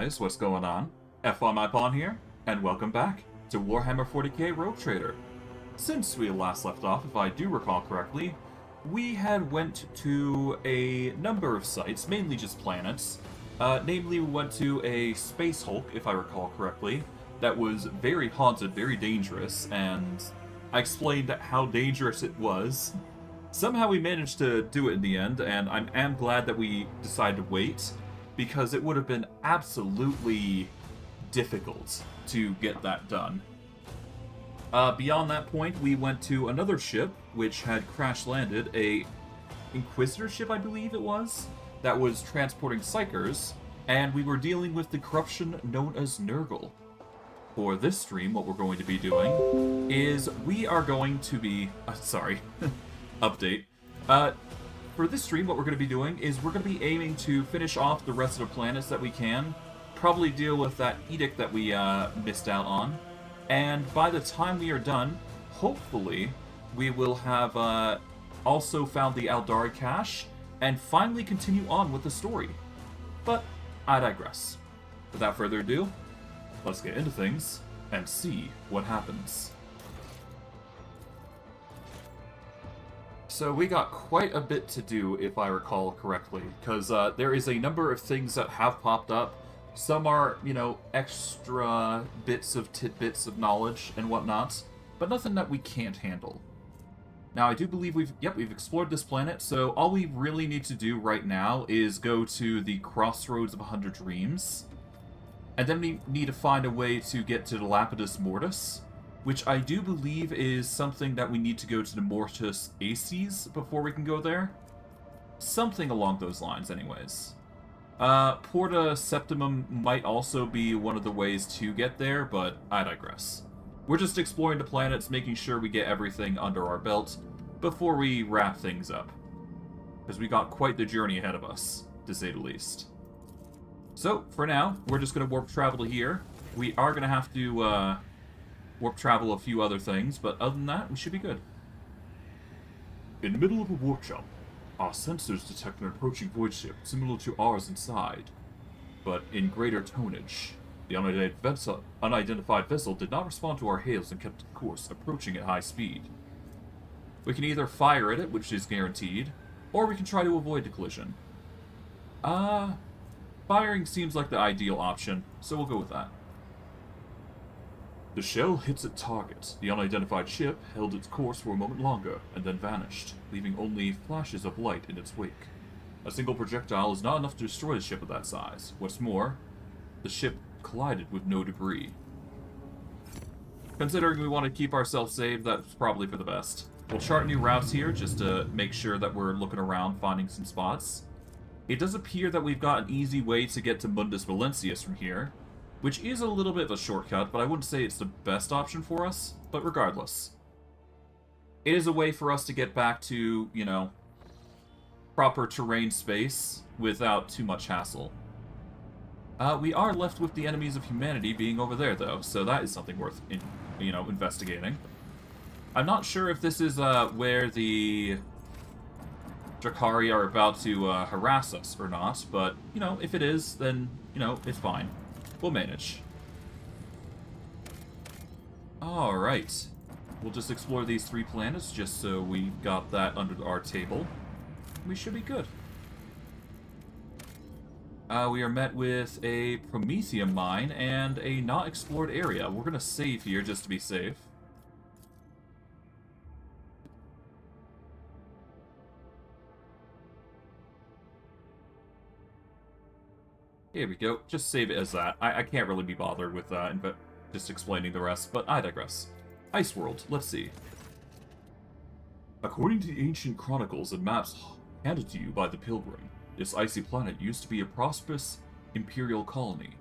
guys, what's going on? F1 here, and welcome back to Warhammer 40k Rogue Trader. Since we last left off, if I do recall correctly, we had went to a number of sites, mainly just planets. Namely, we went to a space hulk, if I recall correctly, that was very haunted, very dangerous, and I explained how dangerous it was. Somehow we managed to do it in the end, and I am glad that we decided to wait, because it would have been absolutely difficult to get that done. Beyond that point, we went to another ship, which had crash-landed, a Inquisitor ship, I believe it was, that was transporting Psychers, and we were dealing with the corruption known as Nurgle. For this stream, what we're going to be doing is we are going to be... update. For this stream, what we're going to be doing is we're going to be aiming to finish off the rest of the planets that we can, probably deal with that edict that we missed out on, and by the time we are done, hopefully, we will have also found the Aeldari Cache, and finally continue on with the story. But I digress. Without further ado, let's get into things and see what happens. So we got quite a bit to do, if I recall correctly, because there is a number of things that have popped up. Some are, you know, extra bits of tidbits of knowledge and whatnot, but nothing that we can't handle. Now, I do believe we've explored this planet, so all we really need to do right now is go to the Crossroads of 100 Dreams, and then we need to find a way to get to the Lapidus Mortis, which I do believe is something that we need to go to the Mortis Aces before we can go there. Something along those lines, anyways. Porta Septimum might also be one of the ways to get there, but I digress. We're just exploring the planets, making sure we get everything under our belt before we wrap things up. Because we got quite the journey ahead of us, to say the least. So, for now, we're just going to warp travel to here. We are going to have to warp travel a few other things, but other than that, we should be good. In the middle of a warp jump, our sensors detect an approaching void ship similar to ours inside, but in greater tonnage. The unidentified vessel did not respond to our hails and kept course, approaching at high speed. We can either fire at it, which is guaranteed, or we can try to avoid the collision. Firing seems like the ideal option, so we'll go with that. The shell hits its target. The unidentified ship held its course for a moment longer, and then vanished, leaving only flashes of light in its wake. A single projectile is not enough to destroy a ship of that size. What's more, the ship collided with no debris. Considering we want to keep ourselves safe, that's probably for the best. We'll chart new routes here, just to make sure that we're looking around, finding some spots. It does appear that we've got an easy way to get to Mundus Valentius from here, which is a little bit of a shortcut, but I wouldn't say it's the best option for us, but regardless. It is a way for us to get back to, you know, proper terrain space without too much hassle. We are left with the enemies of humanity being over there, though, so that is something worth, investigating. I'm not sure if this is where the Drukhari are about to harass us or not, but, you know, if it is, then, you know, it's fine. We'll manage. Alright. We'll just explore these 3 planets just so we've got that under our table. We should be good. We are met with a Promethium mine and a not explored area. We're going to save here just to be safe. Here we go. Just save it as that. I can't really be bothered with just explaining the rest, but I digress. Ice World. Let's see. According to the ancient chronicles and maps handed to you by the Pilgrim, this icy planet used to be a prosperous imperial colony.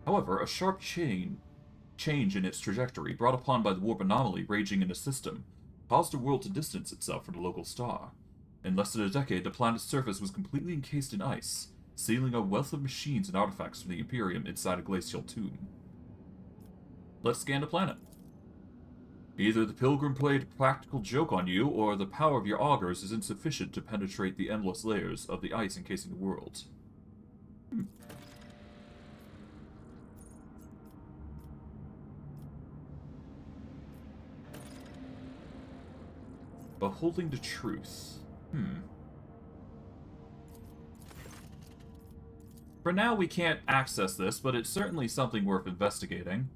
However, a sharp change in its trajectory, brought upon by the warp anomaly raging in the system, caused the world to distance itself from the local star. In less than a decade, the planet's surface was completely encased in ice, sealing a wealth of machines and artifacts from the Imperium inside a glacial tomb. Let's scan the planet. Either the Pilgrim played a practical joke on you, or the power of your augurs is insufficient to penetrate the endless layers of the ice encasing the world. Beholding the truth. For now, we can't access this, but it's certainly something worth investigating.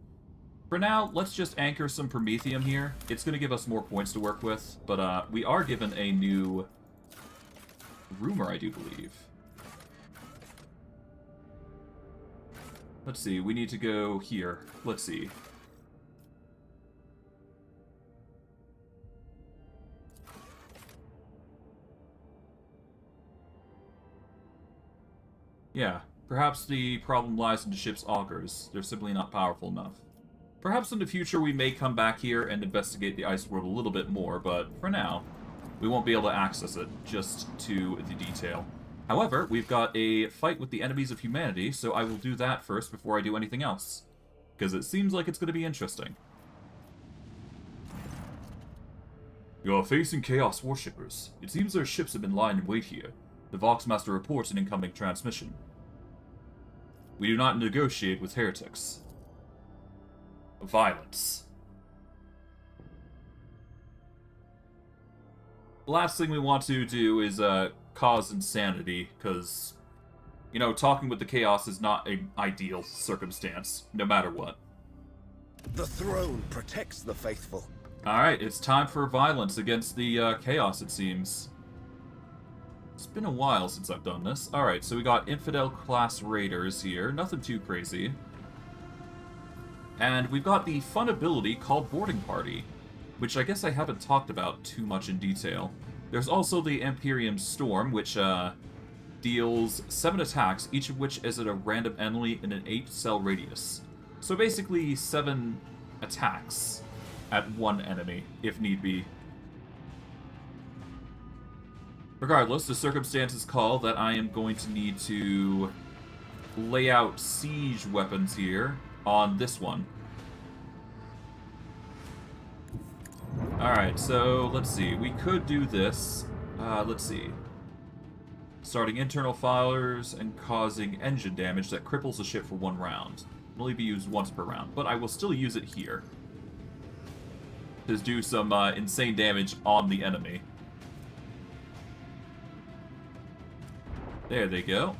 For now, let's just anchor some Promethium here. It's going to give us more points to work with, but we are given a new rumor, I do believe. Let's see, we need to go here. Let's see. Yeah, perhaps the problem lies in the ship's augers. They're simply not powerful enough. Perhaps in the future we may come back here and investigate the ice world a little bit more, but for now, we won't be able to access it just to the detail. However, we've got a fight with the enemies of humanity, so I will do that first before I do anything else. Because it seems like it's going to be interesting. You're facing Chaos Worshippers. It seems their ships have been lying in wait here. The Voxmaster reports an incoming transmission. We do not negotiate with heretics. Violence. The last thing we want to do is cause insanity, because, you know, talking with the Chaos is not an ideal circumstance, no matter what. The throne protects the faithful. Alright, it's time for violence against the Chaos, it seems. It's been a while since I've done this. Alright, so we got Infidel class raiders here, nothing too crazy. And we've got the fun ability called Boarding Party, which I guess I haven't talked about too much in detail. There's also the Imperium Storm, which deals 7 attacks, each of which is at a random enemy in an 8-cell radius. So basically 7 attacks at one enemy, if need be. Regardless, the circumstances call that I am going to need to lay out siege weapons here on this one. Alright, so let's see. We could do this. Let's see. Starting internal fires and causing engine damage that cripples the ship for 1 round. Will only be used once per round, but I will still use it here to do some insane damage on the enemy. There they go.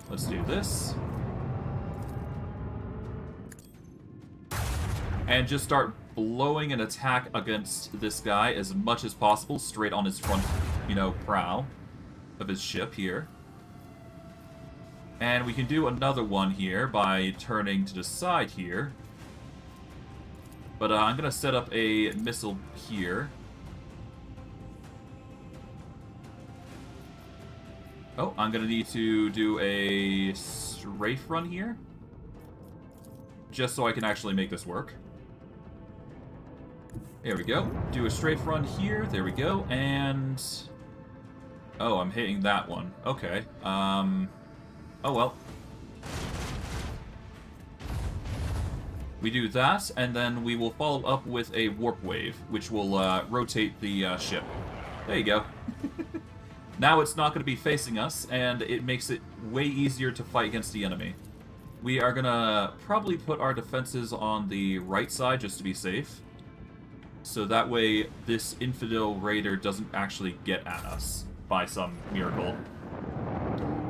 Let's do this. And just start blowing an attack against this guy as much as possible, straight on his front, you know, prow of his ship here. And we can do another one here by turning to the side here. But I'm going to set up a missile here. Oh, I'm going to need to do a strafe run here. Just so I can actually make this work. There we go. Do a strafe run here. There we go. And... oh, I'm hitting that one. Okay. Oh well. We do that, and then we will follow up with a warp wave, which will rotate the ship. There you go. Now it's not going to be facing us, and it makes it way easier to fight against the enemy. We are going to probably put our defenses on the right side just to be safe. So that way this infidel raider doesn't actually get at us by some miracle.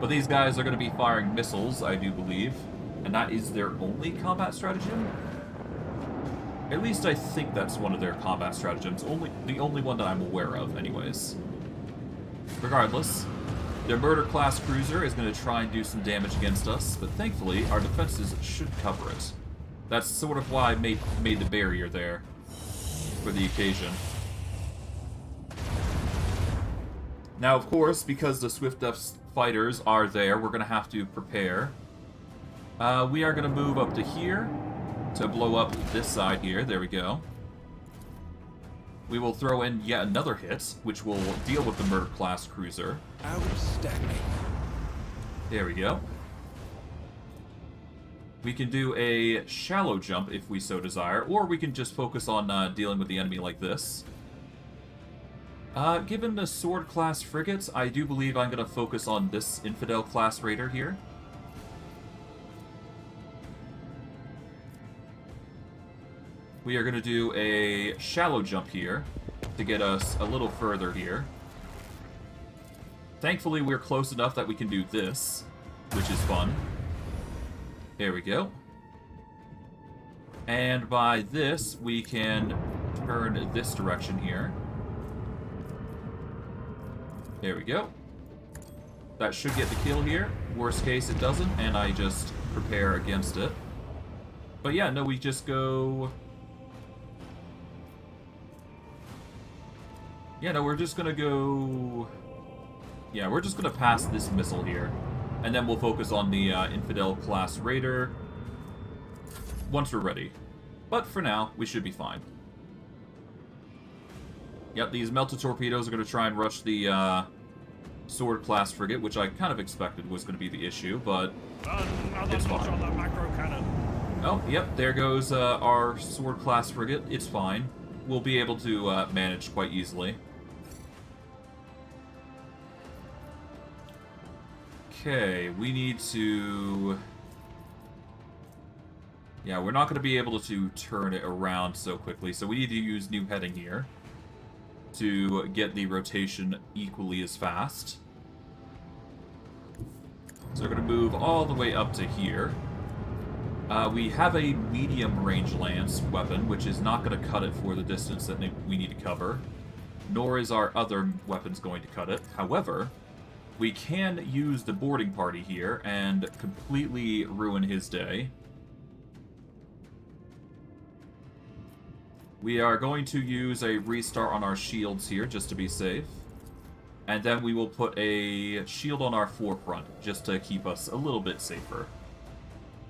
But these guys are going to be firing missiles, I do believe. And that is their only combat stratagem? At least I think that's one of their combat stratagems. The only one that I'm aware of, anyways. Regardless, their murder-class cruiser is going to try and do some damage against us, but thankfully, our defenses should cover it. That's sort of why I made the barrier there for the occasion. Now, of course, because the Swift Death fighters are there, we're going to have to prepare. We are going to move up to here to blow up this side here. There we go. We will throw in yet another hit, which will deal with the murder-class cruiser. Outstanding. There we go. We can do a shallow jump if we so desire, or we can just focus on dealing with the enemy like this. Given the sword-class frigates, I do believe I'm going to focus on this infidel-class raider here. we are going to do a shallow jump here to get us a little further here. Thankfully, we're close enough that we can do this, which is fun. There we go. And by this, we can turn this direction here. There we go. That should get the kill here. Worst case, it doesn't, and I just prepare against it. But yeah, no, we just go... Yeah, no, we're just gonna go... Yeah, we're just gonna pass this missile here. And then we'll focus on the Infidel class Raider once we're ready. But for now, we should be fine. Yep, these melted torpedoes are gonna try and rush the Sword class frigate, which I kind of expected was gonna be the issue, but it's fine. On the macro cannon. Oh, yep, there goes our Sword class frigate. It's fine. We'll be able to manage quite easily. Okay, we need to... Yeah, we're not going to be able to turn it around so quickly, so we need to use new heading here to get the rotation equally as fast. So we're going to move all the way up to here. We have a medium range lance weapon, which is not going to cut it for the distance that we need to cover, nor is our other weapons going to cut it. However, we can use the boarding party here and completely ruin his day. We are going to use a restart on our shields here, just to be safe. And then we will put a shield on our forefront, just to keep us a little bit safer.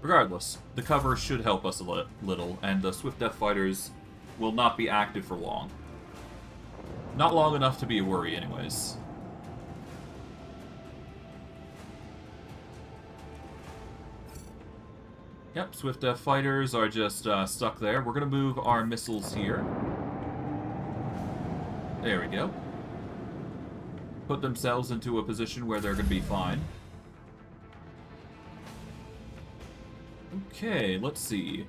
Regardless, the cover should help us a little, and the Swift Death Fighters will not be active for long. Not long enough to be a worry, anyways. Yep, Swift Death Fighters are just stuck there. We're going to move our missiles here. There we go. Put themselves into a position where they're going to be fine. Okay, let's see.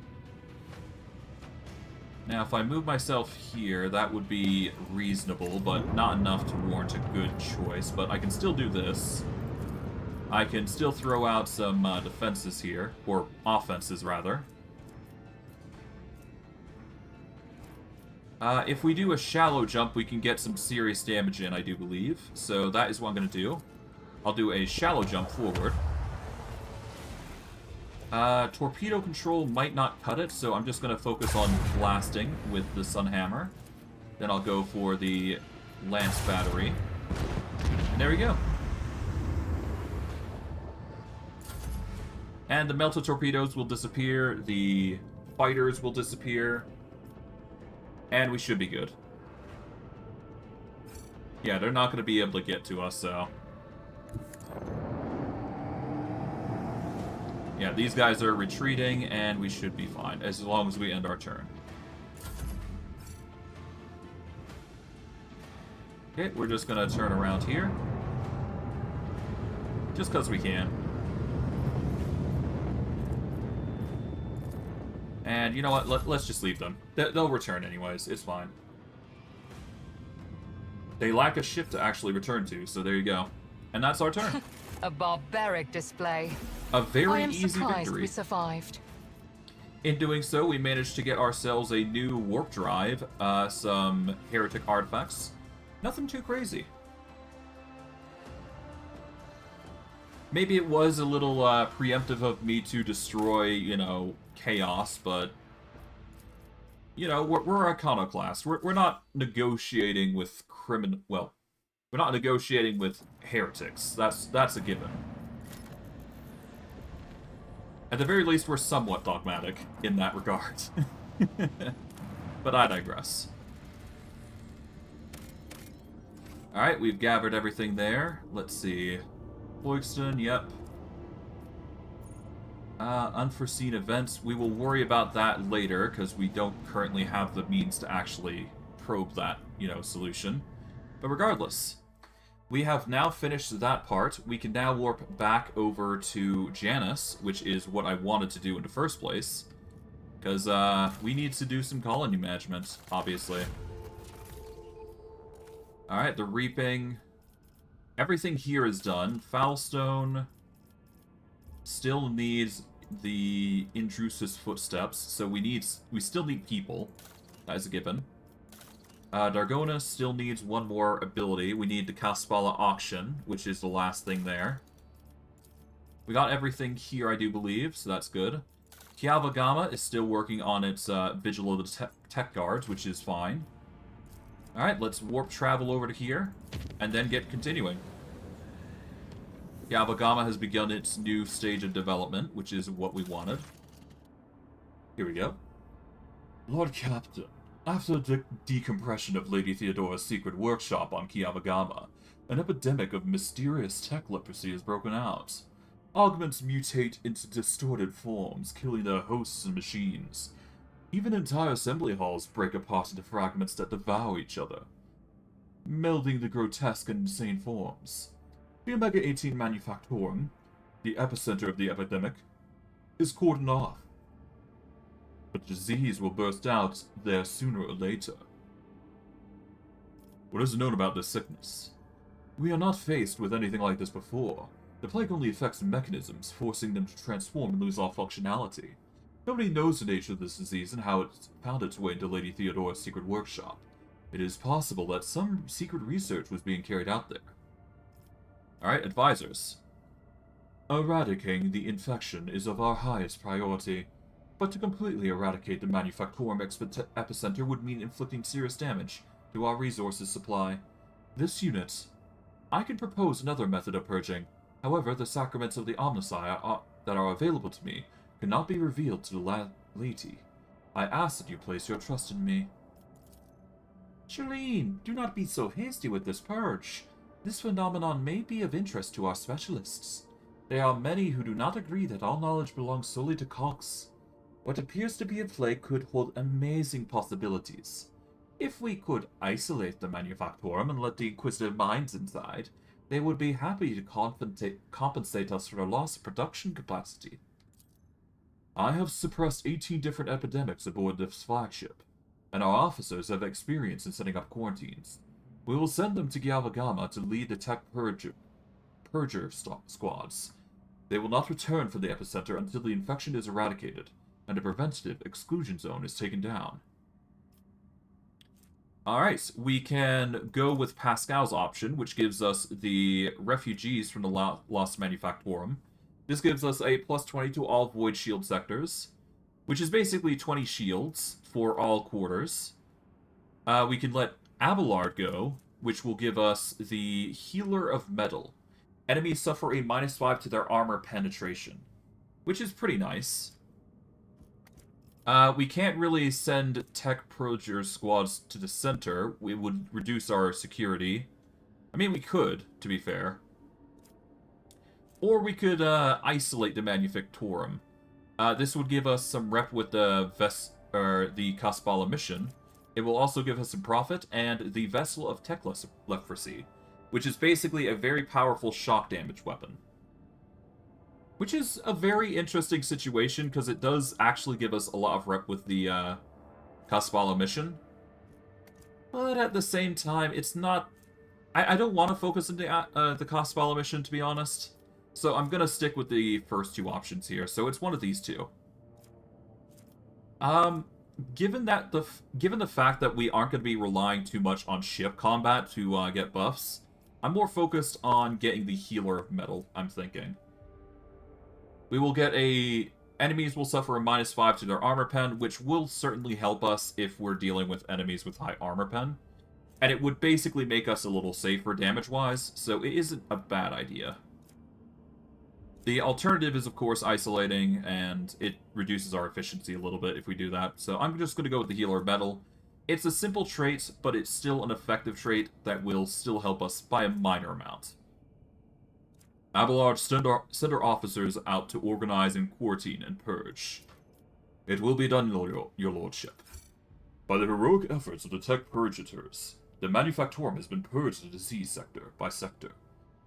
Now, if I move myself here, that would be reasonable, but not enough to warrant a good choice. But I can still do this. I can still throw out some defenses here, or offenses, rather. If we do a shallow jump, we can get some serious damage in, I do believe. So that is what I'm going to do. I'll do a shallow jump forward. Torpedo control might not cut it, so I'm just going to focus on blasting with the Sunhammer. Then I'll go for the Lance Battery. And there we go. And the melted torpedoes will disappear, the fighters will disappear, and we should be good. Yeah, they're not going to be able to get to us, so... Yeah, these guys are retreating, and we should be fine, as long as we end our turn. Okay, we're just going to turn around here. Just because we can. And you know what? Let's just leave them. They'll return anyways. It's fine. They lack a ship to actually return to, so there you go. And that's our turn. A barbaric display. A very easy surprised victory. We survived. In doing so, we managed to get ourselves a new warp drive, some heretic artifacts. Nothing too crazy. Maybe it was a little preemptive of me to destroy, you know, chaos, but you know, we're iconoclast. We're not negotiating with well, we're not negotiating with heretics. That's a given. At the very least, we're somewhat dogmatic in that regard. But I digress. Alright, we've gathered everything there. Let's see. Floydston, yep. Unforeseen events. We will worry about that later, because we don't currently have the means to actually probe that, you know, solution. But regardless, we have now finished that part. We can now warp back over to Janus, which is what I wanted to do in the first place. Because we need to do some colony management, obviously. Alright, the reaping. Everything here is done. Foulstone still needs the intrusive footsteps, so we still need people. That is a given. Dargonus still needs one more ability. We need the Kaspala auction, which is the last thing there. We got everything here, I do believe, so that's good. Kiavagama is still working on its Vigil of the Tech Guards, which is fine. Alright, let's warp travel over to here, and then get continuing. Kiavagama has begun its new stage of development, which is what we wanted. Here we go. Lord Captain, after the decompression of Lady Theodora's secret workshop on Kiavagama, an epidemic of mysterious tech leprosy has broken out. Augments mutate into distorted forms, killing their hosts and machines. Even entire assembly halls break apart into fragments that devour each other, melding the grotesque and insane forms. The Omega-18 Manufactorum, the epicenter of the epidemic, is cordoned off. But disease will burst out there sooner or later. What is known about this sickness? We are not faced with anything like this before. The plague only affects mechanisms, forcing them to transform and lose all functionality. Nobody knows the nature of this disease and how it found its way into Lady Theodora's secret workshop. It is possible that some secret research was being carried out there. Alright, advisors. Eradicating the infection is of our highest priority, but to completely eradicate the Manufactorum epicenter would mean inflicting serious damage to our resources supply. This unit, I can propose another method of purging. However, the sacraments of the Omnissiah that are available to me cannot be revealed to the laity. I ask that you place your trust in me. Charlene, do not be so hasty with this purge. This phenomenon may be of interest to our specialists. There are many who do not agree that all knowledge belongs solely to Cox. What appears to be a plague could hold amazing possibilities. If we could isolate the Manufactorum and let the inquisitive minds inside, they would be happy to compensate us for the loss of production capacity. I have suppressed 18 different epidemics aboard this flagship, and our officers have experience in setting up quarantines. We will send them to Gyavagama to lead the tech purger squads. They will not return from the epicenter until the infection is eradicated, and a preventative exclusion zone is taken down. Alright, we can go with Pascal's option, which gives us the refugees from the Lost Manufactorum. This gives us a plus 20 to all void shield sectors, which is basically 20 shields for all quarters. We can let Abelard go, which will give us the Healer of Metal. Enemies suffer a -5 to their armor penetration, which is pretty nice. We can't really send tech purger squads to the center. We would reduce our security. I mean, we could, to be fair. Or we could isolate the Manufactorum. This would give us some rep with the Kaspala mission. It will also give us some profit and the Vessel of Tech Leprosy, which is basically a very powerful shock damage weapon. Which is a very interesting situation, because it does actually give us a lot of rep with the Kaspala mission. But at the same time, it's not... I don't want to focus on the Kaspala mission, to be honest. So I'm going to stick with the first two options here. So it's one of these two. Given the fact that we aren't going to be relying too much on ship combat to get buffs, I'm more focused on getting the Healer of Metal, I'm thinking. We will get enemies will suffer a -5 to their armor pen, which will certainly help us if we're dealing with enemies with high armor pen. And it would basically make us a little safer damage-wise, so it isn't a bad idea. The alternative is, of course, isolating, and it reduces our efficiency a little bit if we do that. So I'm just going to go with the Healer of Metal. It's a simple trait, but it's still an effective trait that will still help us by a minor amount. Abelard, send our officers out to organize and quarantine and purge. It will be done, your lordship. By the heroic efforts of the tech purgators, the Manufactorum has been purged in the disease sector by sector.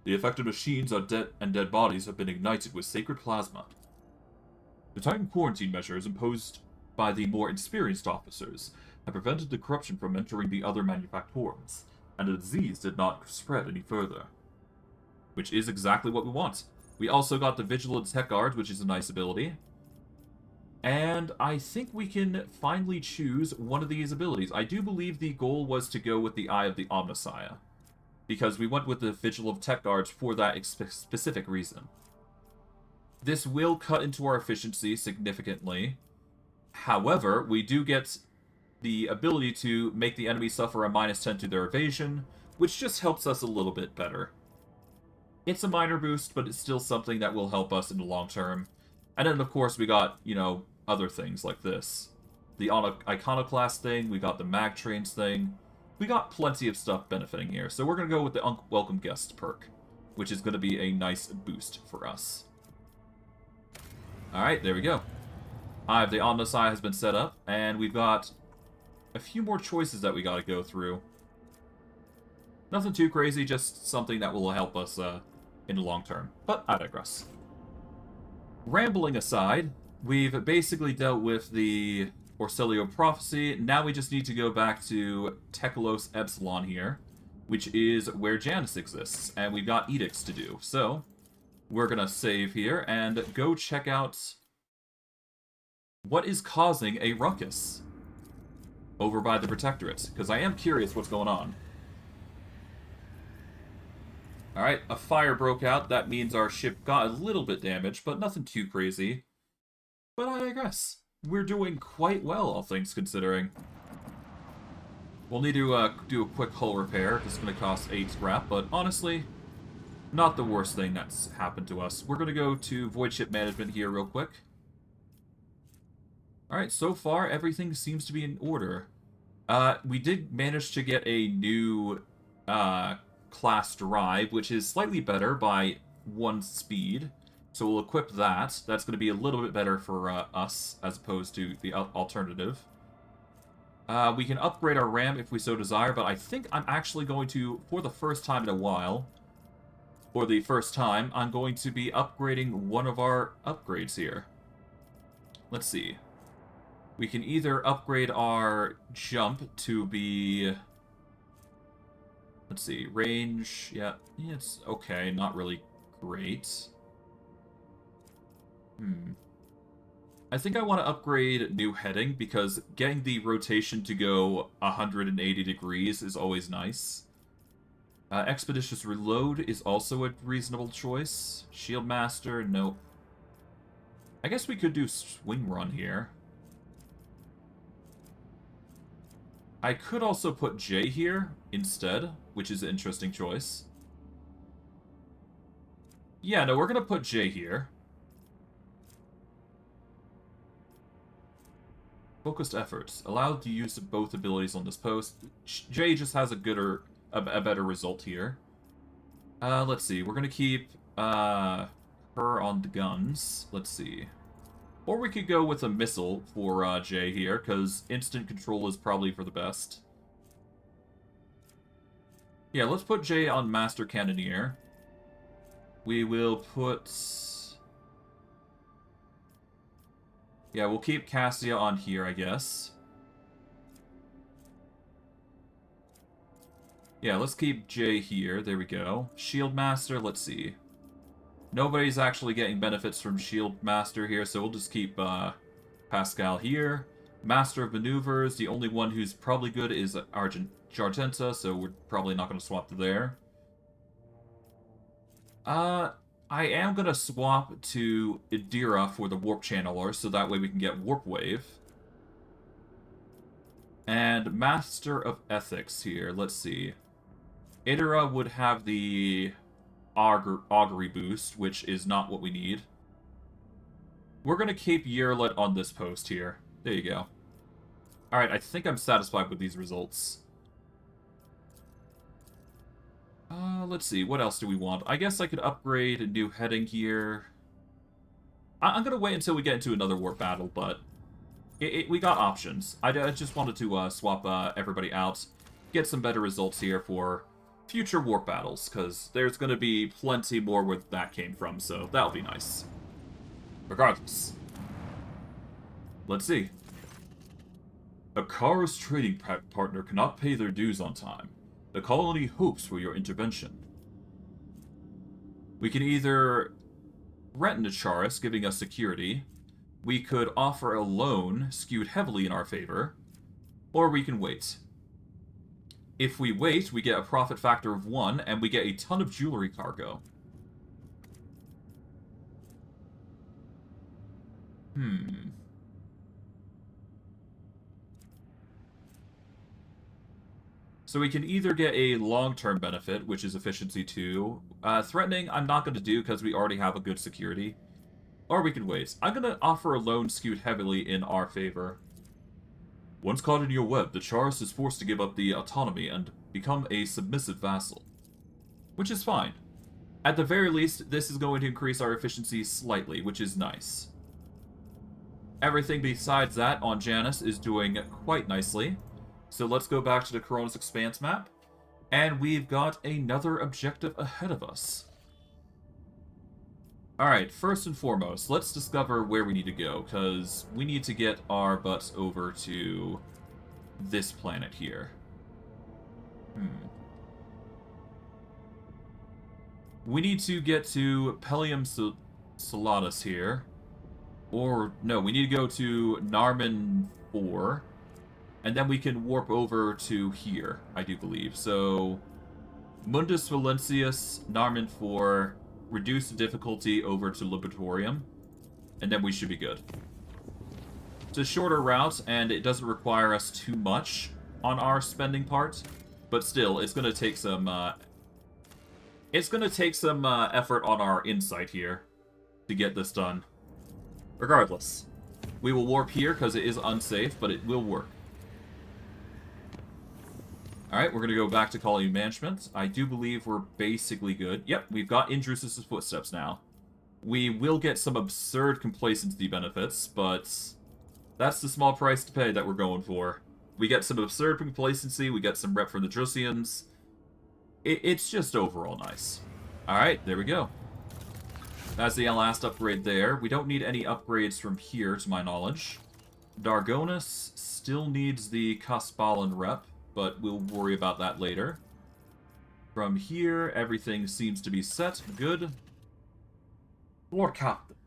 The affected machines are dead, and dead bodies have been ignited with sacred plasma. The Titan quarantine measures imposed by the more experienced officers had prevented the corruption from entering the other manufactorums, and the disease did not spread any further. Which is exactly what we want. We also got the Vigilant Tech Guard, which is a nice ability. And I think we can finally choose one of these abilities. I do believe the goal was to go with the Eye of the Omnissiah, because we went with the Vigilant Tech Guards for that specific reason. This will cut into our efficiency significantly. However, we do get the ability to make the enemy suffer a -10 to their evasion, which just helps us a little bit better. It's a minor boost, but it's still something that will help us in the long term. And then, of course, we got, you know, other things like this. The Iconoclast thing, we got the Mag Trains thing. We got plenty of stuff benefiting here. So we're going to go with the Welcome Guests perk, which is going to be a nice boost for us. Alright, there we go. Eye of the Omnissiah has been set up, and we've got a few more choices that we got to go through. Nothing too crazy, just something that will help us in the long term. But I digress. Rambling aside, we've basically dealt with the Orselio Prophecy. Now we just need to go back to Tekalos Epsilon here, which is where Janus exists, and we've got edicts to do. So, we're going to save here and go check out what is causing a ruckus over by the Protectorate, because I am curious what's going on. Alright, a fire broke out. That means our ship got a little bit damaged, but nothing too crazy. But I digress. We're doing quite well, all things considering. We'll need to do a quick hull repair. It's going to cost 8 scrap, but honestly, not the worst thing that's happened to us. We're going to go to Void Ship Management here real quick. Alright, so far everything seems to be in order. We did manage to get a new class drive, which is slightly better by 1 speed. So we'll equip that. That's going to be a little bit better for us, as opposed to the alternative. We can upgrade our RAM if we so desire, but I think I'm actually going to, for the first time in a while, for the first time, I'm going to be upgrading one of our upgrades here. Let's see. We can either upgrade our jump to be... Let's see, range, yeah, it's okay, not really great. I think I want to upgrade new heading, because getting the rotation to go 180 degrees is always nice. Expeditious Reload is also a reasonable choice. Shield Master, no. I guess we could do Swing Run here. I could also put J here instead, which is an interesting choice. Yeah, no, we're going to put J here. Focused efforts. Allowed to use both abilities on this post. J just has a better result here. Let's see. We're going to keep her on the guns. Let's see. Or we could go with a missile for J here, because instant control is probably for the best. Yeah, let's put J on Master Cannoneer. We will put... Yeah, we'll keep Cassia on here, I guess. Yeah, let's keep J here. There we go. Shield Master, let's see. Nobody's actually getting benefits from Shield Master here, so we'll just keep Pascal here. Master of Maneuvers, the only one who's probably good is Argenta, so we're probably not going to swap to there. I am going to swap to Idira for the Warp Channeler, so that way we can get Warp Wave. And Master of Ethics here, let's see. Idira would have the Augury boost, which is not what we need. We're going to keep Yerlet on this post here. There you go. Alright, I think I'm satisfied with these results. Let's see, what else do we want? I guess I could upgrade a new heading here. I'm going to wait until we get into another warp battle, but we got options. I just wanted to swap everybody out, get some better results here for future warp battles, because there's going to be plenty more where that came from, so that'll be nice. Regardless. Let's see. A Kara's trading partner cannot pay their dues on time. The colony hopes for your intervention. We can either threaten Acharis, giving us security. We could offer a loan skewed heavily in our favor. Or we can wait. If we wait, we get a profit factor of 1, and we get a ton of jewelry cargo. So we can either get a long-term benefit, which is efficiency 2. Threatening, I'm not going to do because we already have a good security. Or we can wait. I'm going to offer a loan skewed heavily in our favor. Once caught in your web, the Charis is forced to give up the autonomy and become a submissive vassal. Which is fine. At the very least, this is going to increase our efficiency slightly, which is nice. Everything besides that on Janus is doing quite nicely. So let's go back to the Coronis Expanse map. And we've got another objective ahead of us. Alright, first and foremost, let's discover where we need to go, because we need to get our butts over to this planet here. We need to get to Pelium Salatus here. Or, no, we need to go to Narman 4. And then we can warp over to here, I do believe. So, Mundus Valentius, Narman 4, reduce the difficulty over to Laboratorium, and then we should be good. It's a shorter route, and it doesn't require us too much on our spending part, but still, it's going to take some, effort on our insight here to get this done. Regardless, we will warp here because it is unsafe, but it will work. Alright, we're going to go back to colony management. I do believe we're basically good. Yep, we've got Indrusus' footsteps now. We will get some absurd complacency benefits, but that's the small price to pay that we're going for. We get some absurd complacency, we get some rep from the Drusians. It's just overall nice. Alright, there we go. That's the last upgrade there. We don't need any upgrades from here, to my knowledge. Dargonus still needs the Kaspalan rep, but we'll worry about that later. From here, everything seems to be set. Good. Lord Captain,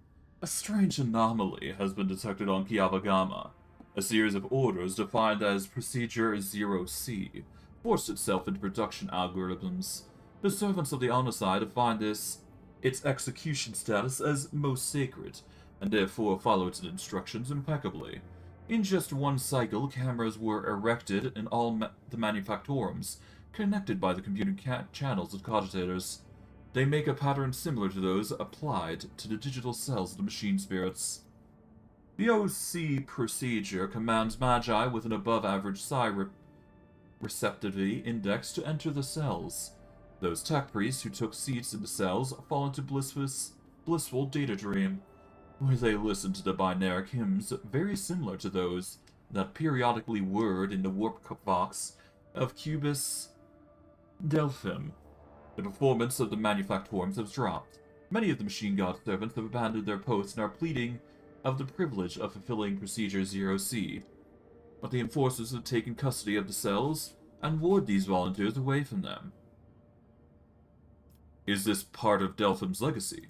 a strange anomaly has been detected on Kiavagama. A series of orders defined as Procedure 0C forced itself into production algorithms. The servants of the Onasai define its execution status as most sacred, and therefore followed its instructions impeccably. In just one cycle, cameras were erected in all the manufactorums, connected by the computer channels of cogitators. They make a pattern similar to those applied to the digital cells of the machine spirits. The OC procedure commands Magi with an above-average psi receptivity index to enter the cells. Those tech priests who took seats in the cells fall into blissful data dream, where they listen to the binaric hymns very similar to those that periodically whirred in the warp box of Cubus Delphim. The performance of the manufactorums has dropped. Many of the machine god servants have abandoned their posts and are pleading of the privilege of fulfilling Procedure 0C. But the enforcers have taken custody of the cells and ward these volunteers away from them. Is this part of Delphim's legacy?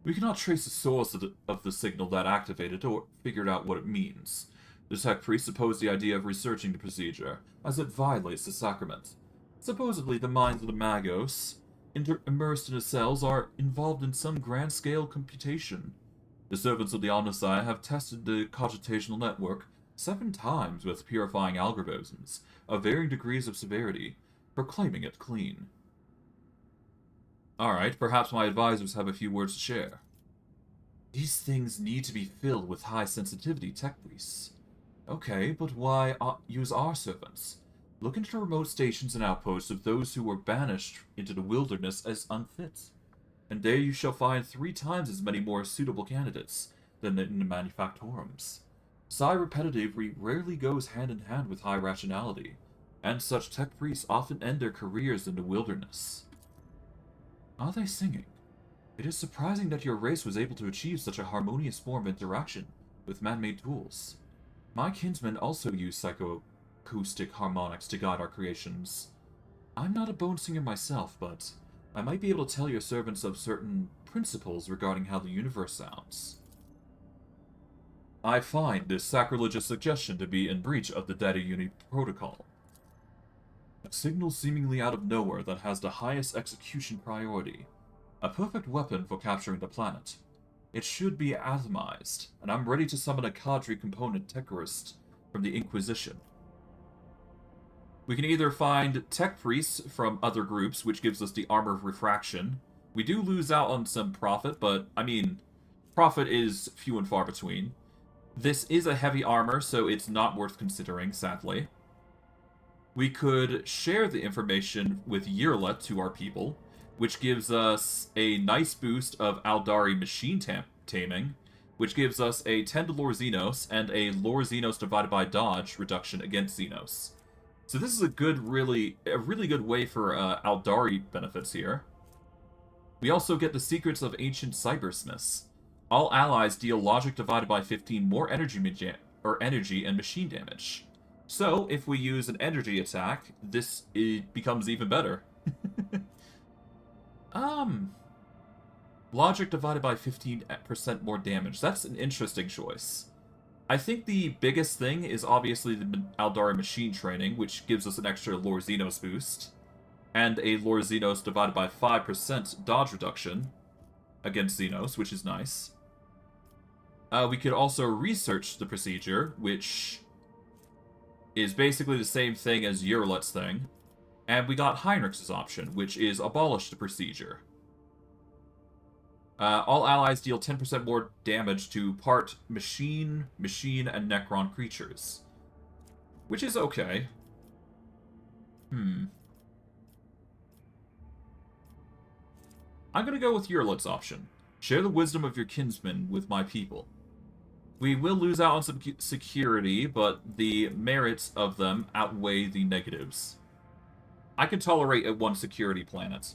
We cannot trace the source of the signal that activated or figured out what it means. The tech priests oppose the idea of researching the procedure, as it violates the sacrament. Supposedly the minds of the Magos, immersed in the cells, are involved in some grand-scale computation. The servants of the Omnisci have tested the cogitational network 7 times with purifying algorithms, of varying degrees of severity, proclaiming it clean. Alright, perhaps my advisors have a few words to share. These things need to be filled with high-sensitivity tech priests. Okay, but why use our servants? Look into the remote stations and outposts of those who were banished into the wilderness as unfit, and there you shall find 3 times as many more suitable candidates than in the manufactorums. Psi repetitively rarely goes hand in hand with high rationality, and such tech priests often end their careers in the wilderness. Are they singing? It is surprising that your race was able to achieve such a harmonious form of interaction with man-made tools. My kinsmen also use psychoacoustic harmonics to guide our creations. I'm not a bone singer myself, but I might be able to tell your servants of certain principles regarding how the universe sounds. I find this sacrilegious suggestion to be in breach of the Data Unit Protocol. A signal seemingly out of nowhere that has the highest execution priority. A perfect weapon for capturing the planet. It should be atomized, and I'm ready to summon a cadre component terrorist from the Inquisition. We can either find tech priests from other groups, which gives us the armor of refraction. We do lose out on some profit, but, I mean, profit is few and far between. This is a heavy armor, so it's not worth considering, sadly. We could share the information with Yearlet to our people, which gives us a nice boost of Aeldari machine taming, which gives us a 10 to lore Xenos and a lore Xenos divided by dodge reduction against Xenos. So this is a really good way for Aeldari benefits here. We also get the secrets of ancient cybersmiths. All allies deal logic divided by 15 more energy and machine damage. So, if we use an energy attack, it becomes even better. Logic divided by 15% more damage. That's an interesting choice. I think the biggest thing is obviously the Aeldari machine training, which gives us an extra lore Xenos boost. And a lore Xenos divided by 5% dodge reduction against Xenos, which is nice. We could also research the procedure, which is basically the same thing as Yearlet's thing. And we got Heinrich's option, which is abolish the procedure. All allies deal 10% more damage to part machine, and Necron creatures. Which is okay. I'm gonna go with Yearlet's option. Share the wisdom of your kinsmen with my people. We will lose out on some security, but the merits of them outweigh the negatives. I can tolerate a 1 security planet.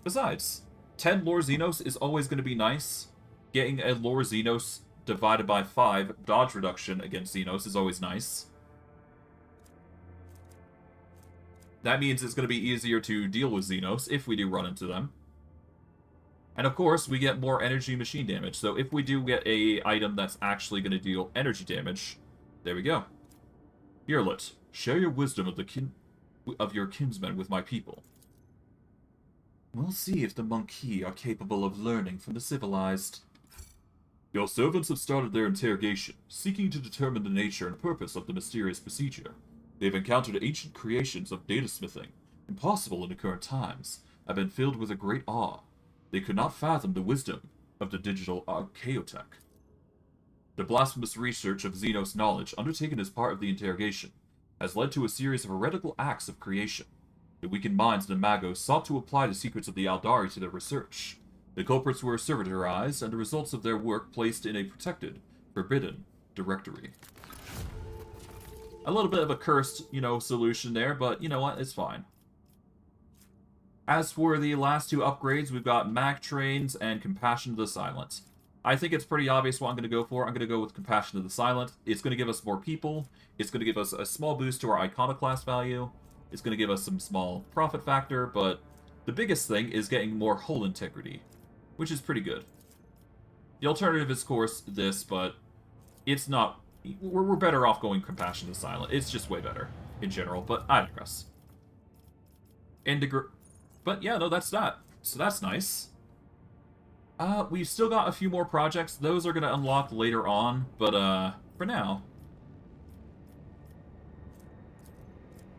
Besides, 10 lore Xenos is always going to be nice. Getting a lore Xenos divided by 5 dodge reduction against Xenos is always nice. That means it's going to be easier to deal with Xenos if we do run into them. And of course, we get more energy machine damage. So if we do get a item that's actually going to deal energy damage, there we go. Yearlet, share your wisdom of your kinsmen with my people. We'll see if the Monkey are capable of learning from the civilized. Your servants have started their interrogation, seeking to determine the nature and purpose of the mysterious procedure. They've encountered ancient creations of data smithing, impossible in the current times, have been filled with a great awe. They could not fathom the wisdom of the digital archaeotech. The blasphemous research of Xenos knowledge undertaken as part of the interrogation has led to a series of heretical acts of creation. The weakened minds of the Magos sought to apply the secrets of the Aeldari to their research. The culprits were servitorized, and the results of their work placed in a protected, forbidden directory. A little bit of a cursed, solution there, but you know what? It's fine. As for the last 2 upgrades, we've got Mag Trains and Compassion to the Silent. I think it's pretty obvious what I'm going to go for. I'm going to go with Compassion to the Silent. It's going to give us more people. It's going to give us a small boost to our Iconoclast value. It's going to give us some small profit factor, but the biggest thing is getting more hull integrity, which is pretty good. The alternative is, of course, this, but it's not... We're better off going Compassion to Silent. It's just way better in general, but I digress. But yeah, no, that's that. So that's nice. We've still got a few more projects. Those are going to unlock later on, but for now...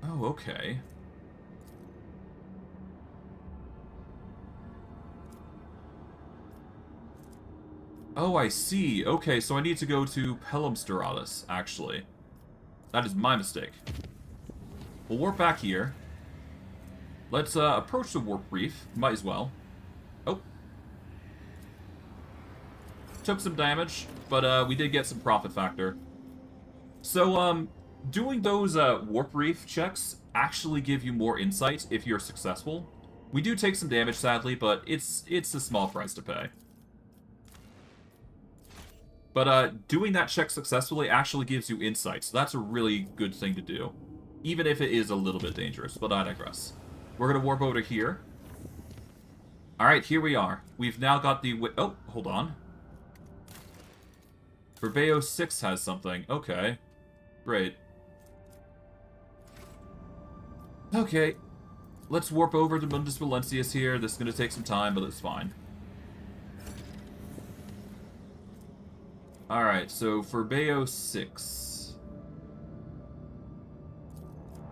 Oh, okay. Oh, I see. Okay, so I need to go to Pelumsteralis, actually. That is my mistake. We'll warp back here. Let's approach the warp reef. Might as well. Oh. Took some damage, but we did get some profit factor. So, doing those warp reef checks actually give you more insight if you're successful. We do take some damage, sadly, but it's a small price to pay. But doing that check successfully actually gives you insight, so that's a really good thing to do. Even if it is a little bit dangerous, but I digress. We're going to warp over to here. Alright, here we are. We've now got the... Oh, hold on. Verbeo 6 has something. Okay. Great. Okay. Let's warp over to Mundus Valentius here. This is going to take some time, but it's fine. Alright, so Verbeo 6.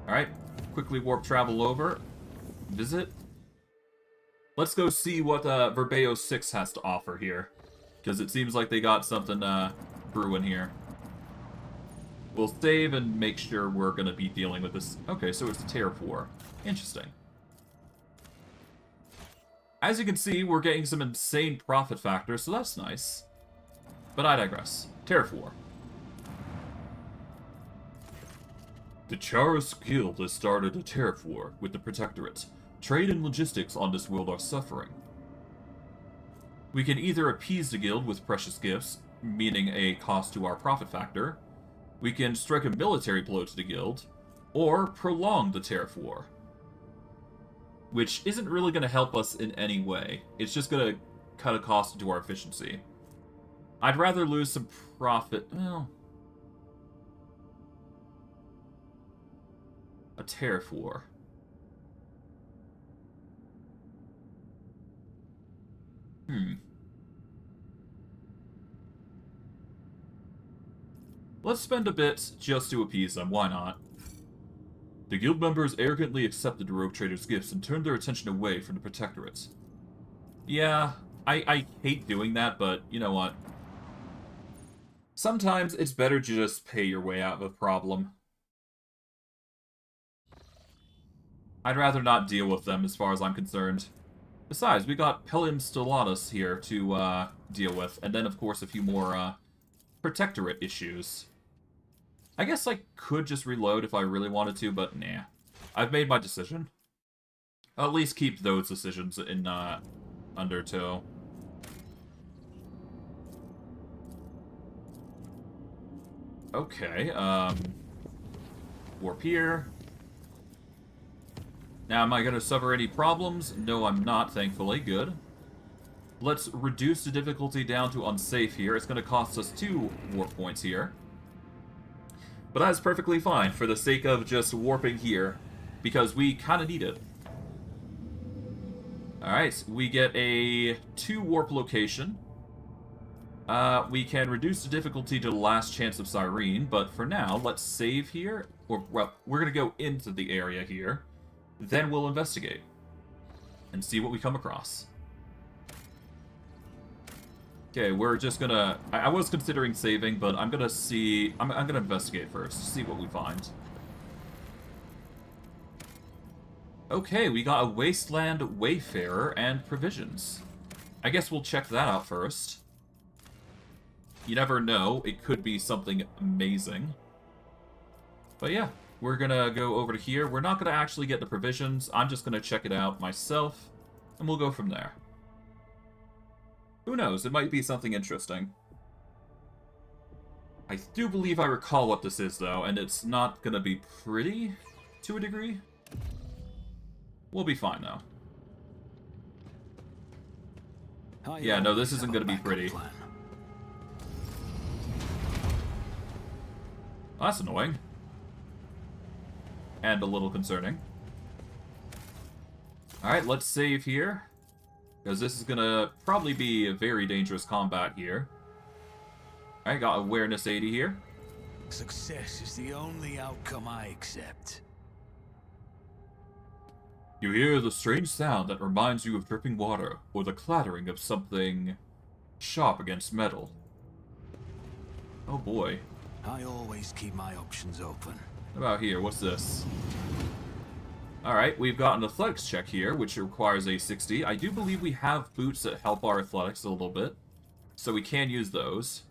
Alright. Quickly warp travel over. Visit. Let's go see what Verbeo 6 has to offer here. Because it seems like they got something brewing here. We'll save and make sure we're going to be dealing with this. Okay, so it's a Terror 4. Interesting. As you can see, we're getting some insane profit factor, so that's nice. But I digress. Terror 4. The Charos Guild has started a Terror 4 with the Protectorate. Trade and logistics on this world are suffering. We can either appease the guild with precious gifts, meaning a cost to our profit factor. We can strike a military blow to the guild, or prolong the tariff war. Which isn't really going to help us in any way. It's just going to cut a cost into our efficiency. I'd rather lose some profit. Well, a tariff war. Let's spend a bit just to appease them, why not? The guild members arrogantly accepted the rogue trader's gifts and turned their attention away from the protectorate. Yeah, I hate doing that, but you know what? Sometimes it's better to just pay your way out of a problem. I'd rather not deal with them as far as I'm concerned. Besides, we got Pellium Stellatus here to deal with, and then of course a few more protectorate issues. I guess I could just reload if I really wanted to, but nah. I've made my decision. I'll at least keep those decisions in under tow. Okay, warp here. Now, am I going to suffer any problems? No, I'm not, thankfully. Good. Let's reduce the difficulty down to unsafe here. It's going to cost us 2 warp points here. But that's perfectly fine for the sake of just warping here, because we kind of need it. Alright, we get a 2 warp location. We can reduce the difficulty to the last chance of Cyrene, but for now, let's save here. Or, well, we're going to go into the area here. Then we'll investigate and see what we come across. Okay, we're just gonna... I was considering saving, but I'm gonna see... I'm gonna investigate first, see what we find. Okay, we got a Wasteland Wayfarer and provisions. I guess we'll check that out first. You never know, it could be something amazing. But yeah, we're gonna go over to here. We're not gonna actually get the provisions, I'm just gonna check it out myself, and we'll go from there. Who knows, it might be something interesting. I do believe I recall what this is, though, and it's not gonna be pretty, to a degree. We'll be fine, though. Yeah, no, this isn't gonna be pretty. Oh, that's annoying. And a little concerning. Alright, let's save here. Because this is gonna probably be a very dangerous combat here. I got awareness 80 here. Success is the only outcome I accept. You hear the strange sound that reminds you of dripping water, or the clattering of something sharp against metal. Oh boy. I always keep my options open. What about here? What's this? Alright, we've got an athletics check here, which requires a 60. I do believe we have boots that help our athletics a little bit, so we can use those.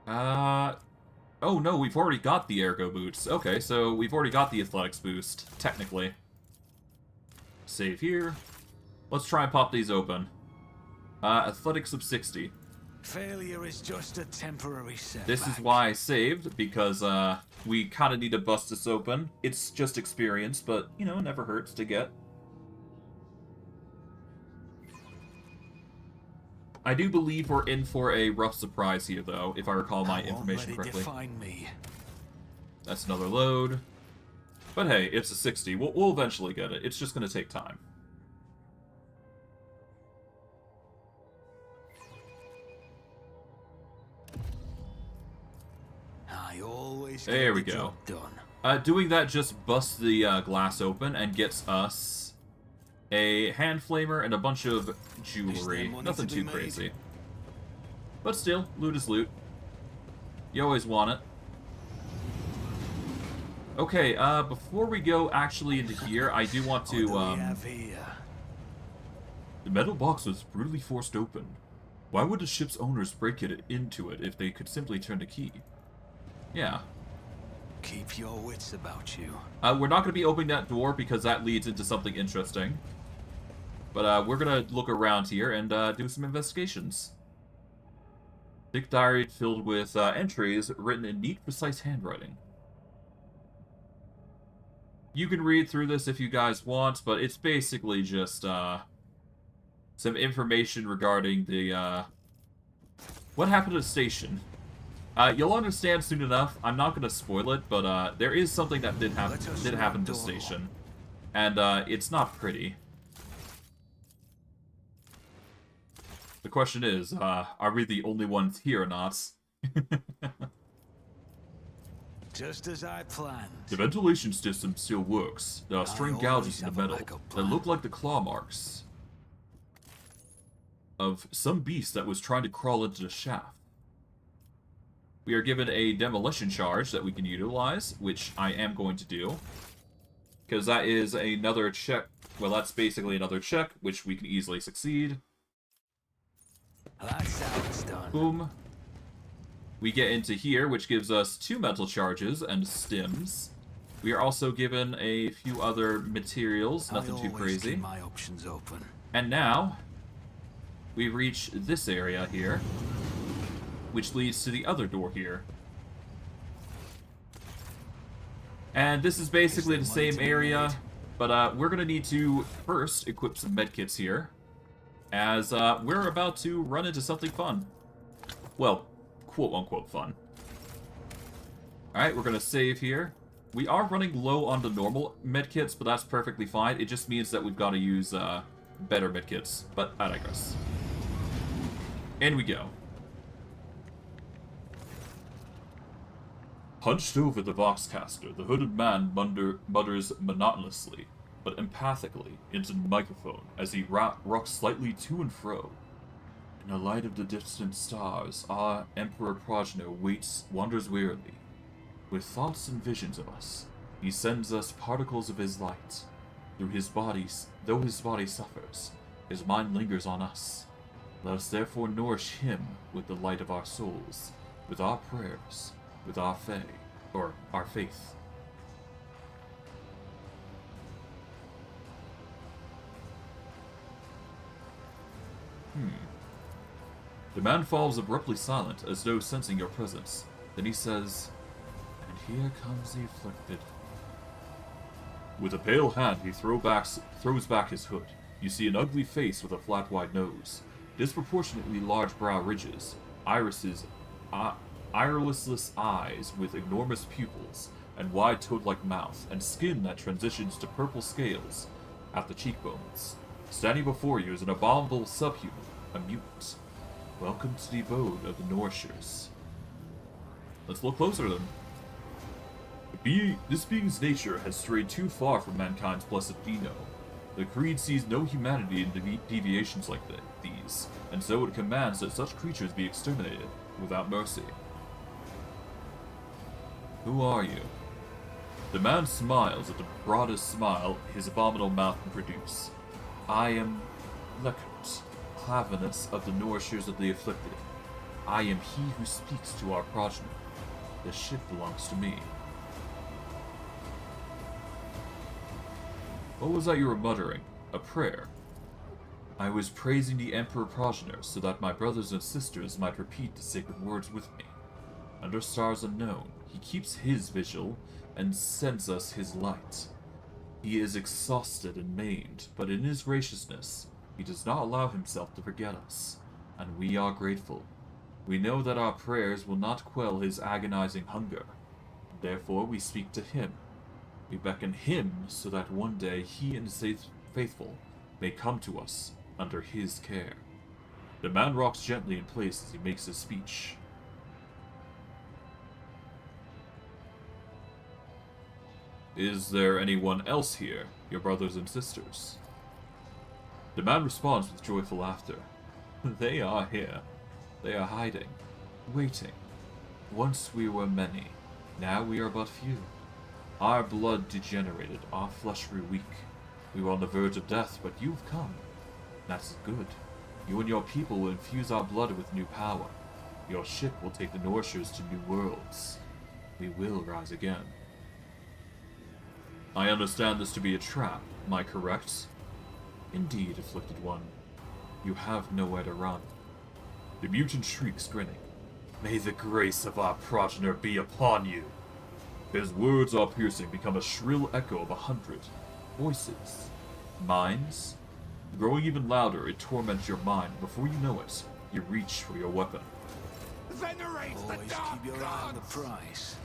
Oh no, we've already got the ergo boots. Okay, so we've already got the athletics boost, technically. save here. Let's try and pop these open. Athletics of 60. Failure is just a temporary setback. This is why I saved, because we kind of need to bust this open. It's just experience, but, you know, it never hurts to get. I do believe we're in for a rough surprise here, though, if I recall my information correctly. Define me. That's another load. But hey, it's a 60. We'll eventually get it. It's just going to take time. I always There get we the go. job done. Doing that just busts the glass open and gets us a hand flamer and a bunch of jewelry. Nothing too crazy. But still, loot is loot. You always want it. Okay, before we go actually into here, I do want to, What do we have here? The metal box was brutally forced open. Why would the ship's owners break into it if they could simply turn the key? Yeah. Keep your wits about you. We're not going to be opening that door because that leads into something interesting. But we're going to look around here and do some investigations. Thick diary filled with entries written in neat, precise handwriting. You can read through this if you guys want, but it's basically just some information regarding the what happened at the station. You'll understand soon enough. I'm not going to spoil it, but there is something that did happen at the station, and it's not pretty. The question is, are we the only ones here or not? Just as I planned. The ventilation system still works. There are strange gouges in the metal that look like the claw marks of some beast that was trying to crawl into the shaft. We are given a demolition charge that we can utilize, which I am going to do. Because that is another check. Well, that's basically another check, which we can easily succeed. That's how it's done. Boom. We get into here, which gives us 2 metal charges and stims. We are also given a few other materials, nothing too crazy. Keep my options open. And now, we reach this area here, which leads to the other door here. And this is basically the same area, but we're going to need to first equip some medkits here, as we're about to run into something fun. Well, quote-unquote fun. Alright, we're going to save here. We are running low on the normal medkits, but that's perfectly fine. It just means that we've got to use better medkits, but I digress. In we go. Hunched over the voxcaster, the hooded man mutters monotonously, but empathically, into the microphone as he rocks slightly to and fro. In the light of the distant stars, our Emperor Progenitor wanders wearily. With thoughts and visions of us, he sends us particles of his light. Though his body suffers, his mind lingers on us. Let us therefore nourish him with the light of our souls, with our prayers, with our faith. The man falls abruptly silent, as though sensing your presence. Then he says, "And here comes the afflicted." With a pale hand, he throws back his hood. You see an ugly face with a flat, wide nose, disproportionately large brow ridges, irisless eyes with enormous pupils, and wide toad-like mouth, and skin that transitions to purple scales at the cheekbones. Standing before you is an abominable subhuman, a mutant. Welcome to the abode of the Nourishers. Let's look closer then. This being's nature has strayed too far from mankind's blessed Dino. The Creed sees no humanity in deviations like these, and so it commands that such creatures be exterminated without mercy. Who are you? The man smiles at the broadest smile his abominable mouth can produce. I am Lekert, Clavinus of the Nourishers of the Afflicted. I am he who speaks to our progeny. The ship belongs to me. What was that you were muttering? a prayer. I was praising the Emperor Progenitor so that my brothers and sisters might repeat the sacred words with me. Under stars unknown, he keeps his vigil and sends us his light. He is exhausted and maimed, but in his graciousness, he does not allow himself to forget us, and we are grateful. We know that our prayers will not quell his agonizing hunger. Therefore, we speak to him. We beckon him so that one day he and his faithful may come to us under his care. The man rocks gently in place as he makes his speech. Is there anyone else here, your brothers and sisters? The man responds with joyful laughter. They are here. They are hiding, waiting. Once we were many, now we are but few. Our blood degenerated, our flesh grew weak. We were on the verge of death, but you've come. That's good. You and your people will infuse our blood with new power. Your ship will take the Norshers to new worlds. We will rise again. I understand this to be a trap, am I correct? Indeed, Afflicted One. You have nowhere to run. The mutant shrieks, grinning. May the grace of our progenitor be upon you. His words, all piercing, become a shrill echo of 100 voices. Minds? Growing even louder, it torments your mind. Before you know it, you reach for your weapon. Venerate Always the dark keep your eye on the gods! prize.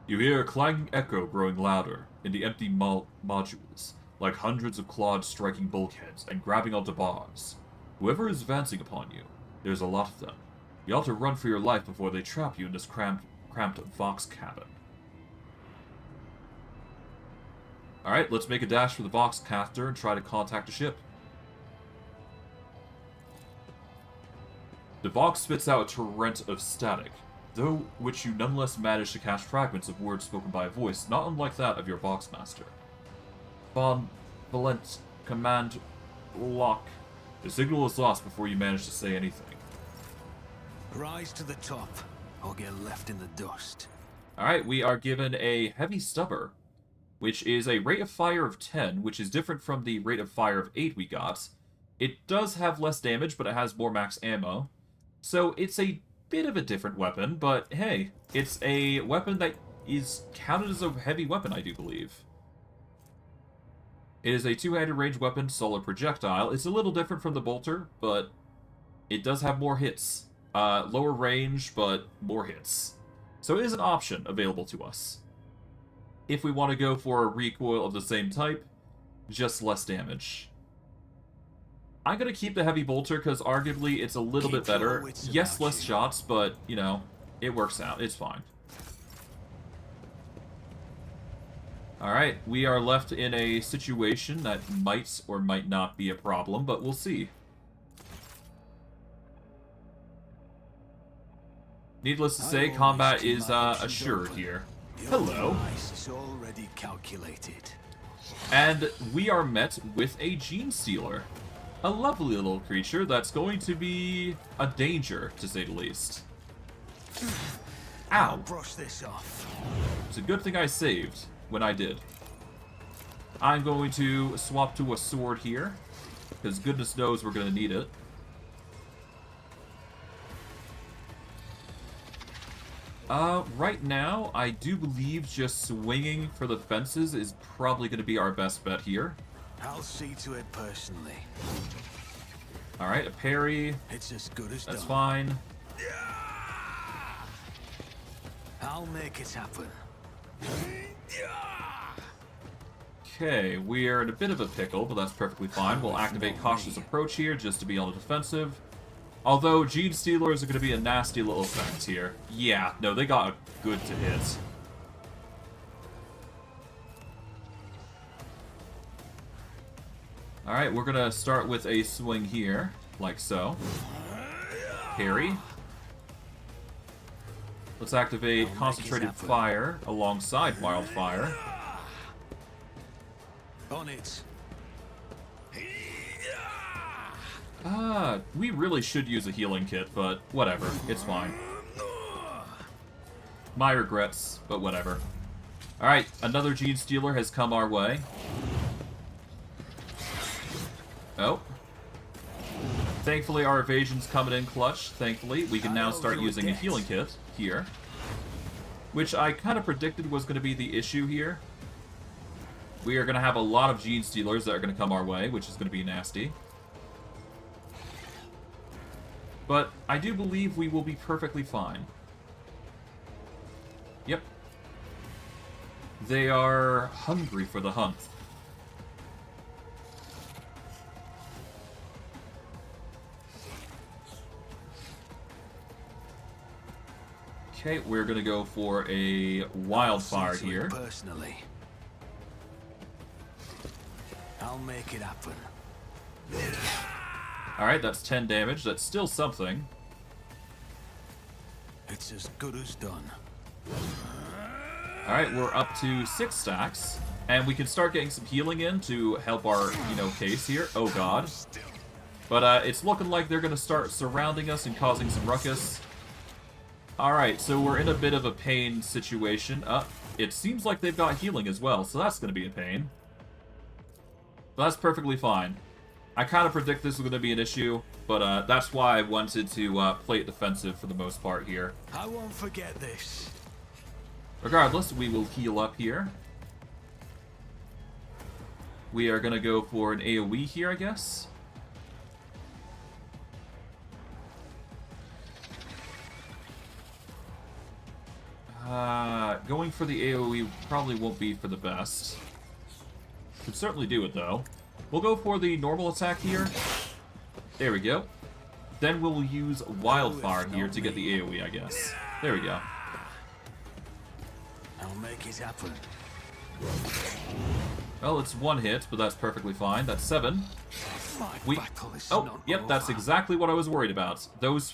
You hear a clanging echo growing louder in the empty modules, like hundreds of claws striking bulkheads and grabbing onto bars. Whoever is advancing upon you, there's a lot of them. You ought to run for your life before they trap you in this cramped Vox cabin. Alright, let's make a dash for the Vox caster and try to contact the ship. The Vox spits out a torrent of static, though which you nonetheless manage to catch fragments of words spoken by a voice not unlike that of your Vox master. Valiant, command, lock. The signal is lost before you manage to say anything. Rise to the top, or get left in the dust. Alright, we are given a heavy stubber, which is a rate of fire of 10, which is different from the rate of fire of 8 we got. It does have less damage, but it has more max ammo. So it's a bit of a different weapon, but hey, it's a weapon that is counted as a heavy weapon, I do believe. It is a two-handed ranged weapon, solid projectile. It's a little different from the bolter, but it does have more hits. Lower range, but more hits. So it is an option available to us. If we want to go for a recoil of the same type, just less damage. I'm going to keep the heavy bolter because arguably it's a little bit better. Yes, less shots, but, you know, it works out. It's fine. Alright, we are left in a situation that might or might not be a problem, but we'll see. Needless to say, combat is assured here. Hello. Is already calculated. And we are met with a Genestealer. A lovely little creature that's going to be a danger, to say the least. Ow. Brush this off. It's a good thing I saved when I did. I'm going to swap to a sword here, because goodness knows we're going to need it. Right now, I do believe just swinging for the fences is probably going to be our best bet here. I'll see to it personally. Alright, a parry. It's as good as That's done. fine. I'll make it happen. Okay, we're in a bit of a pickle, but that's perfectly fine. We'll activate Cautious Approach here just to be on the defensive. Although, Genestealers are going to be a nasty little effect here. Yeah, no, they got a good to hit. Alright, we're going to start with a swing here, like so. Parry. Let's activate Concentrated Fire alongside Wildfire. On it. We really should use a healing kit, but whatever. It's fine. My regrets, but whatever. Alright, another Genestealer has come our way. Oh. Thankfully, our evasion's coming in clutch. Thankfully, we can now start using a healing kit here. Which I kind of predicted was going to be the issue here. We are going to have a lot of Genestealers that are going to come our way, which is going to be nasty. But I do believe we will be perfectly fine. Yep. They are hungry for the hunt. Okay, we're gonna go for a wildfire here. Personally, I'll make it happen. Alright, that's 10 damage. That's still something. It's as good as done. Alright, we're up to 6 stacks. And we can start getting some healing in to help our, case here. Oh god. But it's looking like they're gonna start surrounding us and causing some ruckus. Alright, so we're in a bit of a pain situation. It seems like they've got healing as well, so that's gonna be a pain. But that's perfectly fine. I kind of predict this was going to be an issue, but that's why I wanted to play it defensive for the most part here. I won't forget this. Regardless, we will heal up here. We are going to go for an AoE here, I guess. Going for the AoE probably won't be for the best. Could certainly do it, though. We'll go for the normal attack here. There we go. Then we'll use Wildfire here to get the AoE, I guess. There we go. I'll make it happen. Well, it's 1 hit, but that's perfectly fine. That's 7. Oh, yep, that's exactly what I was worried about. Those,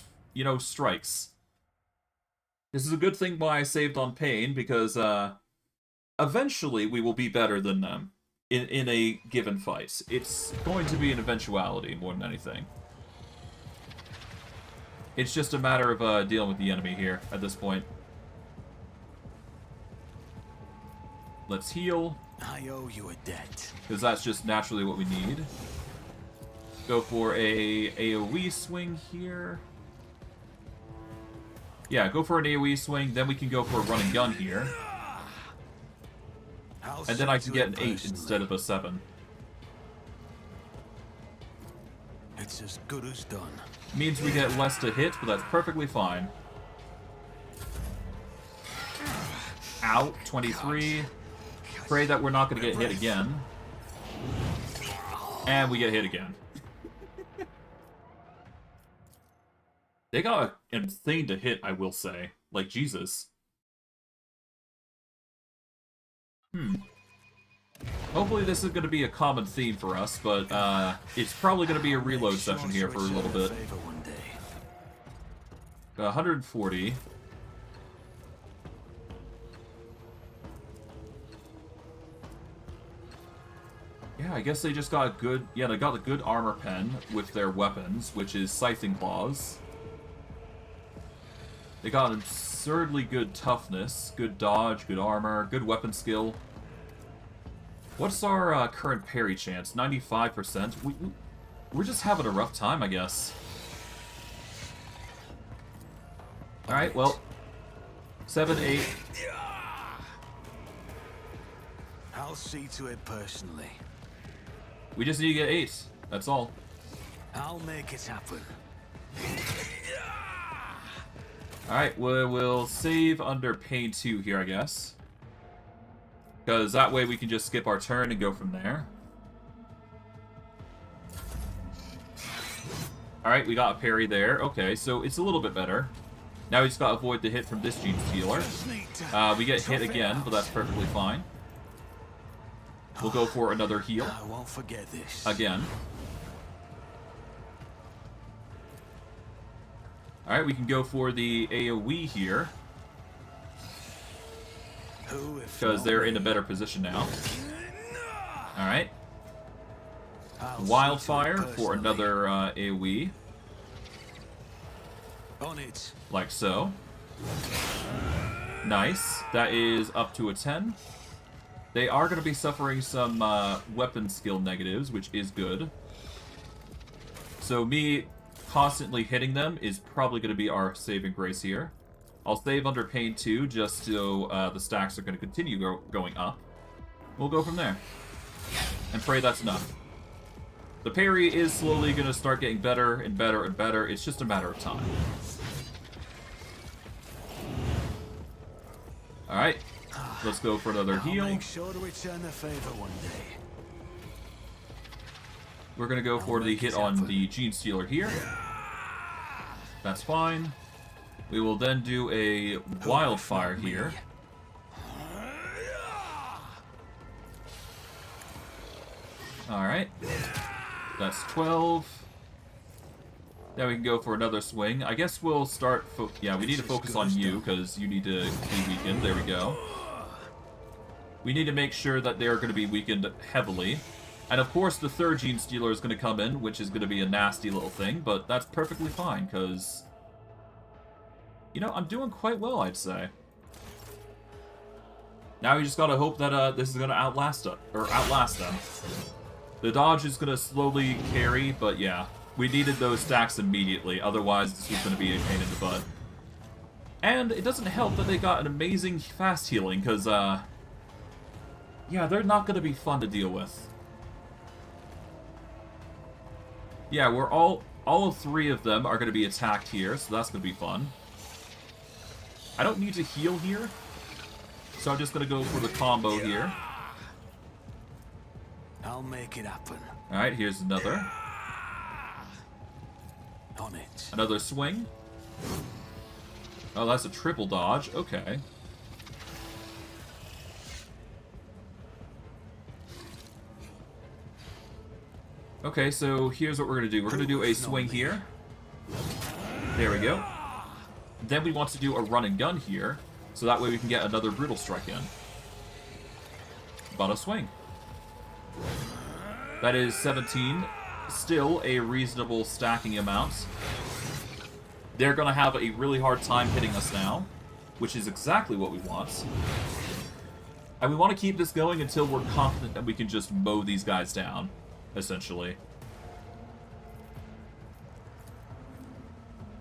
strikes. This is a good thing why I saved on pain, because eventually we will be better than them. In a given fight. It's going to be an eventuality more than anything. It's just a matter of dealing with the enemy here at this point. Let's heal. I owe you a debt. Because that's just naturally what we need. Go for a AoE swing here. Yeah, go for an AoE swing, then we can go for a run and gun here. And then I can get an 8 instead of a 7. It's as good as done. Means we get less to hit, but that's perfectly fine. Out, 23. Pray that we're not going to get hit again. And we get hit again. They got insane to hit, I will say. Like, Jesus. Hopefully this is going to be a common theme for us, but it's probably going to be a reload session here for a little bit. 140. Yeah, I guess they just got a good... Yeah, they got a good armor pen with their weapons, which is Scything Claws. They got absurdly good toughness, good dodge, good armor, good weapon skill. What's our current parry chance? 95%? We're just having a rough time, I guess. Alright, well. 7, 8. I'll see to it personally. We just need to get 8. That's all. I'll make it happen. Alright, we'll save under pain 2 here, I guess. Because that way we can just skip our turn and go from there. Alright, we got a parry there. Okay, so it's a little bit better. Now we just gotta avoid the hit from this Genestealer. We get hit again, but that's perfectly fine. We'll go for another heal. I won't forget this. Again. Alright, we can go for the AoE here. Because they're in a better position now. Alright. Wildfire for another AoE. On it. Like so. Nice. That is up to a 10. They are going to be suffering some weapon skill negatives, which is good. So me constantly hitting them is probably going to be our saving grace here. I'll save under pain too, just so the stacks are going to continue going up. We'll go from there. And pray that's enough. The parry is slowly going to start getting better and better and better. It's just a matter of time. Alright. Let's go for another heal. Make sure to return the favor one day. We're going to go for the hit on the Genestealer here. That's fine. We will then do a wildfire here. Alright. That's 12. Now we can go for another swing. I guess we'll start... yeah, we need to focus on you, because you need to be weakened. There we go. We need to make sure that they're going to be weakened heavily. And of course, the third Genestealer is going to come in, which is going to be a nasty little thing, but that's perfectly fine, because... you know, I'm doing quite well, I'd say. Now we just gotta hope that this is gonna outlast them. The dodge is gonna slowly carry, but yeah. We needed those stacks immediately, otherwise this was gonna be a pain in the butt. And it doesn't help that they got an amazing fast healing, because, yeah, they're not gonna be fun to deal with. Yeah, we're all three of them are gonna be attacked here, so that's gonna be fun. I don't need to heal here, so I'm just gonna go for the combo here. I'll make it happen. Alright, here's another. On it. Another swing. Oh, that's a triple dodge. Okay. Okay, so here's what we're gonna do. We're gonna do a swing here. There we go. Then we want to do a run and gun here, so that way we can get another brutal strike in. But a swing. That is 17. Still a reasonable stacking amount. They're going to have a really hard time hitting us now, which is exactly what we want. And we want to keep this going until we're confident that we can just mow these guys down, essentially.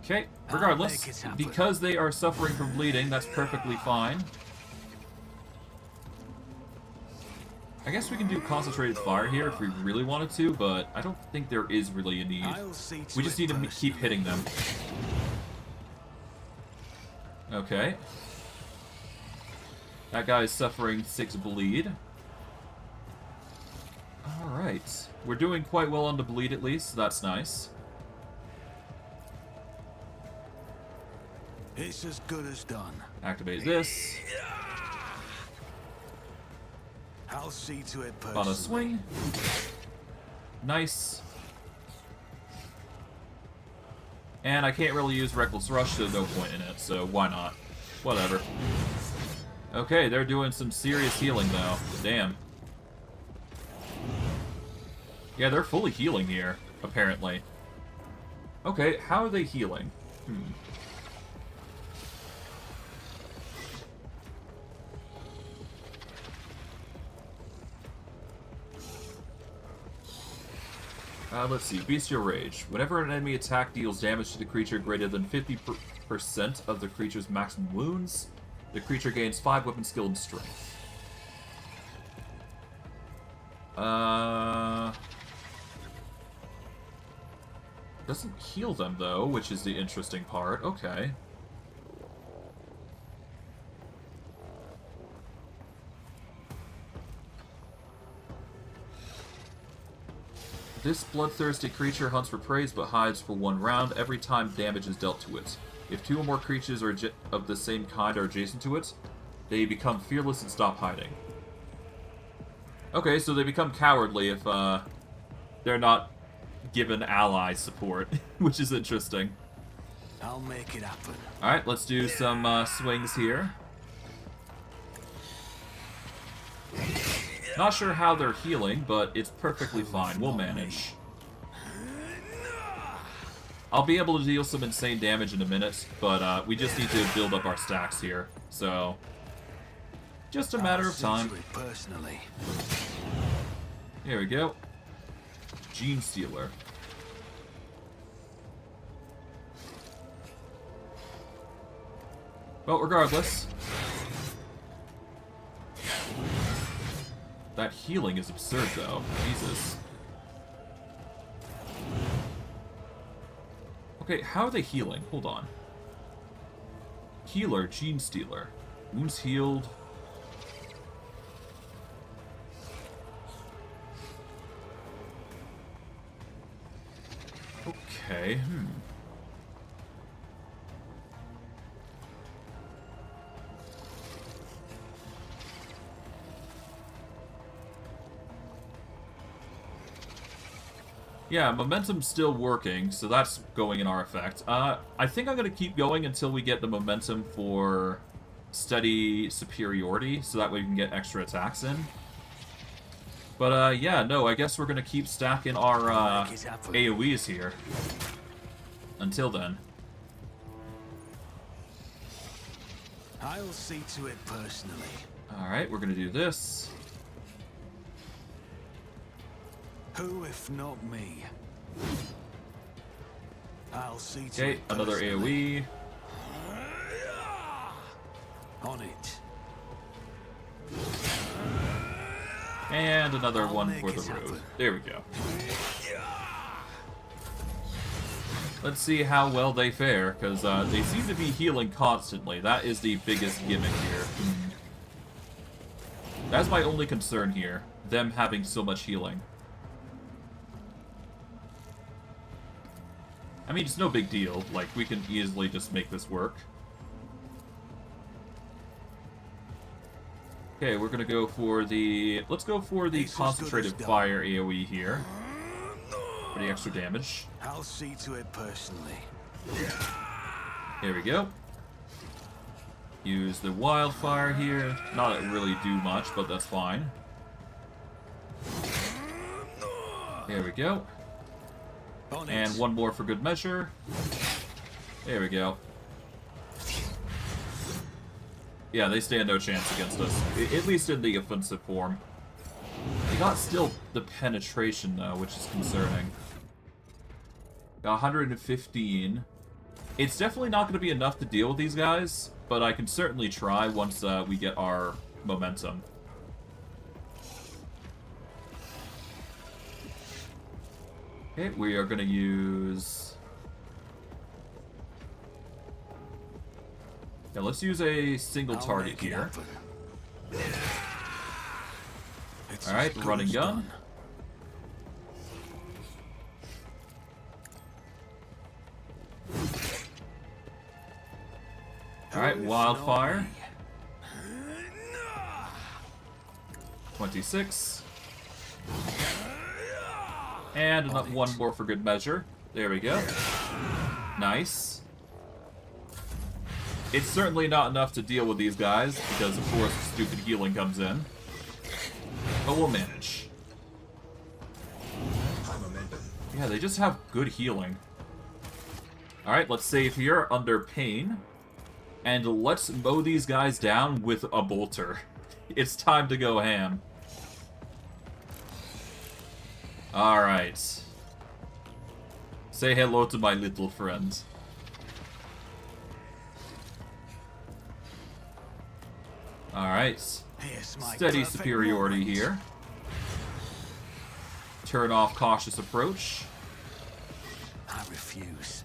Okay, regardless, because they are suffering from bleeding, that's perfectly fine. I guess we can do concentrated fire here if we really wanted to, but I don't think there is really a need. We just need to keep hitting them. Okay. That guy is suffering 6 bleed. Alright. We're doing quite well on the bleed at least, so that's nice. It's as good as done. Activate this. I'll see to it personally. On a swing. Nice. And I can't really use Reckless Rush, so no point in it, so why not? Whatever. Okay, they're doing some serious healing, though. Damn. Yeah, they're fully healing here, apparently. Okay, how are they healing? Let's see. Bestial Rage. Whenever an enemy attack deals damage to the creature greater than 50% of the creature's maximum wounds, the creature gains 5 weapon skill and strength. Doesn't heal them, though, which is the interesting part. Okay. This bloodthirsty creature hunts for prey but hides for 1 round every time damage is dealt to it. If 2 or more creatures of the same kind are adjacent to it, they become fearless and stop hiding. Okay, so they become cowardly if they're not given ally support, which is interesting. I'll make it happen. Alright, let's do some swings here. Not sure how they're healing, but it's perfectly fine. We'll manage. I'll be able to deal some insane damage in a minute, but we just need to build up our stacks here. So, just a matter of time. Personally. Here we go. Genestealer. Well, regardless. That healing is absurd, though. Jesus. Okay, how are they healing? Hold on. Healer, Genestealer. Wounds healed. Okay, Yeah, momentum's still working, so that's going in our effect. I think I'm going to keep going until we get the momentum for steady superiority, so that way we can get extra attacks in. But, yeah, no, I guess we're going to keep stacking our AoEs here. Until then. I'll see to it personally. Alright, we're going to do this. Who, if not me? I'll see to Okay, it another personally. AoE. On it. And another I'll one make for the it road. happen. There we go. Let's see how well they fare, because they seem to be healing constantly. That is the biggest gimmick here. That's my only concern here. Them having so much healing. I mean, it's no big deal. Like, we can easily just make this work. Okay, we're gonna go for the... Let's go for the concentrated fire AoE here. For the extra damage. I'll see to it personally. There we go. Use the wildfire here. Not really do much, but that's fine. There we go. And one more for good measure. There we go. Yeah, they stand no chance against us. At least in the offensive form. They got still the penetration, though, which is concerning. Got 115. It's definitely not going to be enough to deal with these guys, but I can certainly try once we get our momentum. Okay, we are going to use... Yeah, let's use a single target here. Alright, running gun. Alright, wildfire. 26. And one more for good measure. There we go. Nice. It's certainly not enough to deal with these guys, because of course stupid healing comes in. But we'll manage. Yeah, they just have good healing. Alright, let's save here under pain. And let's mow these guys down with a bolter. It's time to go ham. Alright. Say hello to my little friend. Alright. Steady superiority here. Turn off cautious approach. I refuse.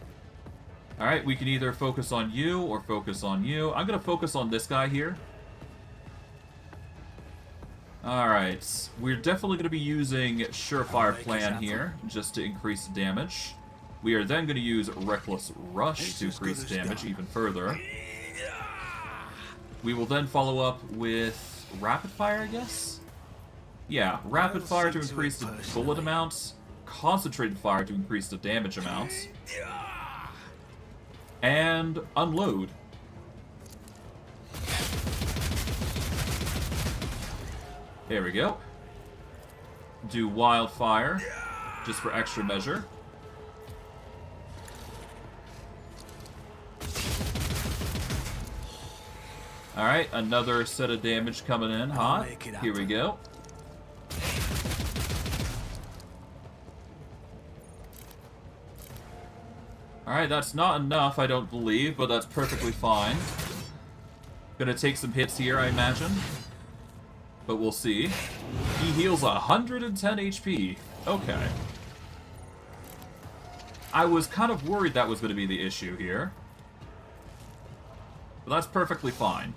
Alright, we can either focus on you or focus on you. I'm gonna focus on this guy here. Alright, we're definitely gonna be using Surefire Plan here, just to increase damage. We are then gonna use Reckless Rush to increase damage even further. We will then follow up with Rapid Fire, I guess? Yeah, Rapid Fire to increase the bullet amount, Concentrated Fire to increase the damage amount, and Unload. There we go. Do Wildfire, just for extra measure. Alright, another set of damage coming in hot. Here we go. Alright, that's not enough, I don't believe, but that's perfectly fine. Gonna take some hits here, I imagine. But we'll see. He heals 110 HP. Okay. I was kind of worried that was going to be the issue here. But that's perfectly fine.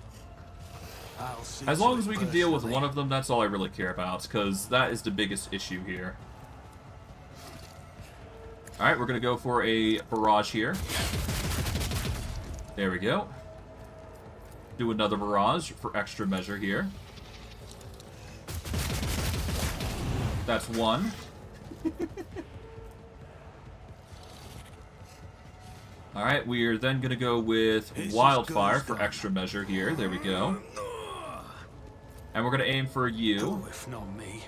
As long as we can deal with one of them, that's all I really care about, because that is the biggest issue here. Alright, we're going to go for a barrage here. There we go. Do another barrage for extra measure here. That's one. Alright, we are then going to go with wildfire for extra measure here. There we go. And we're going to aim for you. If not me.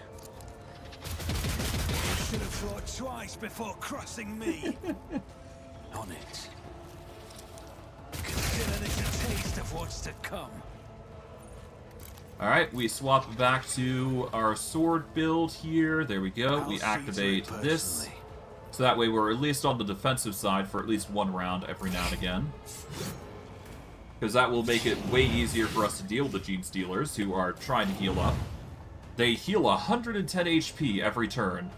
You should have thought twice before crossing me. On it. Consider this a taste of what's to come. Alright, we swap back to our sword build here. There we go. We activate this. So that way we're at least on the defensive side for at least one round every now and again. Because that will make it way easier for us to deal with the Genestealers, who are trying to heal up. They heal 110 HP every turn,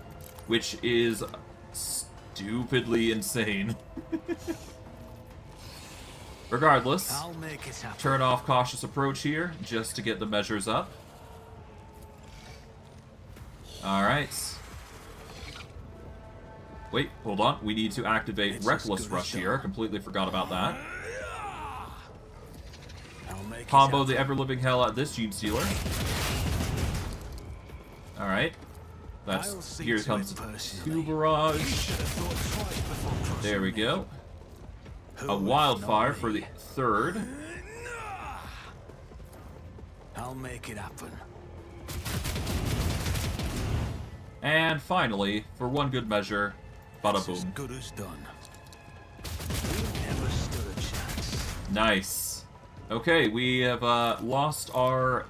which is stupidly insane. Regardless, turn off cautious approach here, just to get the measures up. Alright. Wait, hold on. We need to activate Reckless Rush here. Completely forgot about that. Combo the ever-living hell at this Genestealer. Alright. That's... Here comes two barrage. There we go. A wildfire for the third. I'll make it happen. And finally, for one good measure, bada boom. As good as done. We never stood a chance. Nice. Okay, we have lost our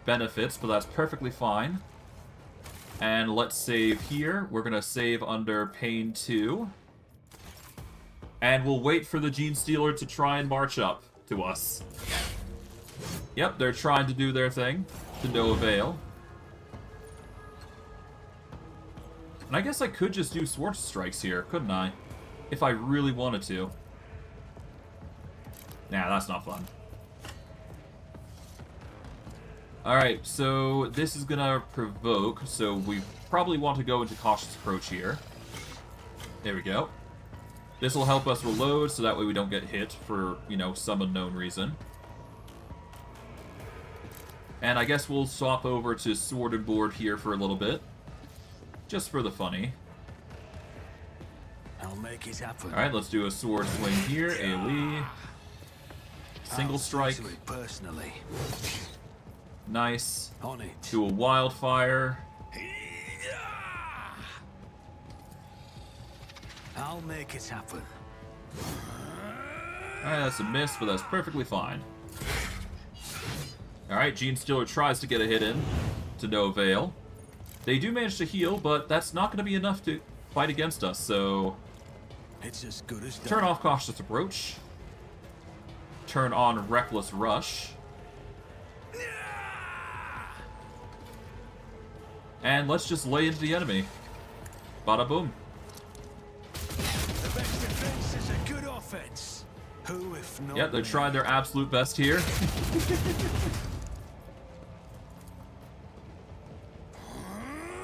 benefits, but that's perfectly fine. And let's save here. We're gonna save under Pain 2. And we'll wait for the Genestealer to try and march up to us. Yep, they're trying to do their thing, to no avail. And I guess I could just do Sword Strikes here, couldn't I? If I really wanted to. Nah, that's not fun. Alright, so this is gonna provoke, so we probably want to go into Cautious Approach here. There we go. This will help us reload, so that way we don't get hit for, you know, some unknown reason. And I guess we'll swap over to Sword and Board here for a little bit. Just for the funny. I'll make it happen. Alright, let's do a sword swing here. AoE. Single strike. Personally. Nice. On it. Do a wildfire. I'll make it happen. Alright, that's a miss, but that's perfectly fine. Alright, Genestealer tries to get a hit in, to no avail. They do manage to heal, but that's not going to be enough to fight against us, so... It's as good as done. Turn off Cautious Approach. Turn on Reckless Rush. And let's just lay into the enemy. Bada boom. The best defense is a good offense. Who if not? Yep, they're trying their absolute best here.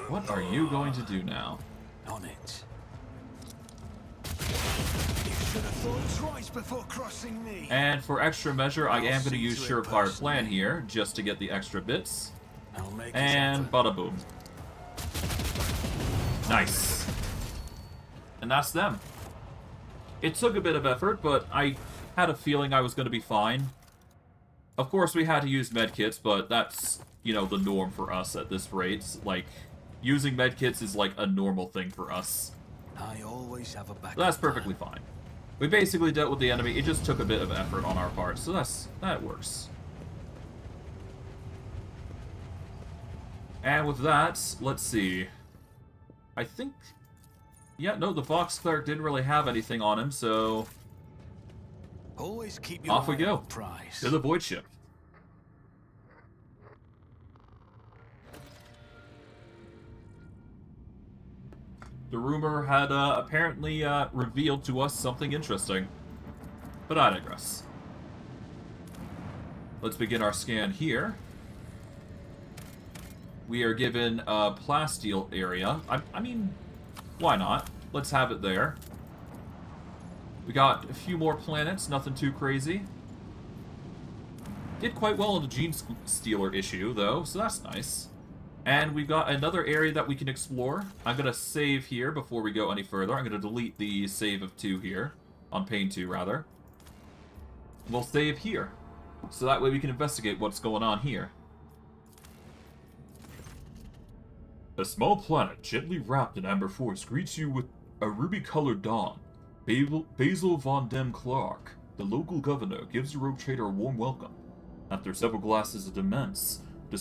What are you going to do now? On it. You should have thought twice before crossing me. And for extra measure, I am going to use Surefire Plan here, just to get the extra bits. I'll make And it bada boom. Nice. And that's them. It took a bit of effort, but I had a feeling I was going to be fine. Of course, we had to use medkits, but that's, you know, the norm for us at this rate. Like, using medkits is like a normal thing for us. I always have a backup. So that's perfectly fine. We basically dealt with the enemy. It just took a bit of effort on our part, so that works. And with that, let's see. I think... Yeah, no, the Vox Cleric didn't really have anything on him, so... Always keep your Off we eye go. on the prize. To the Void Ship. The rumor had apparently revealed to us something interesting. But I digress. Let's begin our scan here. We are given a plasteel area. I mean, why not? Let's have it there. We got a few more planets, nothing too crazy. Did quite well in the Genestealer issue, though, so that's nice. And we've got another area that we can explore. I'm going to save here before we go any further. I'm going to delete the save of 2 here. On pane 2, rather. We'll save here. So that way we can investigate what's going on here. A small planet gently wrapped in amber forest greets you with a ruby-colored dawn. Basil von Dem Clark, the local governor, gives the rogue trader a warm welcome. After several glasses of demence, the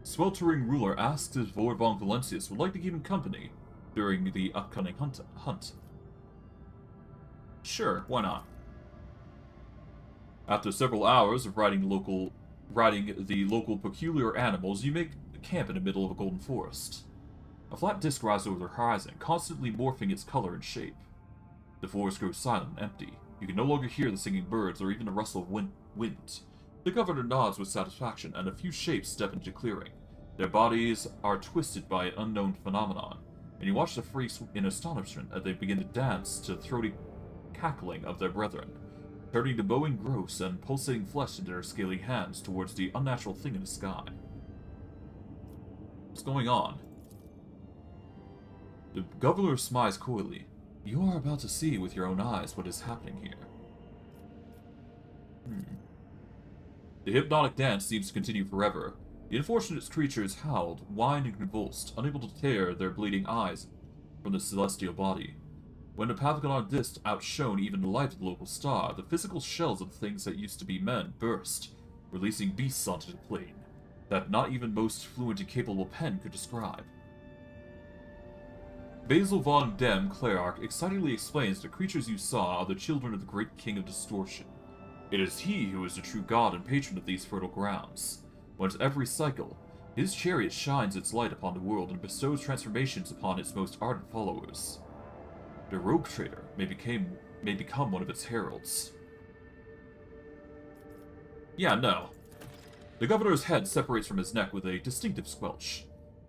sweltering ruler asks if Vorg von Valentius would like to keep him company during the upcoming hunt. Sure, why not? After several hours of riding the local peculiar animals, you make camp in the middle of a golden forest. A flat disk rises over the horizon, constantly morphing its color and shape. The forest grows silent and empty. You can no longer hear the singing birds or even the rustle of wind. The governor nods with satisfaction, and a few shapes step into clearing. Their bodies are twisted by an unknown phenomenon, and you watch the freaks in astonishment as they begin to dance to the throaty cackling of their brethren, turning the bowing gross and pulsating flesh into their scaly hands towards the unnatural thing in the sky. What's going on? The governor smiles coyly. You are about to see with your own eyes what is happening here. The hypnotic dance seems to continue forever. The unfortunate creatures howled, whined, and convulsed, unable to tear their bleeding eyes from the celestial body. When the Pavilion disc outshone even the light of the local star, the physical shells of the things that used to be men burst, releasing beasts onto the plane that not even most fluent and capable pen could describe. Basil von Dem Clark excitedly explains the creatures you saw are the children of the great king of distortion. It is he who is the true god and patron of these fertile grounds. Once every cycle, his chariot shines its light upon the world and bestows transformations upon its most ardent followers. The rogue trader may become one of its heralds. Yeah, no. The governor's head separates from his neck with a distinctive squelch.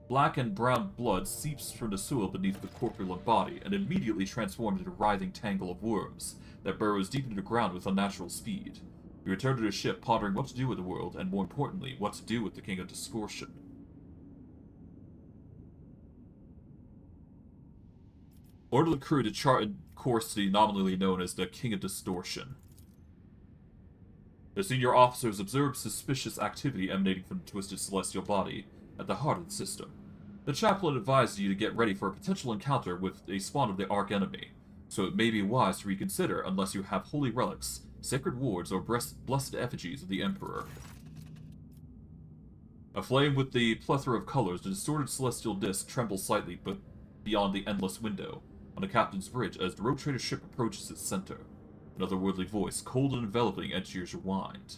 Black and brown blood seeps from the soil beneath the corpulent body and immediately transforms into a writhing tangle of worms that burrows deep into the ground with unnatural speed. You return to the ship, pondering what to do with the world, and more importantly, what to do with the King of Distortion. Order the crew to chart a course to the nominally known as the King of Distortion. The senior officers observe suspicious activity emanating from the twisted celestial body at the heart of the system. The chaplain advises you to get ready for a potential encounter with a spawn of the arch-enemy, so it may be wise to reconsider unless you have holy relics, sacred wards, or blessed effigies of the Emperor. Aflame with the plethora of colors, the distorted celestial disk trembles slightly but beyond the endless window on the captain's bridge as the rogue trader ship approaches its center. An otherworldly voice, cold and enveloping, enters your mind.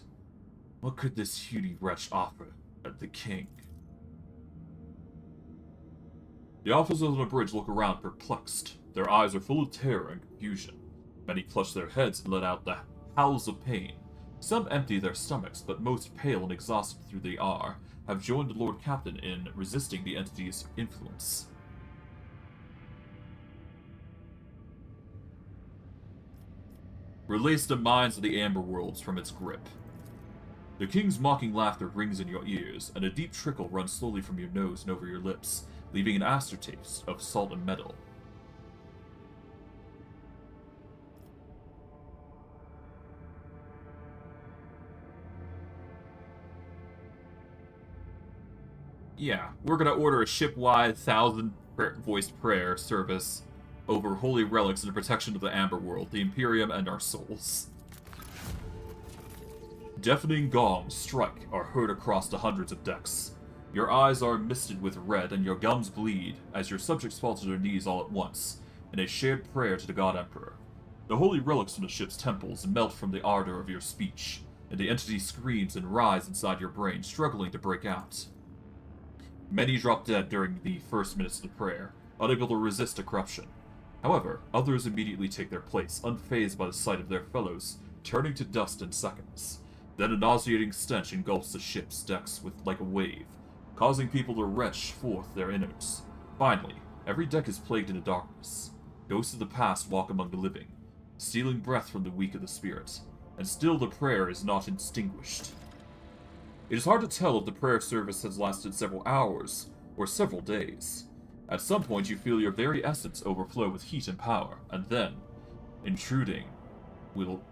What could this puny wretch offer at the king? The officers on the bridge look around, perplexed. Their eyes are full of terror and confusion. Many clutch their heads and let out the howls of pain. Some empty their stomachs, but most, pale and exhausted through they are, have joined the Lord Captain in resisting the entity's influence. Release the minds of the Amber Worlds from its grip. The king's mocking laughter rings in your ears, and a deep trickle runs slowly from your nose and over your lips, leaving an aftertaste of salt and metal. Yeah, we're gonna order a ship-wide 1,000-voice prayer service over holy relics and the protection of the Amber World, the Imperium, and our souls. Deafening gongs strike are heard across the hundreds of decks. Your eyes are misted with red and your gums bleed as your subjects fall to their knees all at once in a shared prayer to the God Emperor. The holy relics from the ship's temples melt from the ardor of your speech, and the entity screams and writhes inside your brain, struggling to break out. Many drop dead during the first minutes of the prayer, unable to resist a corruption. However, others immediately take their place, unfazed by the sight of their fellows, turning to dust in seconds. Then a nauseating stench engulfs the ship's decks like a wave, causing people to retch forth their innards. Finally, every deck is plagued into darkness. Ghosts of the past walk among the living, stealing breath from the weak of the spirit, and still the prayer is not extinguished. It is hard to tell if the prayer service has lasted several hours or several days. At some point you feel your very essence overflow with heat and power, and then, the intruding will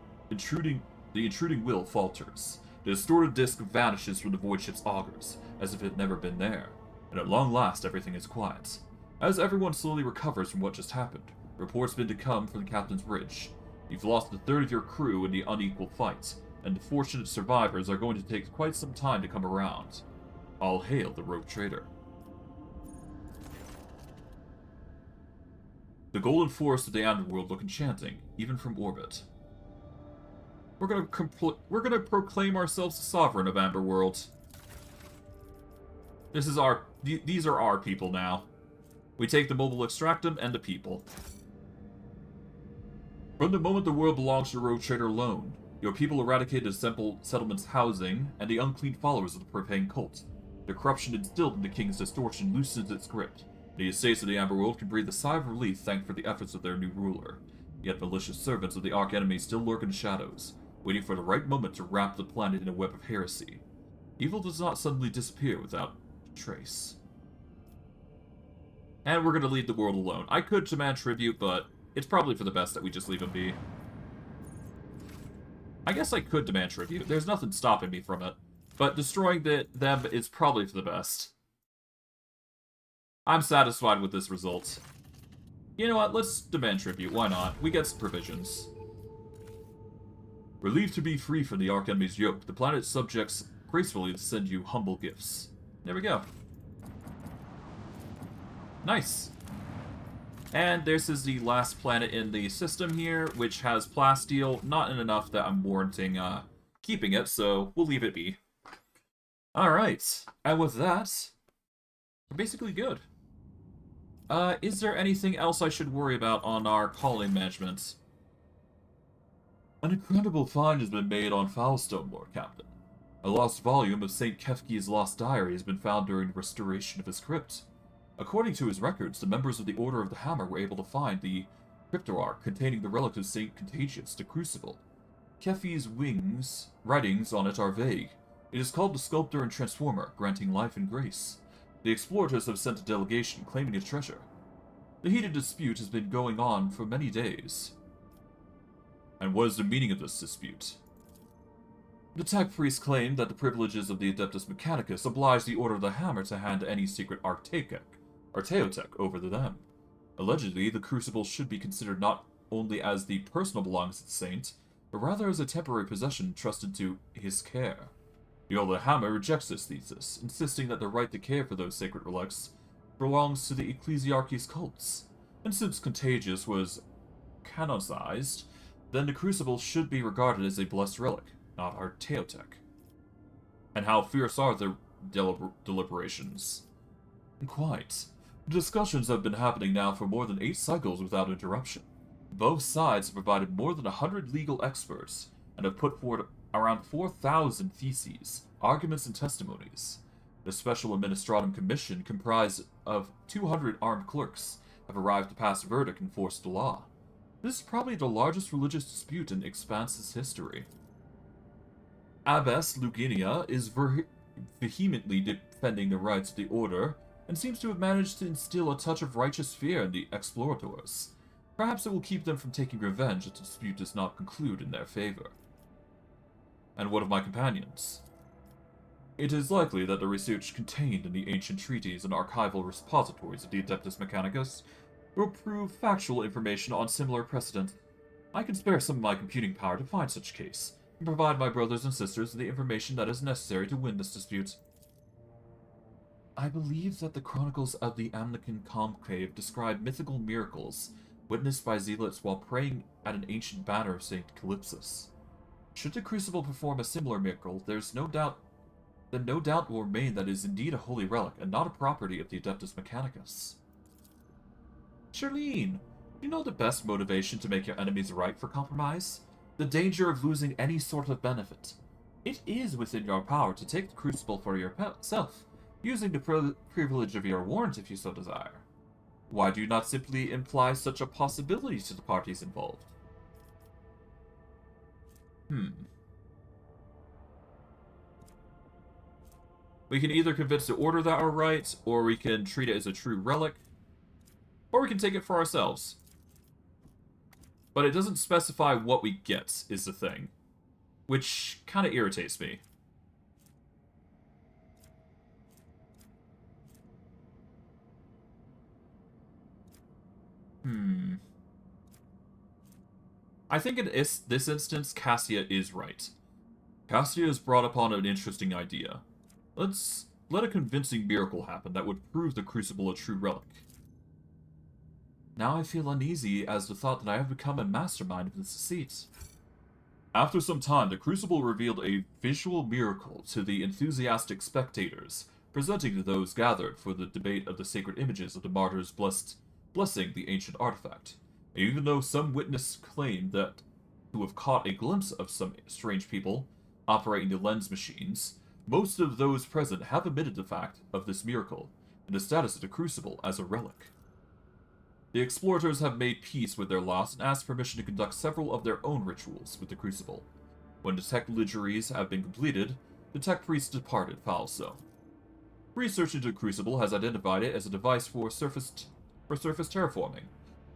falters. The distorted disc vanishes from the void ship's augers, as if it had never been there, and at long last everything is quiet. As everyone slowly recovers from what just happened, reports begin to come from the captain's bridge. You've lost a third of your crew in the unequal fight, and the fortunate survivors are going to take quite some time to come around. All hail the rogue trader. The golden forests of the underworld look enchanting, even from orbit. We're gonna proclaim ourselves the sovereign of Amberworld. These are our people now. We take the mobile extractum and the people. From the moment the world belongs to the rogue trader alone, your people eradicated the settlement's housing and the unclean followers of the profane cult. The corruption instilled in the king's distortion loosens its grip. The estates of the Amberworld can breathe a sigh of relief thanks for the efforts of their new ruler. Yet malicious servants of the arch-enemy still lurk in the shadows, waiting for the right moment to wrap the planet in a web of heresy. Evil does not suddenly disappear without trace. And we're gonna leave the world alone. I could demand tribute, but it's probably for the best that we just leave him be. I guess I could demand tribute. There's nothing stopping me from it. But destroying them is probably for the best. I'm satisfied with this result. You know what? Let's demand tribute. Why not? We get some provisions. Relieved to be free from the Arch-Enemy's yoke, the planet's subjects gracefully send you humble gifts. There we go. Nice. And this is the last planet in the system here, which has plasteel, not in enough that I'm warranting keeping it, so we'll leave it be. Alright, and with that, we're basically good. Is there anything else I should worry about on our colony management? An incredible find has been made on Foulstone, Lord Captain. A lost volume of St. Kefki's lost diary has been found during the restoration of his crypt. According to his records, the members of the Order of the Hammer were able to find the cryptoarch containing the relic of St. Contagious, the Crucible. Kefi's writings on it are vague. It is called the Sculptor and Transformer, granting life and grace. The explorators have sent a delegation claiming a treasure. The heated dispute has been going on for many days. And what is the meaning of this dispute? The tech priests claim that the privileges of the Adeptus Mechanicus oblige the Order of the Hammer to hand any secret Archaeotech over to them. Allegedly, the Crucible should be considered not only as the personal belongings of the saint, but rather as a temporary possession trusted to his care. The Order of the Hammer rejects this thesis, insisting that the right to care for those sacred relics belongs to the Ecclesiarchy's cults. And since Contagious was canonized, then the Crucible should be regarded as a blessed relic, not Archaeotech. And how fierce are the deliberations? Quite. The discussions have been happening now for more than 8 cycles without interruption. Both sides have provided more than 100 legal experts, and have put forward around 4,000 theses, arguments, and testimonies. The Special Administratum Commission, comprised of 200 armed clerks, have arrived to pass a verdict and enforce the law. This is probably the largest religious dispute in Expanse's history. Abbess Luginia is vehemently defending the rights of the Order, and seems to have managed to instill a touch of righteous fear in the explorators. Perhaps it will keep them from taking revenge if the dispute does not conclude in their favor. And what of my companions? It is likely that the research contained in the ancient treaties and archival repositories of the Adeptus Mechanicus will prove factual information on similar precedent. I can spare some of my computing power to find such a case, and provide my brothers and sisters with the information that is necessary to win this dispute. I believe that the chronicles of the Amnican Conclave describe mythical miracles witnessed by zealots while praying at an ancient banner of St. Calypsis. Should the Crucible perform a similar miracle, no doubt will remain that it is indeed a holy relic and not a property of the Adeptus Mechanicus. Charlene, you know the best motivation to make your enemies right for compromise? The danger of losing any sort of benefit. It is within your power to take the Crucible for yourself, using the privilege of your warrant if you so desire. Why do you not simply imply such a possibility to the parties involved? We can either convince the Order that we're right, or we can treat it as a true relic, or we can take it for ourselves. But it doesn't specify what we get, is the thing. Which kind of irritates me. I think in this instance, Cassia is right. Cassia has brought upon an interesting idea. Let's let a convincing miracle happen that would prove the Crucible a true relic. Now I feel uneasy as the thought that I have become a mastermind of this deceit. After some time, the Crucible revealed a visual miracle to the enthusiastic spectators, presenting to those gathered for the debate of the sacred images of the martyrs blessing the ancient artifact. And even though some witnesses claimed that to have caught a glimpse of some strange people operating the lens machines, most of those present have admitted the fact of this miracle and the status of the Crucible as a relic. The explorators have made peace with their loss and asked permission to conduct several of their own rituals with the Crucible. When the tech liturgies have been completed, the tech priests departed also. Research into the Crucible has identified it as a device for surface terraforming.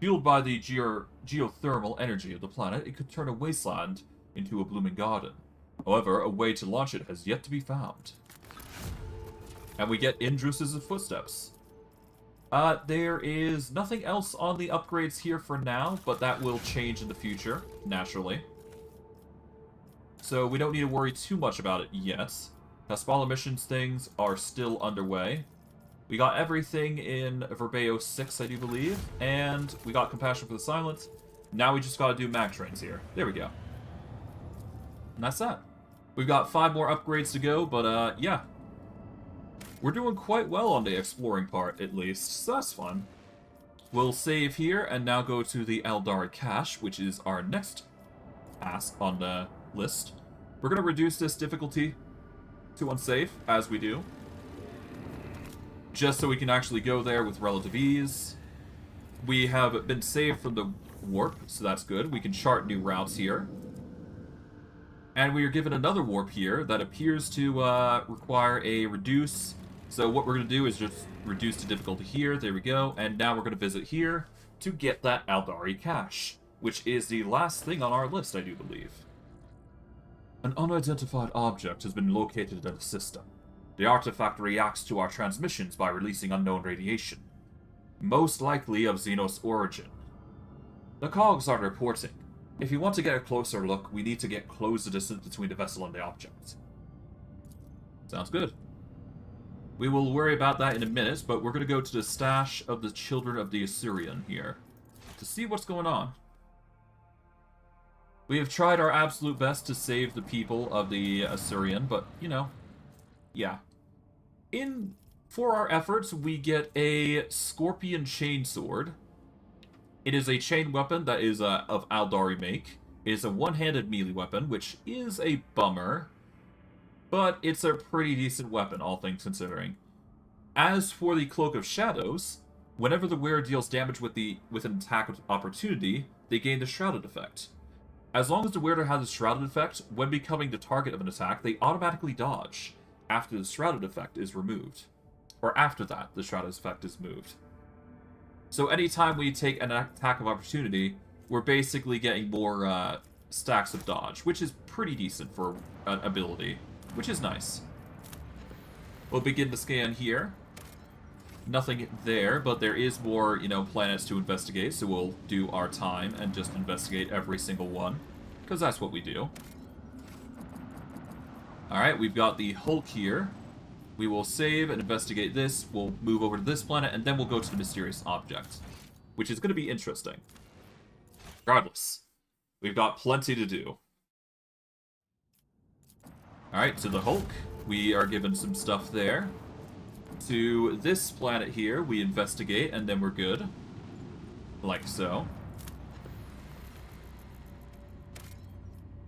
Fueled by the geothermal energy of the planet, it could turn a wasteland into a blooming garden. However, a way to launch it has yet to be found. And we get Indrus's footsteps. There is nothing else on the upgrades here for now, but that will change in the future, naturally. So we don't need to worry too much about it yet. Caspala missions things are still underway. We got everything in Verbeo 6, I do believe, and we got Compassion for the Silent. Now we just gotta do mag trains here. There we go. And that's that. We've got 5 more upgrades to go, but yeah. We're doing quite well on the exploring part, at least, so that's fun. We'll save here, and now go to the Aeldari Cache, which is our next task on the list. We're going to reduce this difficulty to unsafe, as we do. Just so we can actually go there with relative ease. We have been saved from the warp, so that's good. We can chart new routes here. And we are given another warp here that appears to require a reduce. So what we're going to do is just reduce the difficulty here. There we go. And now we're going to visit here to get that Aeldari Cache, which is the last thing on our list, I do believe. An unidentified object has been located in the system. The artifact reacts to our transmissions by releasing unknown radiation, most likely of Xenos origin. The cogs are reporting. If you want to get a closer look, we need to close the distance between the vessel and the object. Sounds good. We will worry about that in a minute, but we're going to go to the stash of the Children of the Assyrian here to see what's going on. We have tried our absolute best to save the people of the Assyrian, but, you know, yeah. For our efforts, we get a Scorpion Chainsword. It is a chain weapon that is of Aeldari make. It is a one-handed melee weapon, which is a bummer, but it's a pretty decent weapon, all things considering. As for the Cloak of Shadows, whenever the wearer deals damage with an attack of opportunity, they gain the Shrouded effect. As long as the wearer has a Shrouded effect, when becoming the target of an attack, they automatically dodge after the Shrouded effect is removed. Or after that, the Shrouded effect is moved. So anytime we take an attack of opportunity, we're basically getting more stacks of dodge, which is pretty decent for an ability, which is nice. We'll begin the scan here. Nothing there, but there is more, planets to investigate, so we'll do our time and just investigate every single one, because that's what we do. Alright, we've got the Hulk here. We will save and investigate this, we'll move over to this planet, and then we'll go to the mysterious object, which is going to be interesting. Regardless, we've got plenty to do. Alright, to the Hulk, we are given some stuff there. To this planet here, we investigate, and then we're good. Like so.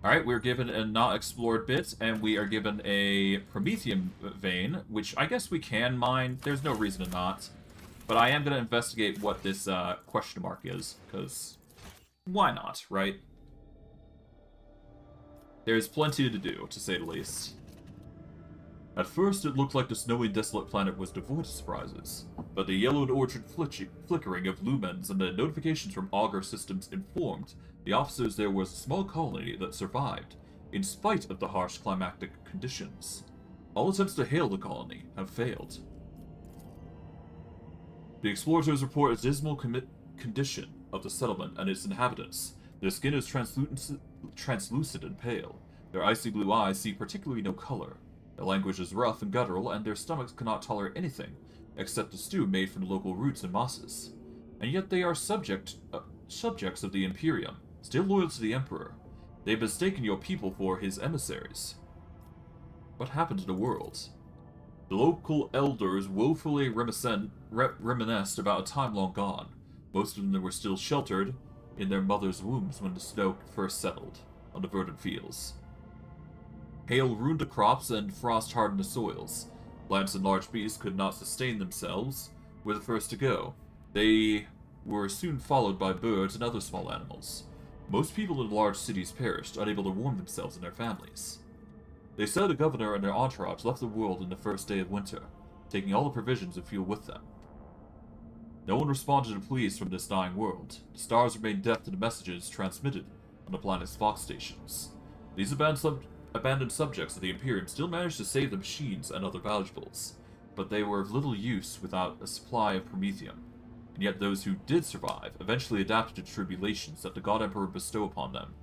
Alright, we're given a not explored bit, and we are given a Promethium vein, which I guess we can mine. There's no reason to not. But I am going to investigate what this question mark is, because why not, right? There's plenty to do, to say the least. At first, it looked like the snowy, desolate planet was devoid of surprises, but the yellowed orchard flickering of lumens and the notifications from auger systems informed the officers there was a small colony that survived, in spite of the harsh climatic conditions. All attempts to hail the colony have failed. The explorers report a dismal condition of the settlement and its inhabitants. Their skin is translucent and pale. Their icy blue eyes see particularly no color. Their language is rough and guttural, and their stomachs cannot tolerate anything except the stew made from the local roots and mosses. And yet they are subjects of the Imperium, still loyal to the Emperor. They have mistaken your people for his emissaries. What happened to the world? The local elders woefully reminisced about a time long gone. Most of them were still sheltered in their mothers' wombs when the snow first settled on the verdant fields. Hail ruined the crops and frost hardened the soils. Plants and large beasts could not sustain themselves, were the first to go. They were soon followed by birds and other small animals. Most people in large cities perished, unable to warm themselves and their families. They said the governor and their entourage left the world in the first day of winter, taking all the provisions and fuel with them. No one responded to pleas from this dying world. The stars remained deaf to the messages transmitted on the planet's Fox stations. These abandoned subjects of the Imperium still managed to save the machines and other valuables, but they were of little use without a supply of promethium, and yet those who did survive eventually adapted to tribulations that the God Emperor bestowed upon them.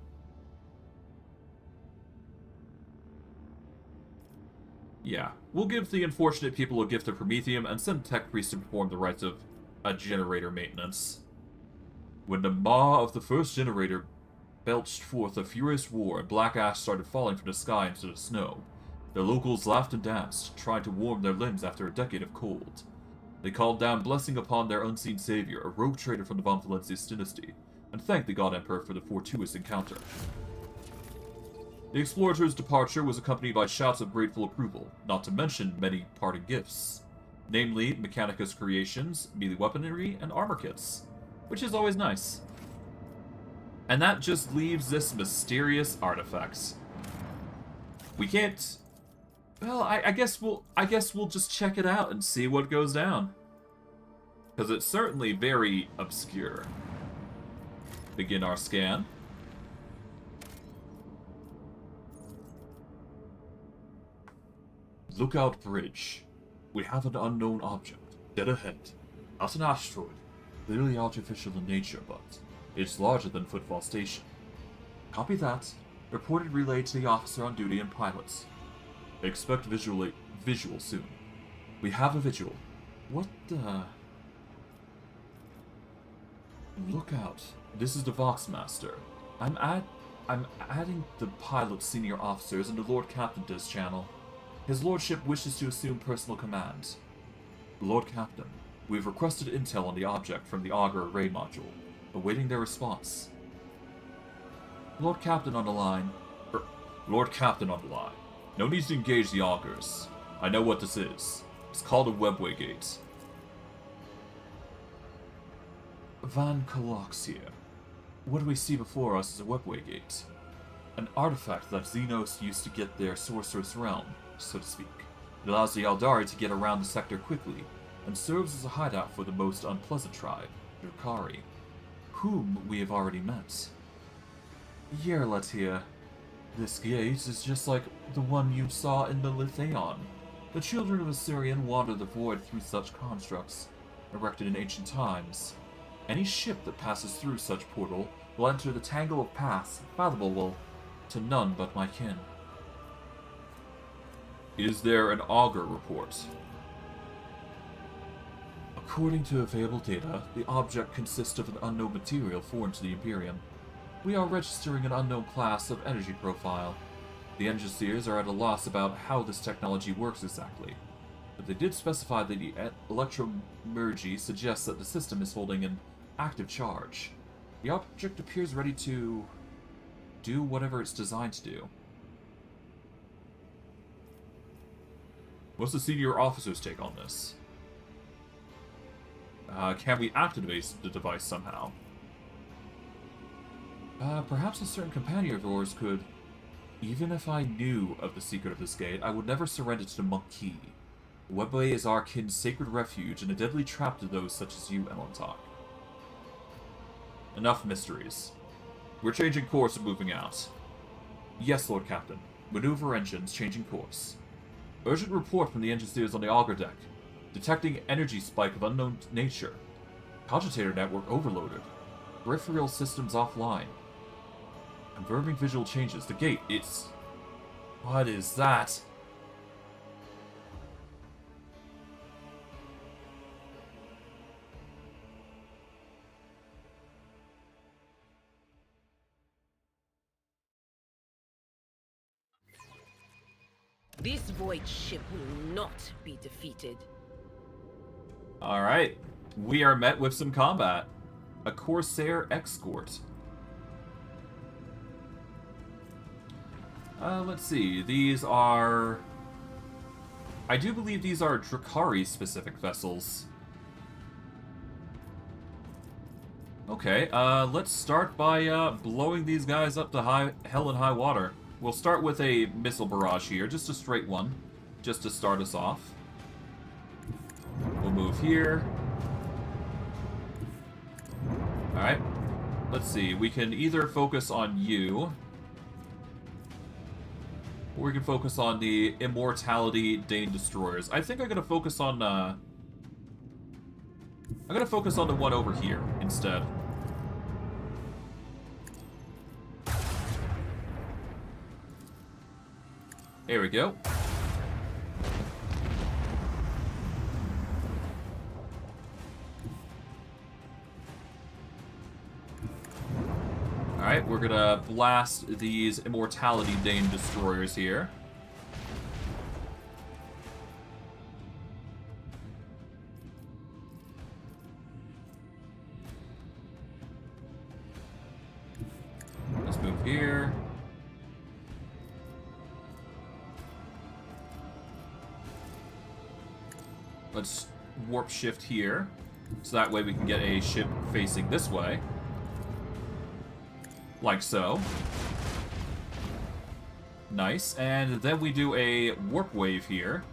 Yeah, we'll give the unfortunate people a gift of promethium and send tech priests to perform the rites of a generator maintenance. When the maw of the first generator belched forth a furious roar and black ash started falling from the sky into the snow, the locals laughed and danced, trying to warm their limbs after a decade of cold. They called down blessing upon their unseen savior, a rogue trader from the Von Valencius dynasty, and thanked the God Emperor for the fortuitous encounter. The explorer's departure was accompanied by shouts of grateful approval, not to mention many parting gifts, namely Mechanicus creations, melee weaponry, and armor kits, which is always nice. And that just leaves this mysterious artifacts. We can't. Well, I guess we'll just check it out and see what goes down, because it's certainly very obscure. Begin our scan. Lookout Bridge. We have an unknown object, dead ahead. Not an asteroid, clearly artificial in nature, but it's larger than Footfall Station. Copy that. Reported relayed to the officer on duty and pilots. Expect visual soon. We have a visual. What the... Look out. This is the Voxmaster. I'm adding the pilot senior officers and the Lord Captain to this channel. His Lordship wishes to assume personal command. Lord Captain, we've requested intel on the object from the Augur array module, awaiting their response. Lord Captain on the line. Lord Captain on the line. No need to engage the Augurs. I know what this is. It's called a webway gate. Van Caloxia. What do we see before us is a webway gate. An artifact that Xenos used to get their sorcerous realm, so to speak. It allows the Aeldari to get around the sector quickly, and serves as a hideout for the most unpleasant tribe, Drukhari, whom we have already met. Yerlet here. This gate is just like the one you saw in the Lithaeon. The children of Assyrian wander the void through such constructs, erected in ancient times. Any ship that passes through such portal will enter the tangle of paths fathomable to none but my kin. Is there an augur report? According to available data, the object consists of an unknown material foreign to the Imperium. We are registering an unknown class of energy profile. The engineers are at a loss about how this technology works exactly, but they did specify that the electromergy suggests that the system is holding an active charge. The object appears ready to do whatever it's designed to do. What's the senior officer's take on this? Can we activate the device somehow? Perhaps a certain companion of yours could... Even if I knew of the secret of this gate, I would never surrender to the monkey. The webway is our kin's sacred refuge and a deadly trap to those such as you, Elantok. Enough mysteries. We're changing course and moving out. Yes, Lord Captain. Maneuver engines changing course. Urgent report from the engineers on the auger deck. Detecting energy spike of unknown nature. Cogitator network overloaded. Peripheral systems offline. Confirming visual changes. The gate, it's... What is that? This void ship will not be defeated. Alright. We are met with some combat. A Corsair escort. Let's see. These are... I do believe these are Drukhari specific vessels. Okay, let's start by blowing these guys up to hell and high water. We'll start with a missile barrage here, just a straight one, just to start us off. We'll move here. Alright, let's see. We can either focus on you, or we can focus on the Immortality Dane Destroyers. I think I'm gonna focus on, I'm gonna focus on the one over here instead. There we go. Alright, we're gonna blast these Immortality Dane Destroyers here. Let's move here. Let's warp shift here, so that way we can get a ship facing this way. Like so. Nice. And then we do a warp wave here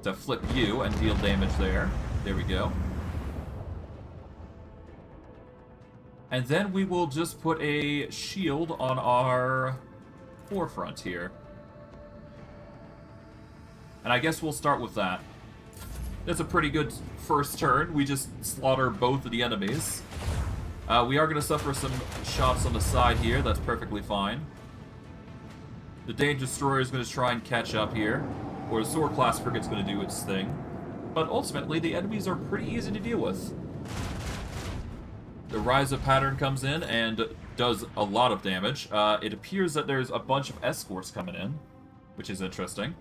to flip you and deal damage there. There we go. And then we will just put a shield on our forefront here. And I guess we'll start with that. That's a pretty good first turn. We just slaughter both of the enemies. We are going to suffer some shots on the side here. That's perfectly fine. The Dane Destroyer is going to try and catch up here. Or the Sword Class Frigate's going to do its thing. But ultimately, the enemies are pretty easy to deal with. The Rise of Pattern comes in and does a lot of damage. It appears that there's a bunch of escorts coming in, which is interesting.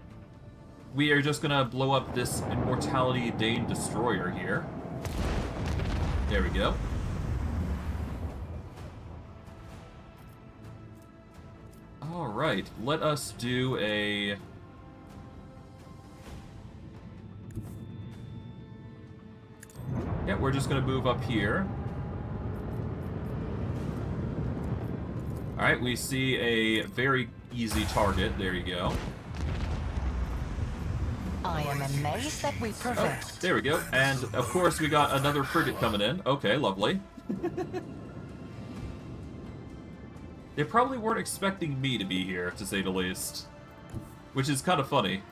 We are just going to blow up this Immortality Dane Destroyer here. There we go. Alright, let us do a... Yeah, we're just going to move up here. Alright, we see a very easy target. There you go. I am amazed that we prevailed. Oh, there we go. And, of course, we got another frigate coming in. Okay, lovely. They probably weren't expecting me to be here, to say the least. Which is kind of funny.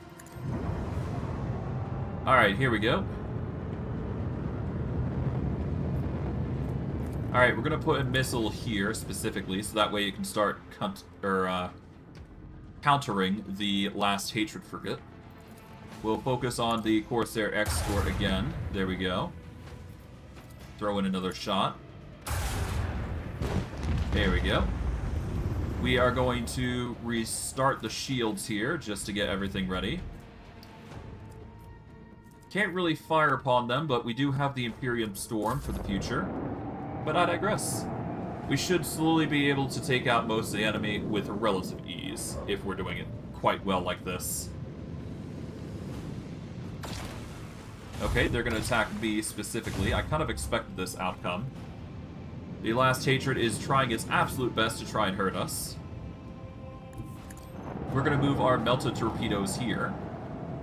Alright, here we go. Alright, we're going to put a missile here, specifically, so that way you can start countering the last Hatred frigate. We'll focus on the Corsair escort again. There we go. Throw in another shot. There we go. We are going to restart the shields here, just to get everything ready. Can't really fire upon them, but we do have the Imperium Storm for the future. But I digress. We should slowly be able to take out most of the enemy with relative ease, if we're doing it quite well like this. Okay, they're going to attack me specifically. I kind of expected this outcome. The last hatred is trying its absolute best to try and hurt us. We're going to move our melted torpedoes here.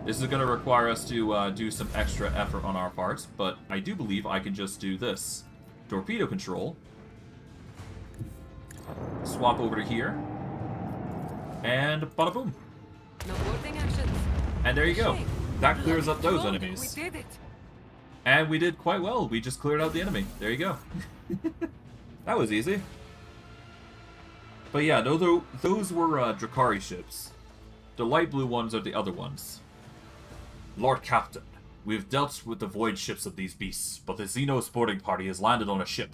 This is going to require us to do some extra effort on our parts, but I do believe I can just do this. Torpedo control. Swap over to here. And bada boom. No boarding actions. And there you go. That clears up those enemies. We did it. And we did quite well. We just cleared out the enemy. There you go. That was easy. But yeah, no, those were Drukhari ships. The light blue ones are the other ones. Lord Captain, we've dealt with the void ships of these beasts, but the Xenos boarding party has landed on a ship.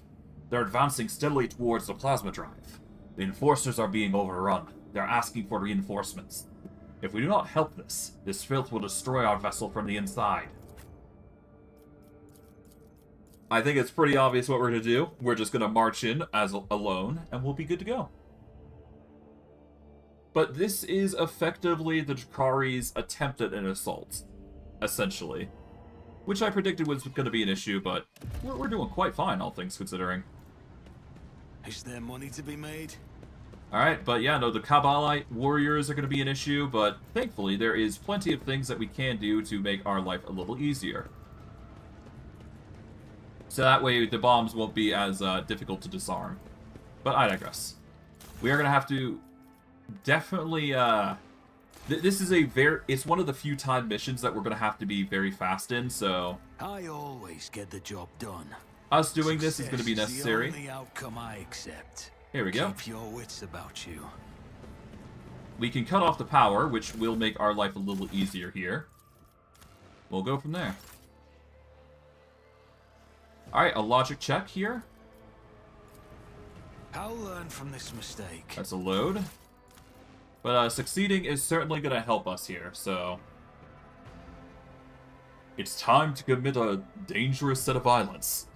They're advancing steadily towards the plasma drive. The enforcers are being overrun. They're asking for reinforcements. If we do not help this filth will destroy our vessel from the inside. I think it's pretty obvious what we're going to do. We're just going to march in as alone, and we'll be good to go. But this is effectively the Drukhari's attempt at an assault, essentially. Which I predicted was going to be an issue, but we're doing quite fine, all things considering. Is there money to be made? Alright, but yeah, no, the Kabbalite warriors are going to be an issue, but thankfully there is plenty of things that we can do to make our life a little easier. So that way the bombs won't be as difficult to disarm. But I digress. We are going to have to definitely... this is it's one of the few time missions that we're going to have to be very fast in, so... I always get the job done. Us doing this is going to be necessary. The only outcome I accept. Here we go. Keep your wits about you. We can cut off the power, which will make our life a little easier here. We'll go from there. Alright, a logic check here. I'll learn from this mistake. That's a load. But succeeding is certainly going to help us here, so... It's time to commit a dangerous set of violence.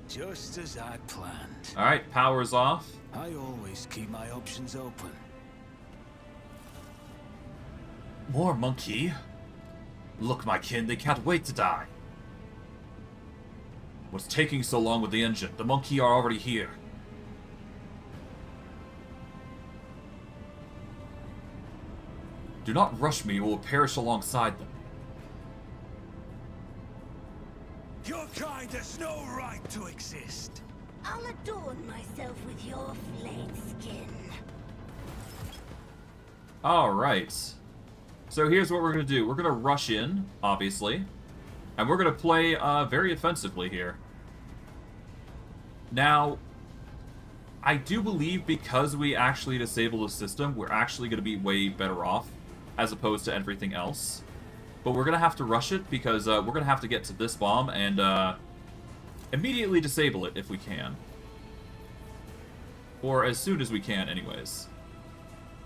Just as I planned. Alright, power's off. I always keep my options open. More monkey. Look, my kin, they can't wait to die. What's taking so long with the engine? The monkey are already here. Do not rush me or we'll perish alongside them. Your kind has no right to exist. I'll adorn myself with your flayed skin. Alright. So here's what we're going to do. We're going to rush in, obviously. And we're going to play very offensively here. Now, I do believe because we actually disable the system, we're actually going to be way better off as opposed to everything else. But we're going to have to rush it because we're going to have to get to this bomb and immediately disable it if we can. Or as soon as we can, anyways.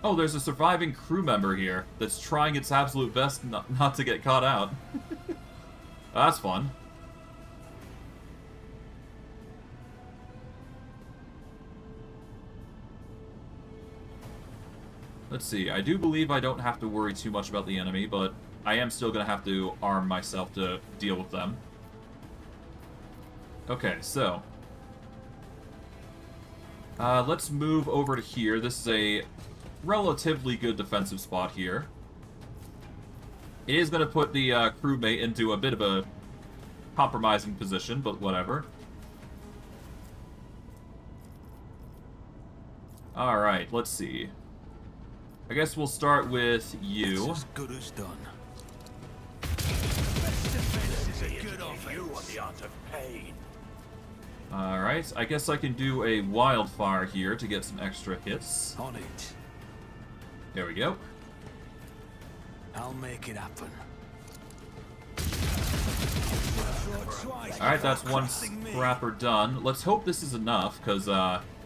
Oh, there's a surviving crew member here that's trying its absolute best not to get caught out. That's fun. Let's see, I do believe I don't have to worry too much about the enemy, but I am still going to have to arm myself to deal with them. Okay, so... let's move over to here. This is a relatively good defensive spot here. It is going to put the crewmate into a bit of a compromising position, but whatever. Alright, let's see. I guess we'll start with you. It's as good as done. Best defense is a good offense. Alright, I guess I can do a wildfire here to get some extra hits. On it. There we go. I'll make it happen. Alright, that's one scrapper done. Let's hope this is enough, because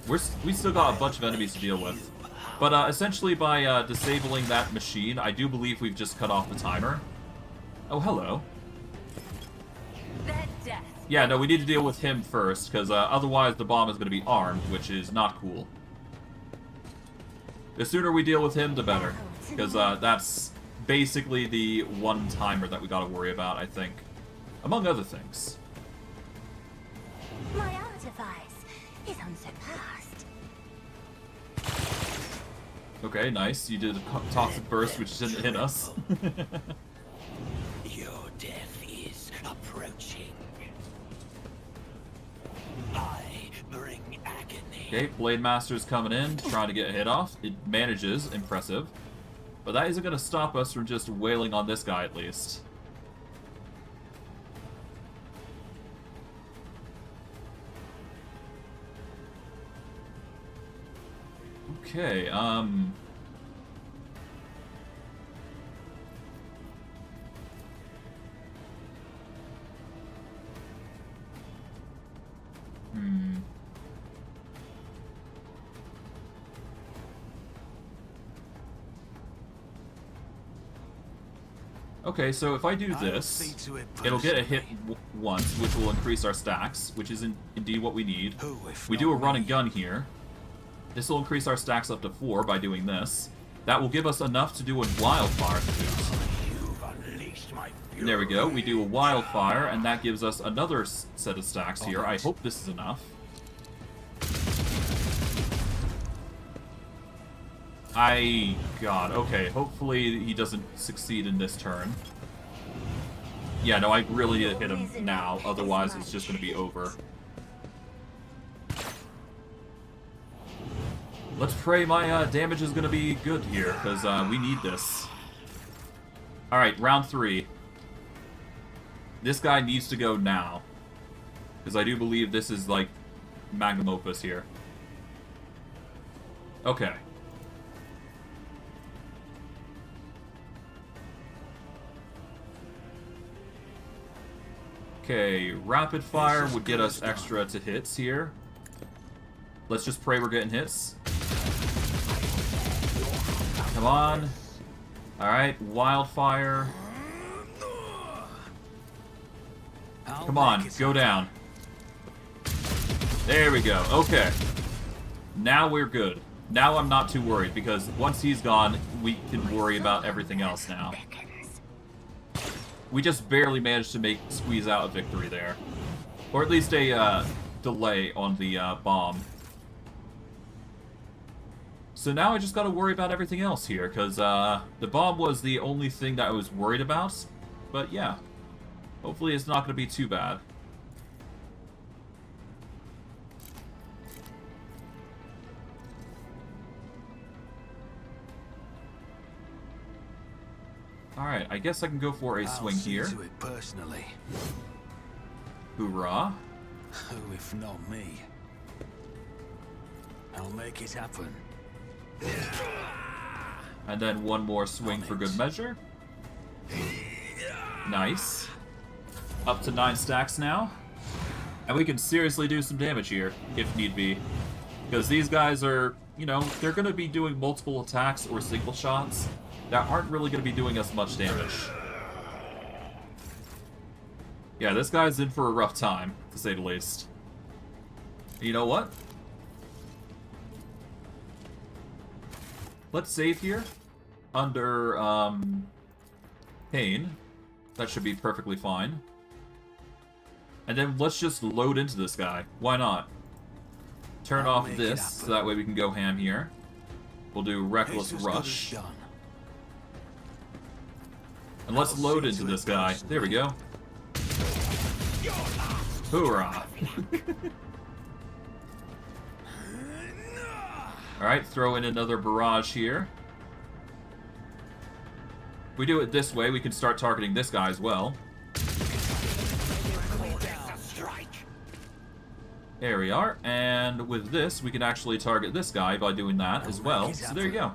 we still got a bunch of enemies to deal with. But essentially by disabling that machine, I do believe we've just cut off the timer. Oh, hello. Yeah, no, we need to deal with him first, because otherwise the bomb is going to be armed, which is not cool. The sooner we deal with him, the better. Because that's basically the one-timer that we gotta worry about, I think. Among other things. My artifice is unsurpassed. Okay, nice. You did a toxic burst, which didn't hit us. Your death is approaching. I bring agony. Okay, Blade Master's coming in, trying to get a hit off. It manages, impressive. But that isn't going to stop us from just wailing on this guy, at least. Okay, Okay, so if I do this, it'll get a hit once, which will increase our stacks, which is indeed what we need. We do a run and gun here. This will increase our stacks up to 4 by doing this. That will give us enough to do a wildfire to There we go, we do a wildfire, and that gives us another set of stacks here. I hope this is enough. God, okay, hopefully he doesn't succeed in this turn. Yeah, no, I really need to hit him now, otherwise it's just going to be over. Let's pray my damage is going to be good here, because we need this. Alright, round 3. This guy needs to go now. Because I do believe this is, like, magnum opus here. Okay. Okay, rapid fire would get us extra to hits here. Let's just pray we're getting hits. Come on. Alright, wildfire. Come on, go down. There we go, okay. Now we're good. Now I'm not too worried, because once he's gone, we can worry about everything else now. We just barely managed to squeeze out a victory there. Or at least a delay on the bomb. So now I just gotta worry about everything else here, because the bomb was the only thing that I was worried about. But yeah, hopefully it's not gonna be too bad. Alright, I guess I can go for a swing here. To it personally. Hoorah. Who if not me? I'll make it happen. And then one more swing for good measure. Nice. Up to 9 stacks now. And we can seriously do some damage here, if need be. Because these guys are, you know, they're going to be doing multiple attacks or single shots that aren't really going to be doing us much damage. Yeah, this guy's in for a rough time, to say the least. You know what? Let's save here. Under, pain. That should be perfectly fine. And then let's just load into this guy. Why not? Turn off this, so that way we can go ham here. We'll do Reckless Rush. And let's load into this guy. There we go. Hoorah! Alright, throw in another barrage here. If we do it this way, we can start targeting this guy as well. There we are, and with this, we can actually target this guy by doing that as well. So there you go.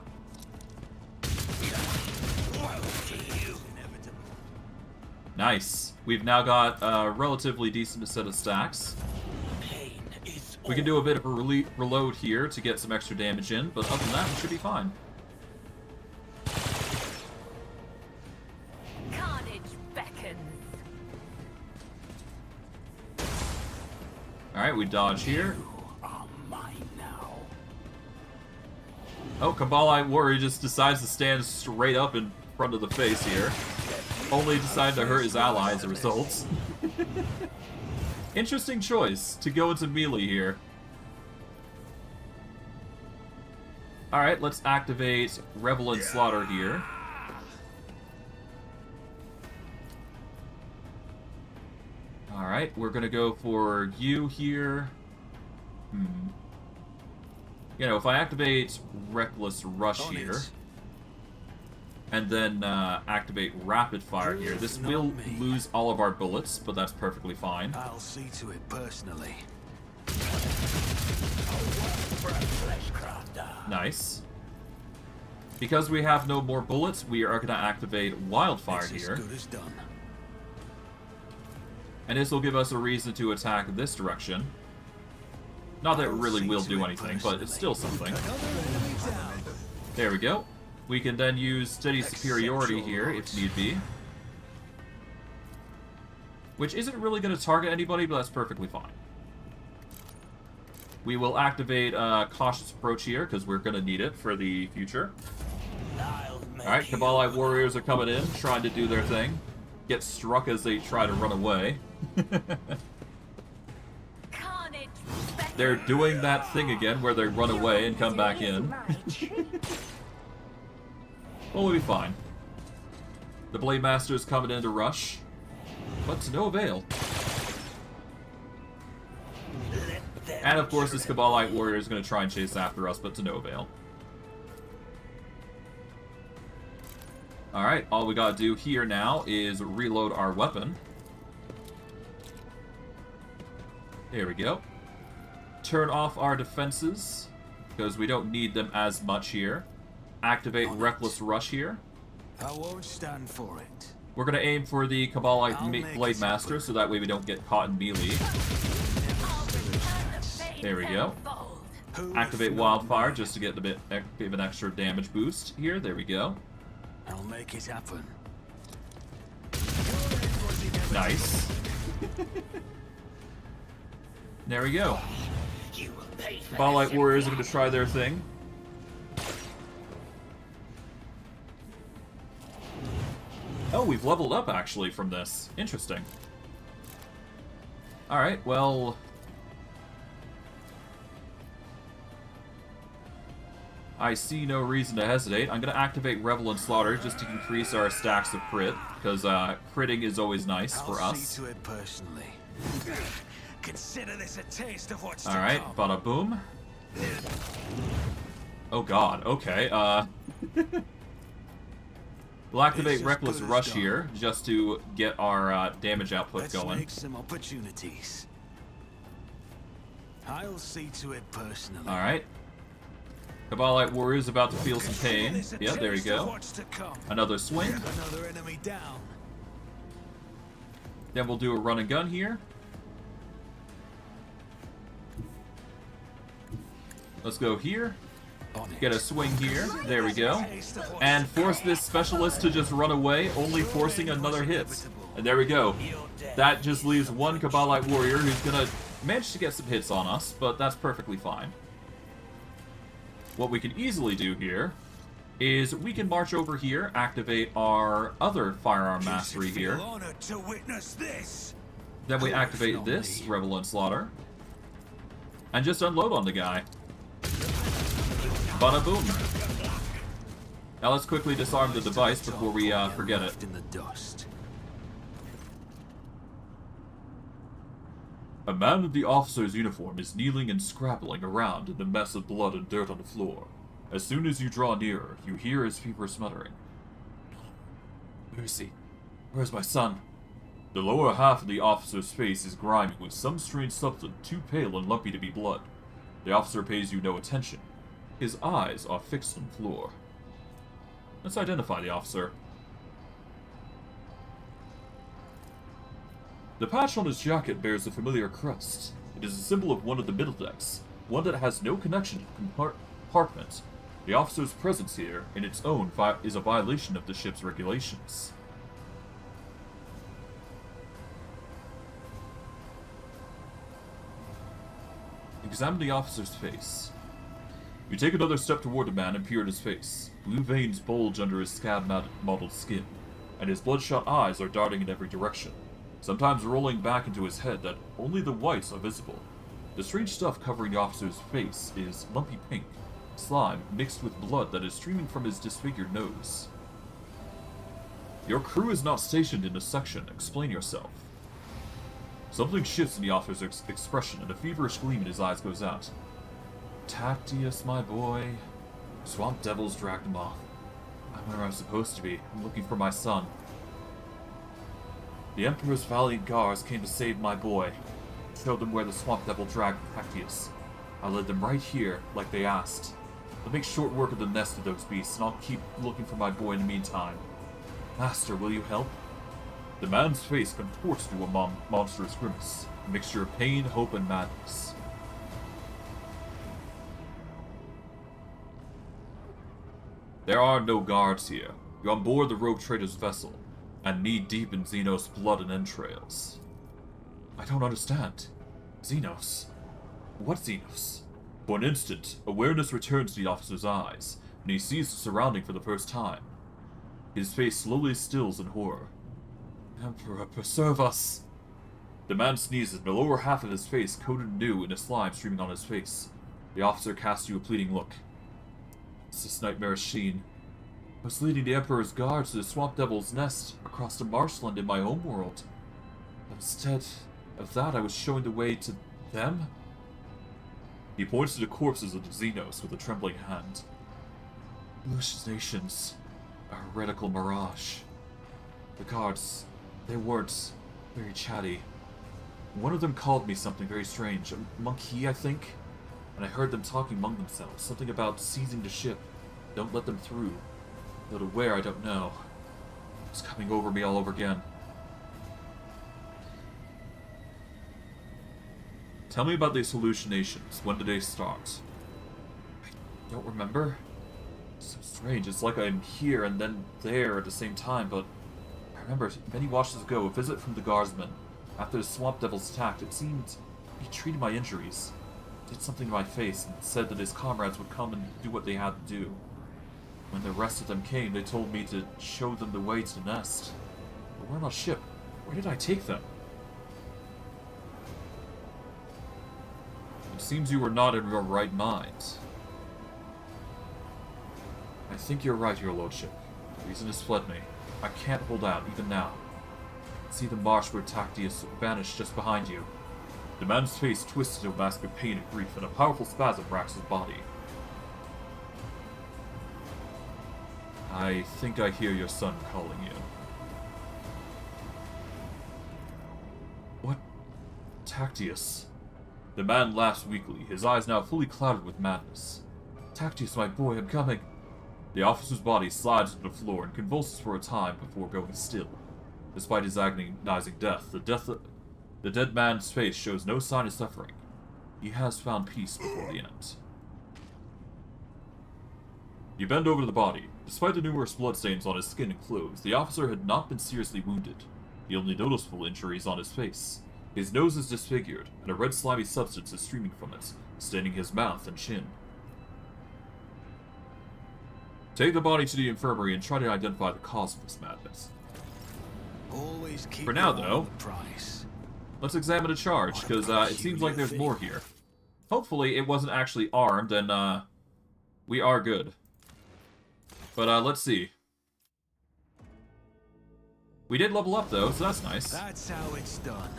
Nice. We've now got a relatively decent set of stacks. We can do a bit of a reload here to get some extra damage in, but other than that, we should be fine. Carnage beckons. Alright, we dodge here. Are mine now. Oh, Kabbalite Warrior just decides to stand straight up in front of the face here. Only decided to hurt his ally as a result. Interesting choice to go into melee here. Alright, let's activate Revel and Slaughter here. Alright, we're gonna go for you here. You know, if I activate Reckless Rush here, and then activate Rapid Fire here, this will lose all of our bullets, but that's perfectly fine. I'll see to it personally. Nice. Because we have no more bullets, we are going to activate Wildfire It's here. as good as done. And this will give us a reason to attack this direction. Not that it really will do anything, but it's still something. There we go. We can then use Steady Superiority here, if need be. Which isn't really going to target anybody, but that's perfectly fine. We will activate Cautious Approach here, because we're going to need it for the future. Alright, Kabbalite Warriors are coming in, trying to do their thing. Get struck as they try to run away. They're doing that thing again, where they run away and come back in. Well, we'll be fine. The Blade Master is coming in to rush, but to no avail. And of course, this Kabbalite Warrior is going to try and chase after us, but to no avail. Alright, all we gotta do here now is reload our weapon. There we go. Turn off our defenses, because we don't need them as much here. Activate Reckless Rush here. I won't stand for it. We're going to aim for the Kabbalite Blade Master, so that way we don't get caught in melee. There we go. Activate Wildfire just to get a bit of an extra damage boost here. There we go. I'll make it happen. Nice. There we go. Kabbalite Warriors are going to try their thing. Oh, we've leveled up, actually, from this. Interesting. Alright, well... I see no reason to hesitate. I'm going to activate Revel and Slaughter just to increase our stacks of crit, because critting is always nice for I'll us. see to it personally. Consider this a taste of what's Alright, to come. bada boom. Oh god, okay, we'll activate Reckless Rush here, just to get our damage output Let's going. make some opportunities. I'll see to it personally. Alright. Kabbalite Warrior is about to feel some Consider pain. this a Yeah, there you taste of go. what's to come. Another swing. Another enemy down. Then we'll do a run and gun here. Let's go here. Get a swing here. There we go. And force this specialist to just run away, only forcing another hit. And there we go. That just leaves one Kabbalite Warrior who's gonna manage to get some hits on us, but that's perfectly fine. What we can easily do here is we can march over here, activate our other firearm mastery here. To witness this. Then we activate this, Revel and Slaughter, and just unload on the guy. Bada boom. Now let's quickly disarm the device before we forget it. In the dust. A man in the officer's uniform is kneeling and scrabbling around in the mess of blood and dirt on the floor. As soon as you draw nearer, you hear his fever smuttering. Where is he? Where's my son? The lower half of the officer's face is grimy with some strange substance too pale and lumpy to be blood. The officer pays you no attention. His eyes are fixed on the floor. Let's identify the officer. The patch on his jacket bears a familiar crest. It is a symbol of one of the middle decks, one that has no connection to the compartment. The officer's presence here, in its own, is a violation of the ship's regulations. Examine the officer's face. You take another step toward the man and peer at his face. Blue veins bulge under his scab-mottled skin, and his bloodshot eyes are darting in every direction, sometimes rolling back into his head that only the whites are visible. The strange stuff covering the officer's face is lumpy pink, slime mixed with blood that is streaming from his disfigured nose. Your crew is not stationed in this section. Explain yourself. Something shifts in the officer's expression, and a feverish gleam in his eyes goes out. Tactius, my boy. Swamp devils dragged him off. I'm where I'm supposed to be. I'm looking for my son. The Emperor's valiant guards came to save my boy. Showed them where the swamp devil dragged Tactius. I led them right here, like they asked. I'll make short work of the nest of those beasts, and I'll keep looking for my boy in the meantime. Master, will you help? The man's face contorts to a monstrous grimace, a mixture of pain, hope, and madness. There are no guards here. You're on board the rogue trader's vessel, and knee-deep in Xenos' blood and entrails. I don't understand. Xenos? What Xenos? For an instant, awareness returns to the officer's eyes, and he sees the surrounding for the first time. His face slowly stills in horror. Emperor, preserve us! The man sneezes, and the lower half of his face coated anew in a slime streaming on his face. The officer casts you a pleading look. It's this nightmarish sheen. I was leading the Emperor's guards to the Swamp Devil's nest across the marshland in my homeworld. But instead of that, I was showing the way to them? He points to the corpses of the Xenos with a trembling hand. Hallucinations. A heretical mirage. The guards, they weren't very chatty. One of them called me something very strange. A monkey, I think? And I heard them talking among themselves. Something about seizing the ship. Don't let them through. Though to where, I don't know. It's coming over me all over again. Tell me about these hallucinations. When did they start? I don't remember. It's so strange. It's like I'm here and then there at the same time, but I remember many watches ago, a visit from the guardsman. After the Swamp Devil's attack, it seemed he treated my injuries, did something to my face, and said that his comrades would come and do what they had to do. When the rest of them came, they told me to show them the way to the nest. But we're on a ship. Where did I take them? It seems you were not in your right mind. I think you're right, your lordship. Reason has fled me. I can't hold out, even now. See the marsh where Tactius vanished just behind you. The man's face twists into a mask of pain and grief, and a powerful spasm racks his body. I think I hear your son calling you. What? Tactius? The man laughs weakly, his eyes now fully clouded with madness. Tactius, my boy, I'm coming. The officer's body slides to the floor and convulses for a time before going still. Despite his agonizing death, the dead man's face shows no sign of suffering. He has found peace before the end. You bend over to the body. Despite the numerous bloodstains on his skin and clothes, the officer had not been seriously wounded. The only noticeable injury is on his face. His nose is disfigured, and a red slimy substance is streaming from it, staining his mouth and chin. Take the body to the infirmary and try to identify the cause of this madness. Always keep For now, your eye though, on the price. let's examine the charge, because it seems like there's more here. Hopefully it wasn't actually armed, and we are good. But let's see. We did level up, though, so that's nice. That's how it's done.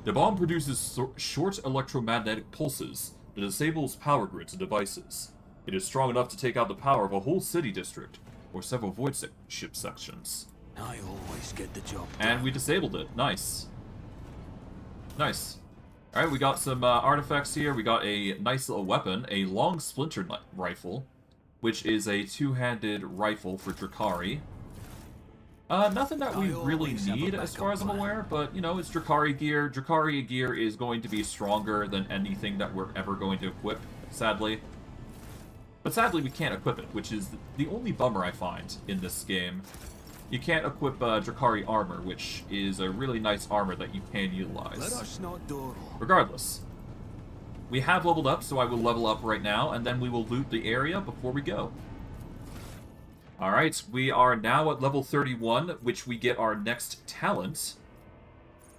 The bomb produces short electromagnetic pulses that disables power grids and devices. It is strong enough to take out the power of a whole city district, or several void ship sections. I always get the job done. And we disabled it. Nice. Nice. Alright, we got some artifacts here. We got a nice little weapon, a long splinter rifle, which is a two-handed rifle for Drukhari. Nothing that we really need as far as I'm aware, but, you know, it's Drukhari gear. Drukhari gear is going to be stronger than anything that we're ever going to equip, sadly. But sadly, we can't equip it, which is the only bummer I find in this game. You can't equip Drukhari armor, which is a really nice armor that you can utilize. Let us not dawdle. Regardless, we have leveled up, so I will level up right now, and then we will loot the area before we go. Alright, we are now at level 31, which we get our next talent.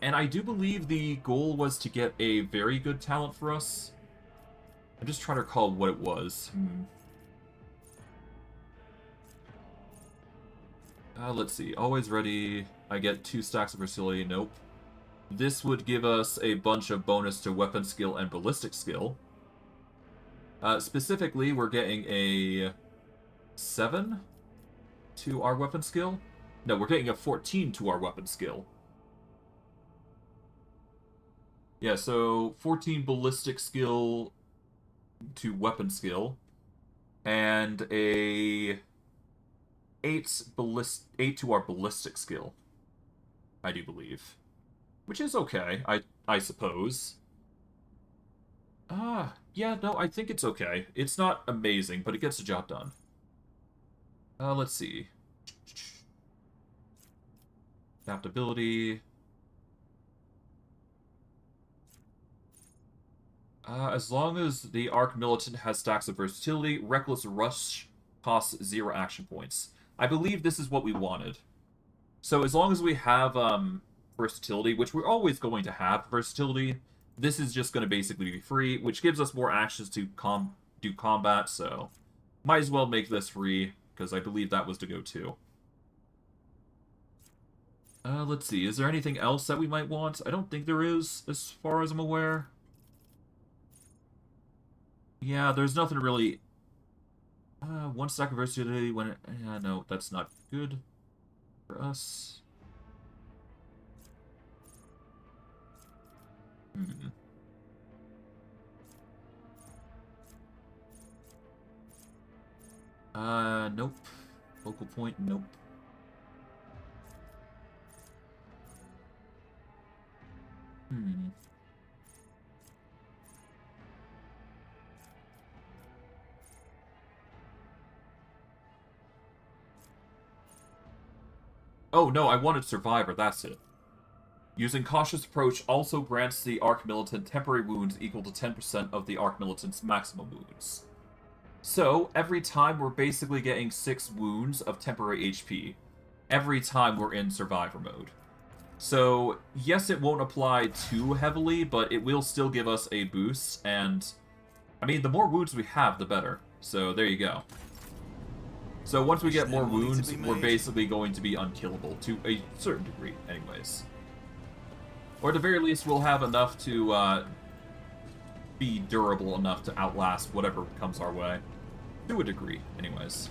And I do believe the goal was to get a very good talent for us. I'm just trying to recall what it was. Let's see. Always ready. I get 2 stacks of versatility. Nope. This would give us a bunch of bonus to weapon skill and ballistic skill. Specifically, we're getting a 7 to our weapon skill. No, we're getting a 14 to our weapon skill. Yeah, so 14 ballistic skill to weapon skill, and a 8 to our ballistic skill, I do believe. Which is okay, I suppose. Yeah, no, I think it's okay. It's not amazing, but it gets the job done. Let's see. Adaptability. As long as the Arc Militant has stacks of versatility, Reckless Rush costs 0 action points. I believe this is what we wanted. So as long as we have versatility, which we're always going to have versatility, this is just going to basically be free, which gives us more actions to do combat, so might as well make this free, because I believe that was the go-to. Let's see, is there anything else that we might want? I don't think there is, as far as I'm aware. Yeah, there's nothing really. 1 stack of versatility when it... no, that's not good for us. Nope. Focal point, nope. Oh, no, I wanted Survivor, that's it. Using Cautious Approach also grants the Arc Militant temporary wounds equal to 10% of the Arc Militant's maximum wounds. So, every time we're basically getting 6 wounds of temporary HP. Every time we're in Survivor mode. So, yes, it won't apply too heavily, but it will still give us a boost, and... I mean, the more wounds we have, the better. So, there you go. So once we get more wounds, we're basically going to be unkillable, to a certain degree, anyways. Or at the very least, we'll have enough to be durable enough to outlast whatever comes our way. To a degree, anyways.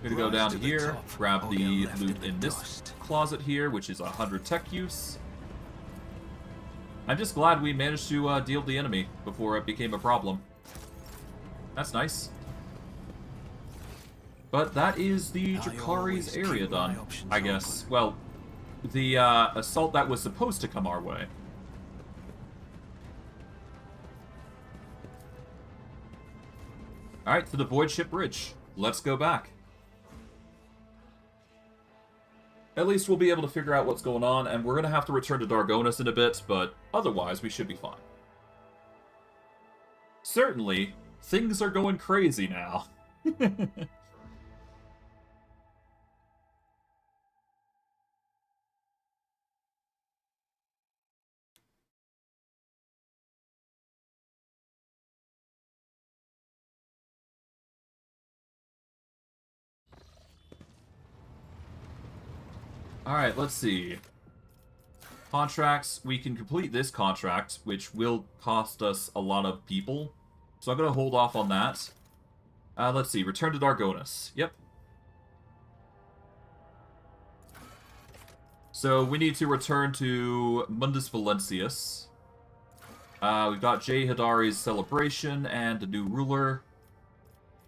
We're gonna go down to here, grab the loot in this closet here, which is 100 tech use. I'm just glad we managed to deal the enemy before it became a problem. That's nice. But that is the Drukhari's area done, I guess. Well, the assault that was supposed to come our way. Alright, to the Void Ship Bridge. Let's go back. At least we'll be able to figure out what's going on, and we're going to have to return to Dargonus in a bit, but otherwise we should be fine. Certainly, things are going crazy now. Alright, let's see. Contracts. We can complete this contract, which will cost us a lot of people. So I'm going to hold off on that. Let's see. Return to Dargonus. Yep. So we need to return to Mundus Valentius. We've got Aeldari's Celebration and a new ruler.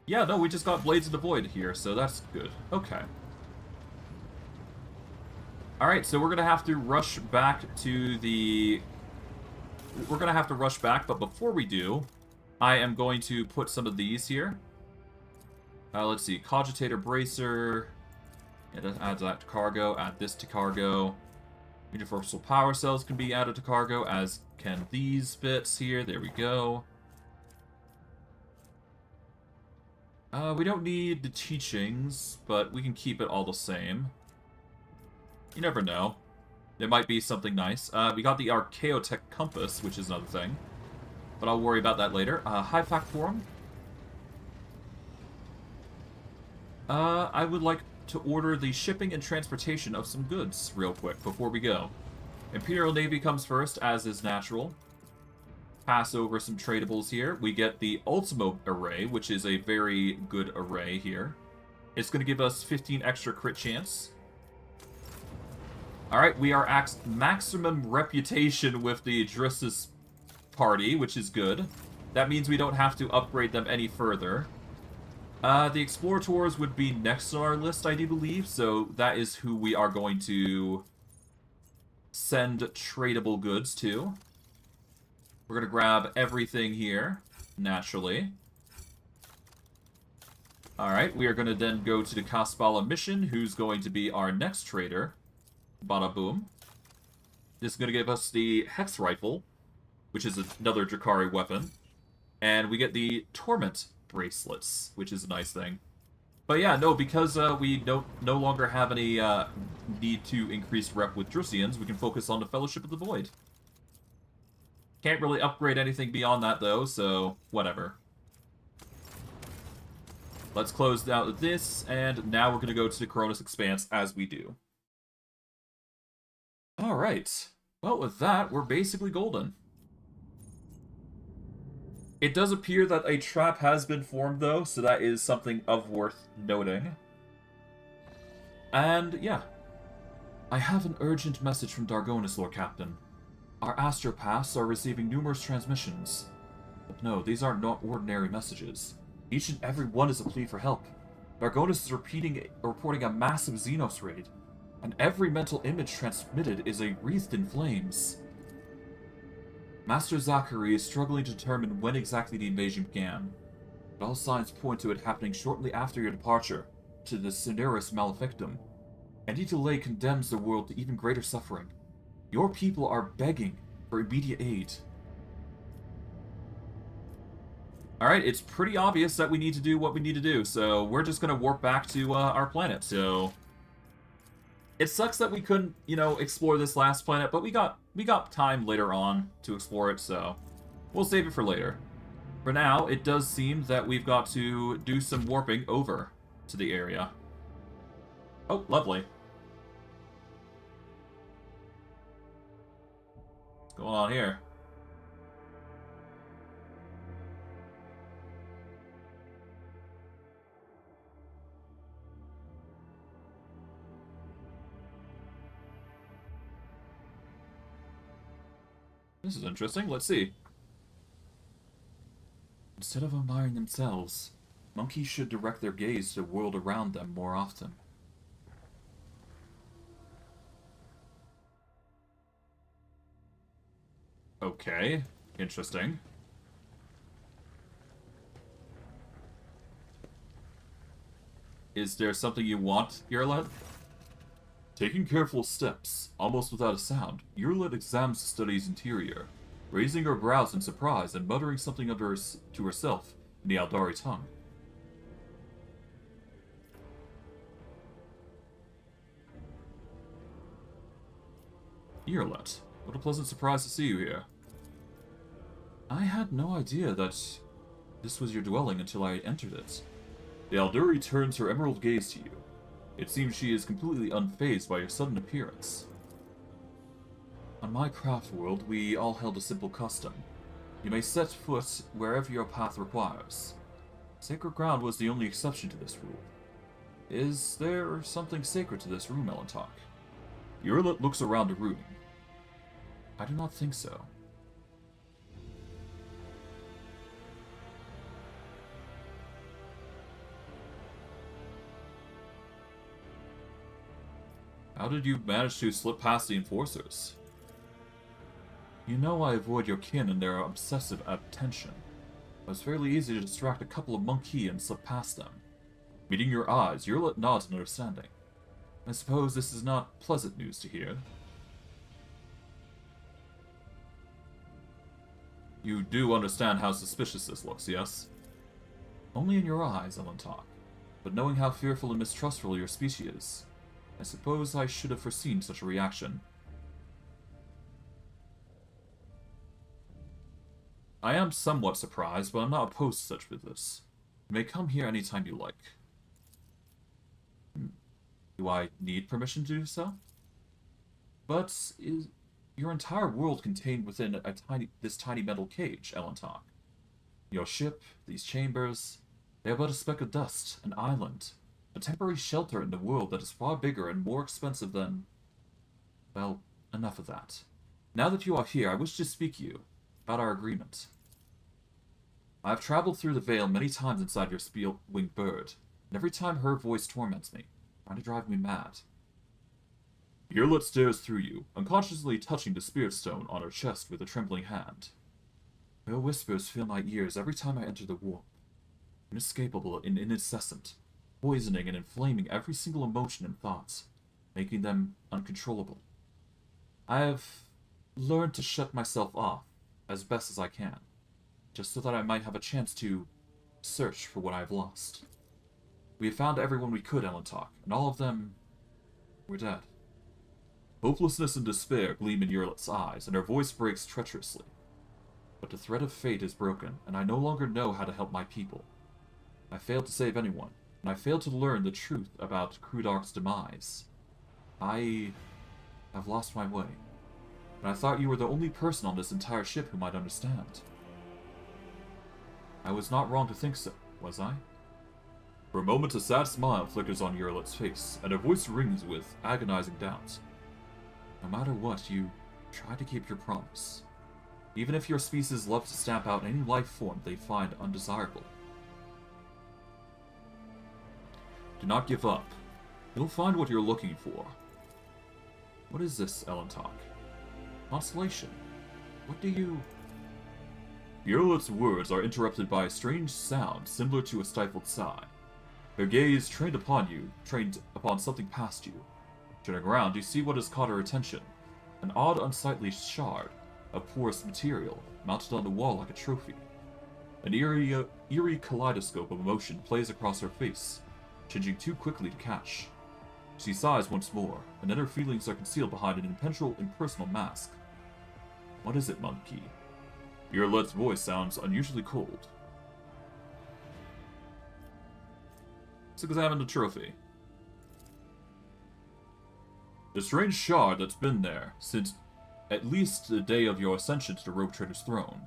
Yeah, no, we just got Blades of the Void here, so that's good. Okay. Alright, so we're going to have to rush back to the... We're going to have to rush back, but before we do, I am going to put some of these here. Let's see, Cogitator Bracer. Yeah, add that to cargo, add this to cargo. Universal Power Cells can be added to cargo, as can these bits here. There we go. We don't need the teachings, but we can keep it all the same. You never know. There might be something nice. We got the Archaeotech Compass, which is another thing. But I'll worry about that later. High Fact Forum. I would like to order the shipping and transportation of some goods real quick before we go. Imperial Navy comes first, as is natural. Pass over some tradables here. We get the Ultimo Array, which is a very good array here. It's going to give us 15 extra crit chance. Alright, we are at maximum reputation with the Drissus party, which is good. That means we don't have to upgrade them any further. The Explorators would be next on our list, I do believe, so that is who we are going to send tradable goods to. We're going to grab everything here, naturally. Alright, we are going to then go to the Kaspala mission, who's going to be our next trader. Bada boom. This is going to give us the Hex Rifle, which is another Drukhari weapon. And we get the Torment Bracelets, which is a nice thing. But yeah, no, because we no longer have any need to increase rep with Drusians, we can focus on the Fellowship of the Void. Can't really upgrade anything beyond that, though, so whatever. Let's close out this, and now we're going to go to the Coronis Expanse as we do. Alright. Well, with that, we're basically golden. It does appear that a trap has been formed, though, so that is something of worth noting. And, yeah. I have an urgent message from Dargonus, Lord Captain. Our astropaths are receiving numerous transmissions. But no, these aren't ordinary messages. Each and every one is a plea for help. Dargonus is reporting a massive Xenos raid, and every mental image transmitted is wreathed in flames. Master Drukhari is struggling to determine when exactly the invasion began, but all signs point to it happening shortly after your departure to the Cinerus Malefictum. Any delay condemns the world to even greater suffering. Your people are begging for immediate aid. Alright, it's pretty obvious that we need to do what we need to do, so we're just going to warp back to our planet, so... It sucks that we couldn't, you know, explore this last planet, but we got time later on to explore it, so we'll save it for later. For now, it does seem that we've got to do some warping over to the area. Oh, lovely. What's going on here? This is interesting. Let's see. Instead of admiring themselves, monkeys should direct their gaze to the world around them more often. Okay. Interesting. Is there something you want, Yurlet? Taking careful steps, almost without a sound, Yurlet examines the study's interior, raising her brows in surprise and muttering something to herself in the Aeldari tongue. Yurlet, what a pleasant surprise to see you here. I had no idea that this was your dwelling until I entered it. The Aeldari turns her emerald gaze to you. It seems she is completely unfazed by your sudden appearance. On my craft world, we all held a simple custom. You may set foot wherever your path requires. Sacred ground was the only exception to this rule. Is there something sacred to this room, Elentok? Yurlet looks around the room. I do not think so. How did you manage to slip past the enforcers? You know I avoid your kin and their obsessive attention. It was fairly easy to distract a couple of monkey and slip past them. Meeting your eyes, Yurlet nods in understanding. I suppose this is not pleasant news to hear. You do understand how suspicious this looks, yes? Only in your eyes, Elentok. But knowing how fearful and mistrustful your species is, I suppose I should have foreseen such a reaction. I am somewhat surprised, but I'm not opposed to such visits. You may come here anytime you like. Do I need permission to do so? But is your entire world contained within this tiny metal cage, Elentok? Your ship, these chambers, they are but a speck of dust, an island, a temporary shelter in the world that is far bigger and more expensive than... Well, enough of that. Now that you are here, I wish to speak to you about our agreement. I have traveled through the Vale many times inside your steel-winged bird, and every time her voice torments me, trying to drive me mad. Irlet stares through you, unconsciously touching the spirit stone on her chest with a trembling hand. Her whispers fill my ears every time I enter the warp, inescapable and incessant, poisoning and inflaming every single emotion and thought, making them uncontrollable. I have learned to shut myself off as best as I can, just so that I might have a chance to search for what I have lost. We have found everyone we could, Elentok, and all of them were dead. Hopelessness and despair gleam in Irlet's eyes, and her voice breaks treacherously. But the thread of fate is broken, and I no longer know how to help my people. I failed to save anyone, and I failed to learn the truth about Krudark's demise. I have lost my way, and I thought you were the only person on this entire ship who might understand. I was not wrong to think so, was I? For a moment, a sad smile flickers on Irlet's face, and her voice rings with agonizing doubt. No matter what, you try to keep your promise. Even if your species love to stamp out any life form they find undesirable. Do not give up. You'll find what you're looking for. What is this, Elentok? Constellation. What do you... Irlet's words are interrupted by a strange sound similar to a stifled sigh. Her gaze trained upon something past you. Turning around, you see what has caught her attention. An odd, unsightly shard of porous material, mounted on the wall like a trophy. An eerie kaleidoscope of emotion plays across her face, changing too quickly to catch. She sighs once more, and then her feelings are concealed behind an impersonal mask. What is it, monkey? Irlet's voice sounds unusually cold. Let's examine the trophy. The strange shard that's been there since at least the day of your ascension to the Rogue Trader's throne.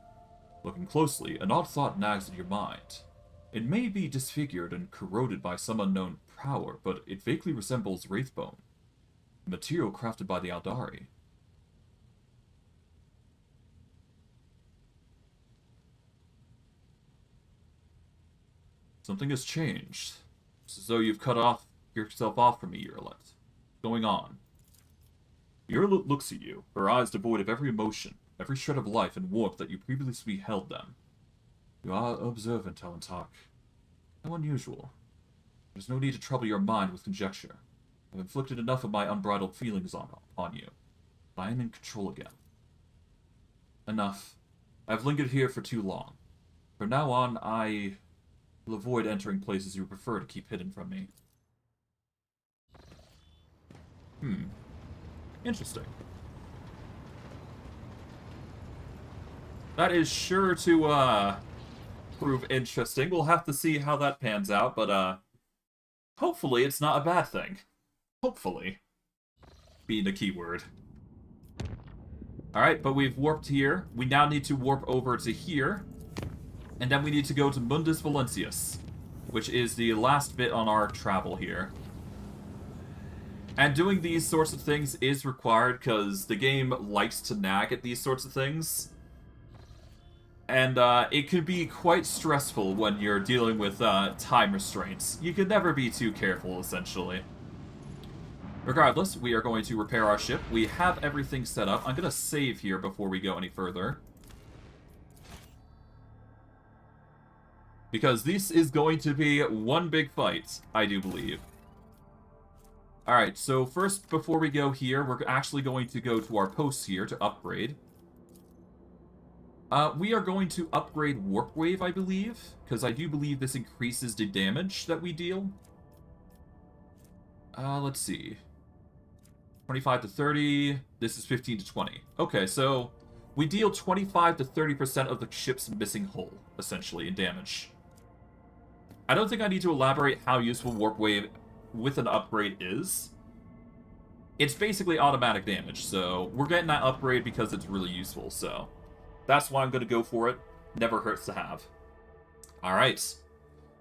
Looking closely, an odd thought nags at your mind. It may be disfigured and corroded by some unknown power, but it vaguely resembles Wraithbone, a material crafted by the Aeldari. Something has changed. It's as though you've cut yourself off from me, Irlet. What's going on? Irlet looks at you, her eyes devoid of every emotion, every shred of life and warmth that you previously held them. You are observant, Elentok. How unusual. There's no need to trouble your mind with conjecture. I've inflicted enough of my unbridled feelings upon you. But I am in control again. Enough. I've lingered here for too long. From now on, I will avoid entering places you prefer to keep hidden from me. Interesting. That is sure to, prove interesting. We'll have to see how that pans out, but, hopefully it's not a bad thing. Hopefully. Being a keyword. Alright, but we've warped here. We now need to warp over to here. And then we need to go to Mundus Valentius, which is the last bit on our travel here. And doing these sorts of things is required because the game likes to nag at these sorts of things. And it can be quite stressful when you're dealing with time restraints. You can never be too careful, essentially. Regardless, we are going to repair our ship. We have everything set up. I'm going to save here before we go any further. Because this is going to be one big fight, I do believe. Alright, so first, before we go here, we're actually going to go to our posts here to upgrade. We are going to upgrade Warp Wave, I believe, because I do believe this increases the damage that we deal. Let's see. 25 to 30. This is 15 to 20. Okay, so we deal 25 to 30% of the ship's missing hull, essentially, in damage. I don't think I need to elaborate how useful Warp Wave with an upgrade is. It's basically automatic damage, so we're getting that upgrade because it's really useful, so that's why I'm going to go for it. Never hurts to have. Alright.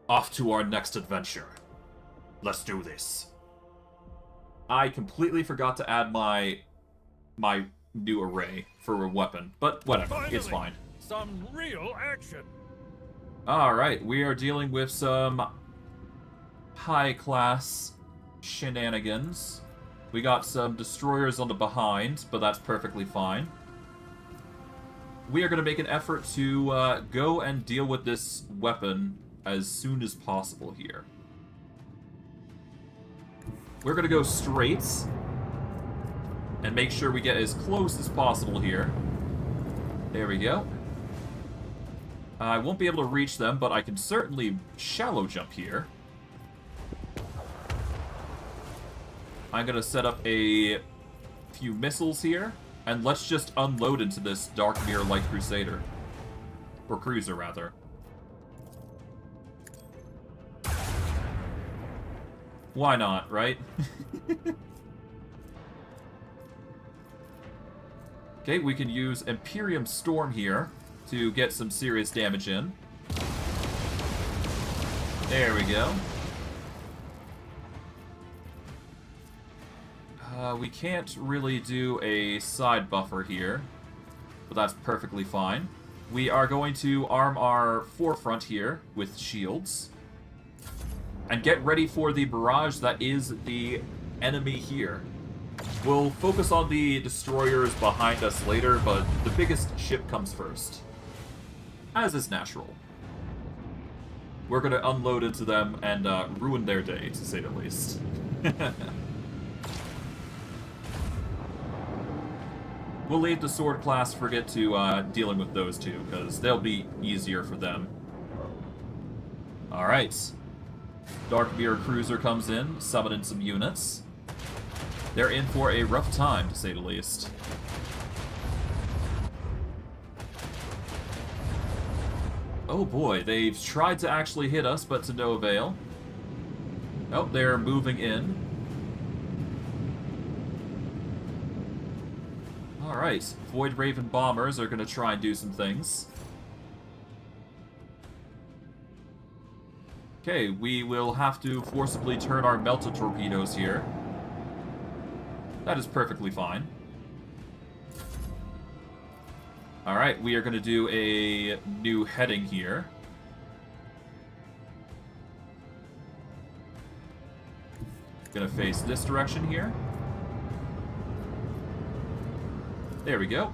Off to our next adventure. Let's do this. I completely forgot to add my new array for a weapon, but whatever, Finally, it's fine. Some real action. Alright, we are dealing with some high-class shenanigans. We got some destroyers on the behind, but that's perfectly fine. We are going to make an effort to go and deal with this weapon as soon as possible here. We're going to go straight and make sure we get as close as possible here. There we go. I won't be able to reach them, but I can certainly shallow jump here. I'm going to set up a few missiles here, and let's just unload into this Dark Mirror Light Crusader. Or Cruiser, rather. Why not, right? Okay, we can use Imperium Storm here to get some serious damage in. There we go. We can't really do a side buffer here, but that's perfectly fine. We are going to arm our forefront here with shields. And get ready for the barrage that is the enemy here. We'll focus on the destroyers behind us later, but the biggest ship comes first. As is natural. We're going to unload into them and ruin their day, to say the least. We'll leave the sword class frigate to dealing with those two, because they'll be easier for them. Alright. Dark Mirror Cruiser comes in, summoning some units. They're in for a rough time, to say the least. Oh boy, they've tried to actually hit us, but to no avail. Oh, they're moving in. Alright, Void Raven bombers are going to try and do some things. Okay, we will have to forcibly turn our melted torpedoes here. That is perfectly fine. Alright, we are going to do a new heading here. Gonna face this direction here. There we go.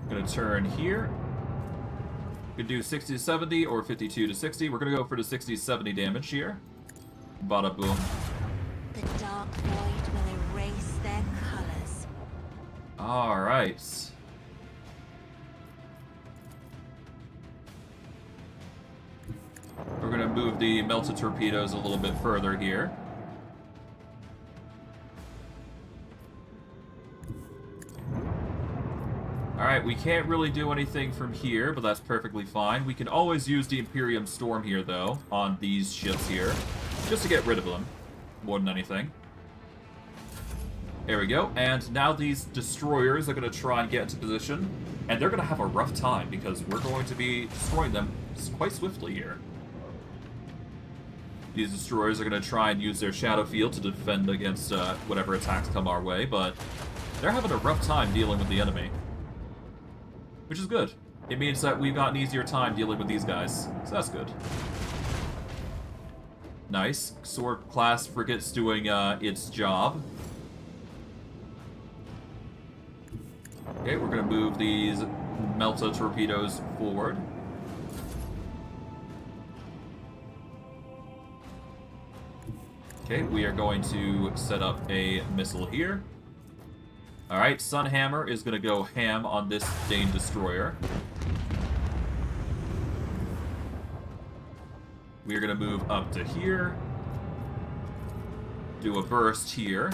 Gonna turn here. Could do 60 to 70 or 52 to 60. We're gonna go for the 60 to 70 damage here. Bada boom. The dark void will erase their colors. Alright. We're gonna move the melted torpedoes a little bit further here. Alright, we can't really do anything from here, but that's perfectly fine. We can always use the Imperium Storm here, though, on these ships here, just to get rid of them, more than anything. There we go, and now these destroyers are going to try and get into position, and they're going to have a rough time, because we're going to be destroying them quite swiftly here. These destroyers are going to try and use their shadow field to defend against whatever attacks come our way, but they're having a rough time dealing with the enemy. Which is good. It means that we've got an easier time dealing with these guys, so that's good. Nice. Sword class frigate's doing its job. Okay, we're going to move these Melta torpedoes forward. Okay, we are going to set up a missile here. Alright, Sunhammer is going to go ham on this Dane Destroyer. We are going to move up to here. Do a burst here.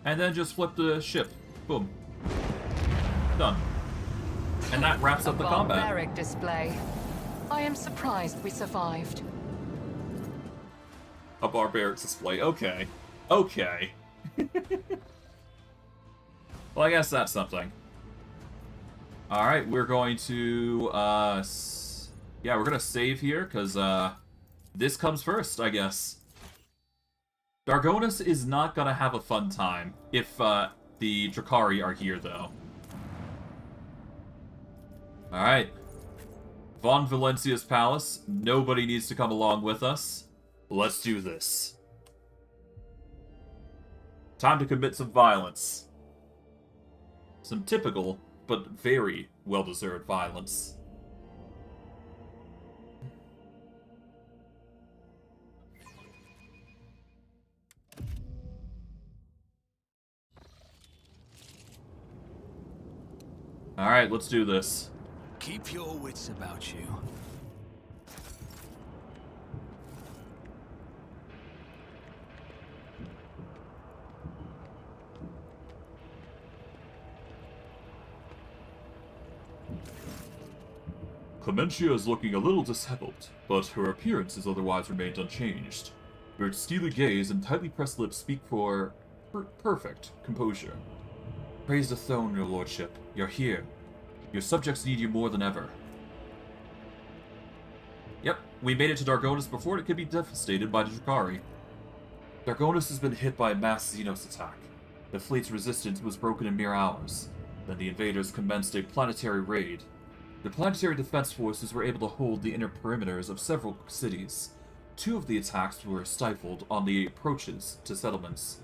And then just flip the ship. Boom. Done. And that wraps up the combat. Barbaric display. I am surprised we survived. A barbaric display. Okay. Okay. Well, I guess that's something. Alright, we're going to, yeah, we're gonna save here, because, this comes first, I guess. Dargonus is not gonna have a fun time if, the Drukhari are here, though. Alright. Von Valencia's palace. Nobody needs to come along with us. Let's do this. Time to commit some violence. Some typical, but very well-deserved violence. Alright, let's do this. Keep your wits about you. Clementia is looking a little disheveled, but her appearance has otherwise remained unchanged. Her steely gaze and tightly pressed lips speak for perfect composure. Praise the throne, your lordship. You're here. Your subjects need you more than ever. Yep, we made it to Dargonus before it could be devastated by the Drukhari. Dargonus has been hit by a mass Xenos attack. The fleet's resistance was broken in mere hours. Then the invaders commenced a planetary raid. The planetary defense forces were able to hold the inner perimeters of several cities. 2 of the attacks were stifled on the approaches to settlements.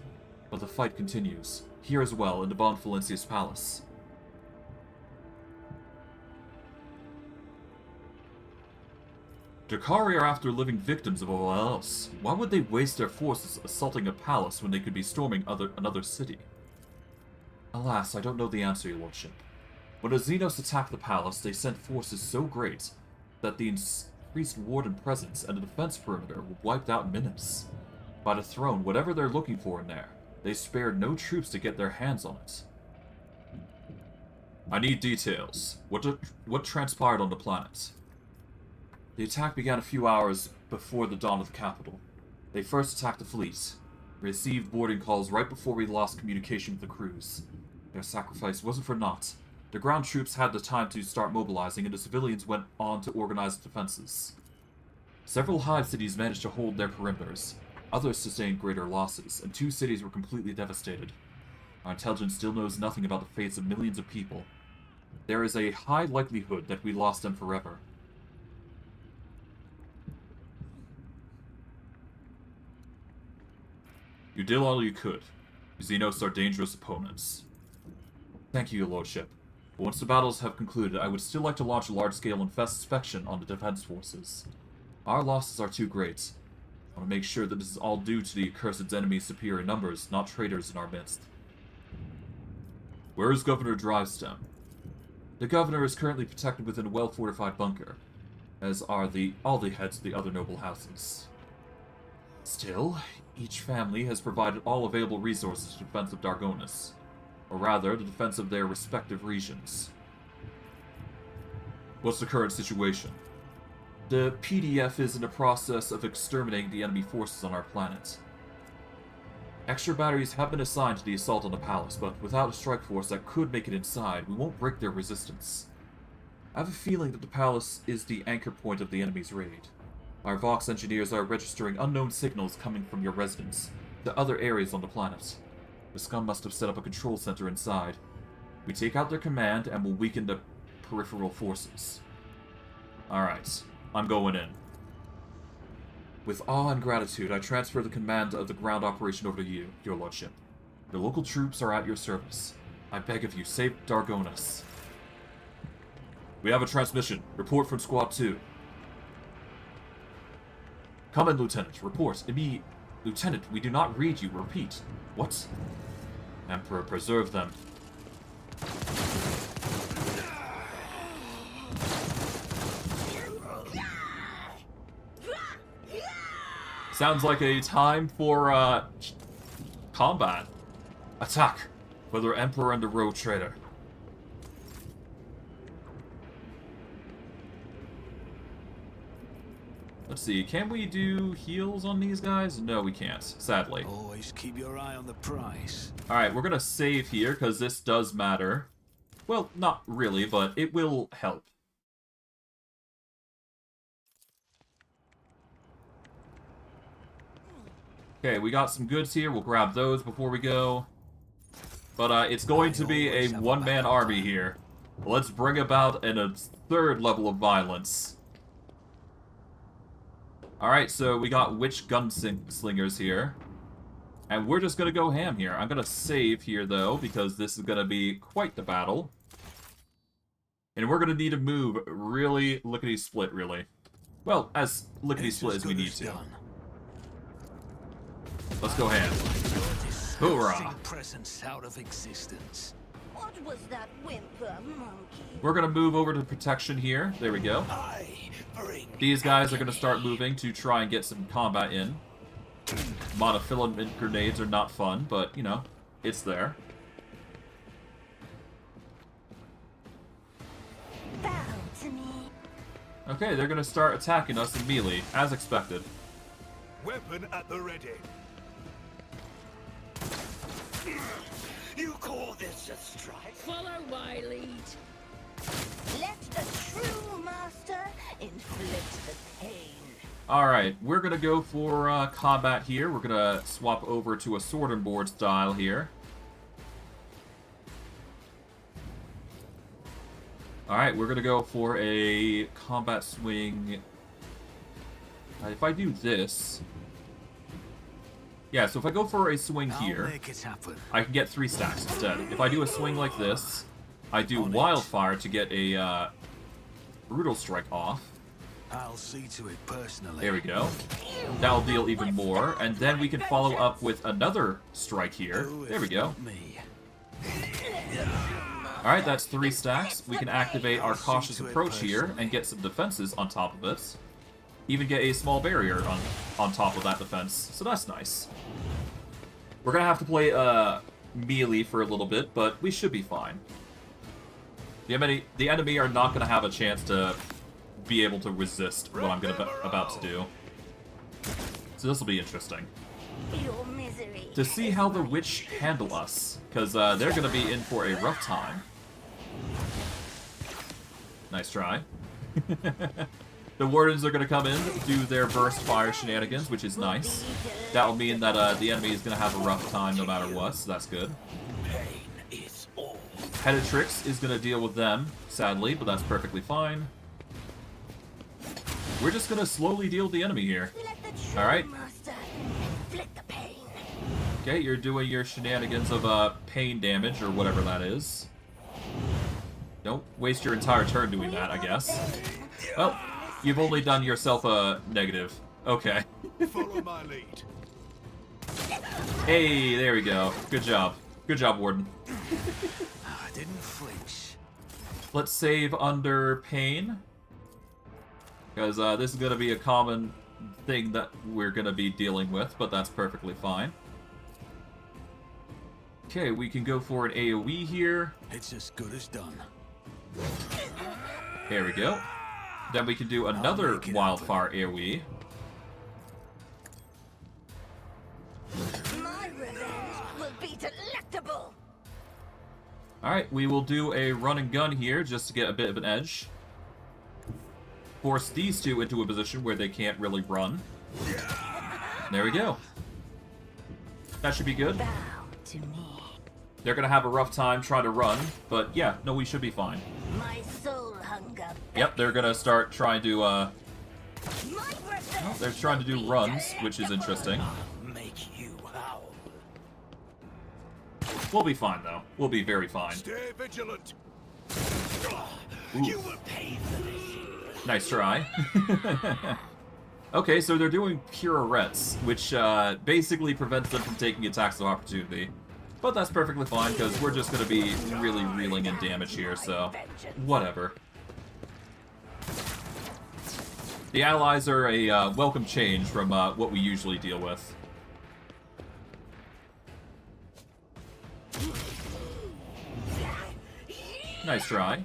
But the fight continues, here as well in the Von Valencia's palace. Drukhari are after living victims of all else. Why would they waste their forces assaulting a palace when they could be storming another city? Alas, I don't know the answer, your lordship. When the Xenos attacked the palace, they sent forces so great that the increased warden presence and the defense perimeter were wiped out in minutes. By the throne, whatever they're looking for in there, they spared no troops to get their hands on it. I need details. What transpired on the planet? The attack began a few hours before the dawn of the capital. They first attacked the fleet, received boarding calls right before we lost communication with the crews. Their sacrifice wasn't for naught. The ground troops had the time to start mobilizing, and the civilians went on to organize defenses. Several hive cities managed to hold their perimeters. Others sustained greater losses, and 2 cities were completely devastated. Our intelligence still knows nothing about the fates of millions of people. There is a high likelihood that we lost them forever. You did all you could. Xenos are dangerous opponents. Thank you, your lordship. But once the battles have concluded, I would still like to launch a large-scale inspection on the defense forces. Our losses are too great. I want to make sure that this is all due to the accursed enemy's superior numbers, not traitors in our midst. Where is Governor Drivestem? The governor is currently protected within a well-fortified bunker, as are all the heads of the other noble houses. Still, each family has provided all available resources to defense of Dargonus, or rather, the defense of their respective regions. What's the current situation? The PDF is in the process of exterminating the enemy forces on our planet. Extra batteries have been assigned to the assault on the palace, but without a strike force that could make it inside, we won't break their resistance. I have a feeling that the palace is the anchor point of the enemy's raid. Our Vox engineers are registering unknown signals coming from your residence to other areas on the planet. The scum must have set up a control center inside. We take out their command and will weaken the peripheral forces. Alright, I'm going in. With awe and gratitude, I transfer the command of the ground operation over to you, your lordship. The local troops are at your service. I beg of you, save Dargonus. We have a transmission. Report from Squad 2. Come in, Lieutenant. Report. Lieutenant, we do not read you. Repeat. What? Emperor, preserve them. Sounds like a time for, combat. Attack! Whether Emperor and the Road Trader. Let's see, can we do heals on these guys? No, we can't, sadly. Always keep your eye on the prize. Alright, we're gonna save here, because this does matter. Well, not really, but it will help. Okay, we got some goods here. We'll grab those before we go. But it's going to be a one-man army here. Let's bring about a third level of violence. Alright, so we got witch gunslingers here. And we're just going to go ham here. I'm going to save here, though, because this is going to be quite the battle. And we're going to need to move really lickety-split, really. Well, as lickety-split as we need to. Let's go ham. Hoorah! Presence out of existence. What was that whimper, monkey? We're going to move over to protection here. There we go. These guys are going to start moving to try and get some combat in. Monofilament grenades are not fun, but, you know, it's there. Bow to me. Okay, they're going to start attacking us in melee, as expected. Weapon at the ready. You call this a strike? Follow my lead. Let the true master inflict the pain. Alright, we're going to go for combat here. We're going to swap over to a sword and board style here. Alright, we're going to go for a combat swing. If I do this... Yeah, so if I go for a swing here, I can get 3 stacks instead. If I do a swing like this, I do wildfire to get a brutal strike off. I'll see to it personally. There we go. That'll deal even more, and then we can follow up with another strike here. There we go. Alright, that's 3 stacks. We can activate our cautious approach here and get some defenses on top of it. Even get a small barrier on top of that defense, so that's nice. We're gonna have to play melee for a little bit, but we should be fine. The enemy are not gonna have a chance to be able to resist what I'm about to do. So this will be interesting. Your misery. To see how the witch handle us, because they're gonna be in for a rough time. Nice try. The Wardens are going to come in, do their burst fire shenanigans, which is nice. That will mean that the enemy is going to have a rough time no matter what, so that's good. Headatrix is going to deal with them, sadly, but that's perfectly fine. We're just going to slowly deal with the enemy here. Alright. Okay, you're doing your shenanigans of pain damage, or whatever that is. Don't waste your entire turn doing that, I guess. Well... You've only done yourself a negative. Okay. Follow my lead. Hey, there we go. Good job. Good job, Warden. I didn't flinch. Let's save under pain. Because this is going to be a common thing that we're going to be dealing with, but that's perfectly fine. Okay, we can go for an AoE here. It's as good as done. There we go. Then we can do another wildfire AoE. My revenge will be delectable. Alright, we will do a run and gun here just to get a bit of an edge. Force these two into a position where they can't really run. There we go. That should be good. Bow to me. They're gonna have a rough time trying to run, but yeah, no, we should be fine. My soul hunger. Yep, they're gonna start trying to, My well, they're trying to do runs, which is interesting. Make you howl. We'll be fine, though. We'll be very fine. Stay vigilant. Ooh. You will pay for this. Nice try. Okay, so they're doing Purettes, which basically prevents them from taking attacks of opportunity. But that's perfectly fine, because we're just going to be really reeling in damage here, so whatever. The allies are a welcome change from what we usually deal with. Nice try.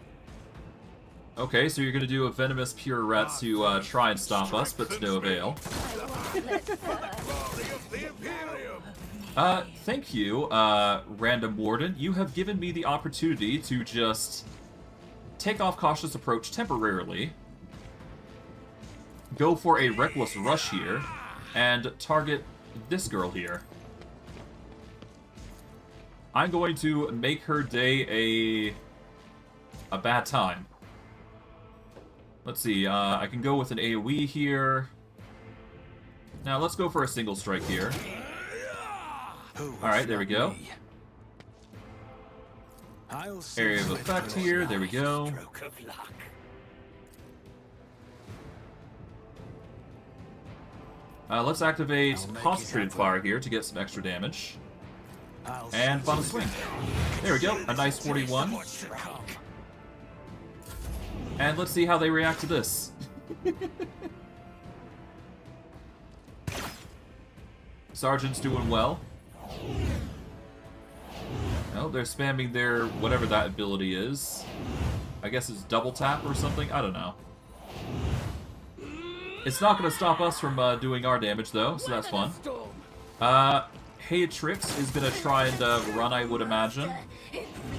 Okay, so you're going to do a venomous Purette to try and stop us, but to no avail. Thank you, Random Warden. You have given me the opportunity to just take off Cautious Approach temporarily, go for a Reckless Rush here, and target this girl here. I'm going to make her day a bad time. Let's see, I can go with an AoE here. Now, let's go for a single strike here. Alright, there we go. Area of effect here, there we go. Let's activate Concentrated Fire here to get some extra damage. And final swing. There we go, a nice 41. And let's see how they react to this. Sergeant's doing well. Oh, they're spamming their whatever that ability is. I guess it's double tap or something? I don't know. It's not going to stop us from doing our damage, though, so that's fun. Hatrix is going to try and run, I would imagine.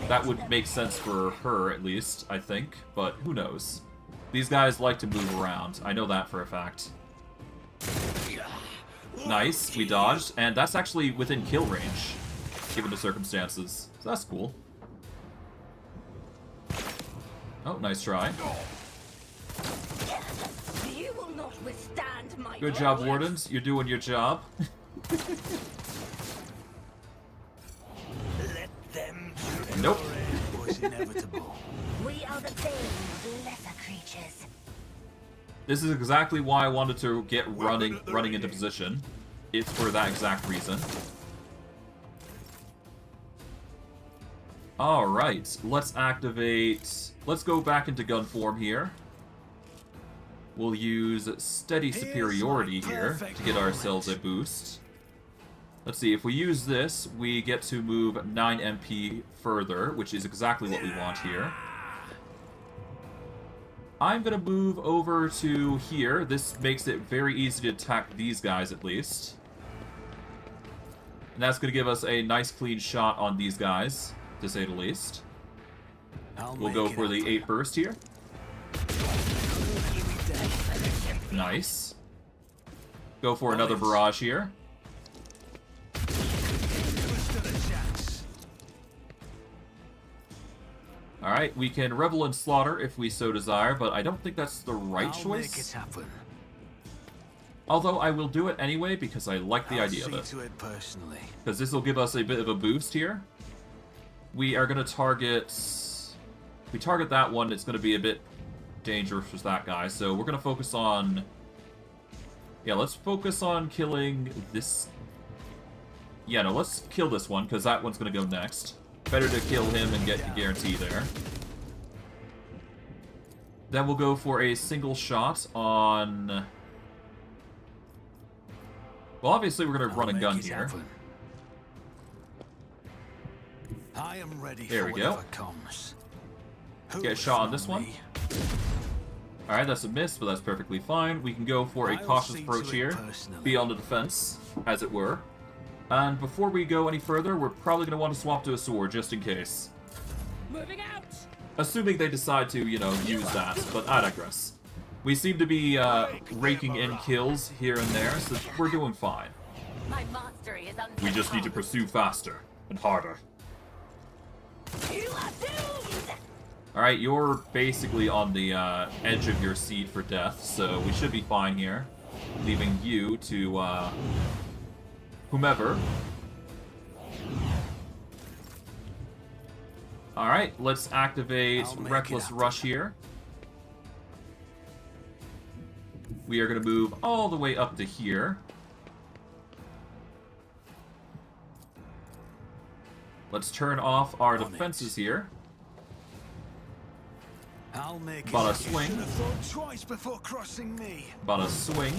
That would make sense for her, at least, I think, but who knows. These guys like to move around. I know that for a fact. Nice, we dodged, and that's actually within kill range, given the circumstances. So that's cool. Oh, nice try. You will not withstand my Good job, Wardens. You're doing your job. Let them Nope. it was inevitable. We are the bane of lesser creatures. This is exactly why I wanted to get running into position. It's for that exact reason. Alright, let's activate... Let's go back into gun form here. We'll use Steady Superiority here to get ourselves a boost. Let's see, if we use this, we get to move 9 MP further, which is exactly what we want here. I'm going to move over to here. This makes it very easy to attack these guys, at least. And that's going to give us a nice clean shot on these guys, to say the least. We'll go for the 8 burst here. Nice. Go for another barrage here. Alright, we can revel in slaughter if we so desire, but I don't think that's the right choice. Although I will do it anyway because I like the idea of it. Because this will give us a bit of a boost here. We are going to target... If we target that one, it's going to be a bit dangerous with that guy, so we're going to focus on... Yeah, let's focus on killing this... Yeah, no, let's kill this one, because that one's going to go next. Better to kill him and get the guarantee there. Then we'll go for a single shot on... Well, obviously we're going to run a gun here. I am ready. There we go. Get a shot on this one. Alright, that's a miss, but that's perfectly fine. We can go for a cautious approach here. Be on the defense, as it were. And before we go any further, we're probably going to want to swap to a sword, just in case. Moving out. Assuming they decide to, you know, use that, but I digress. We seem to be raking in kills here and there, so we're doing fine. My mastery is We just need to pursue faster and harder. You are doomed! Alright, you're basically on the edge of your seat for death, so we should be fine here. Leaving you to whomever. Alright, let's activate Reckless Rush here. we are going to move all the way up to here. Let's turn off our defenses here. I'll make About it. a swing. Should have thought twice before crossing me. About a swing.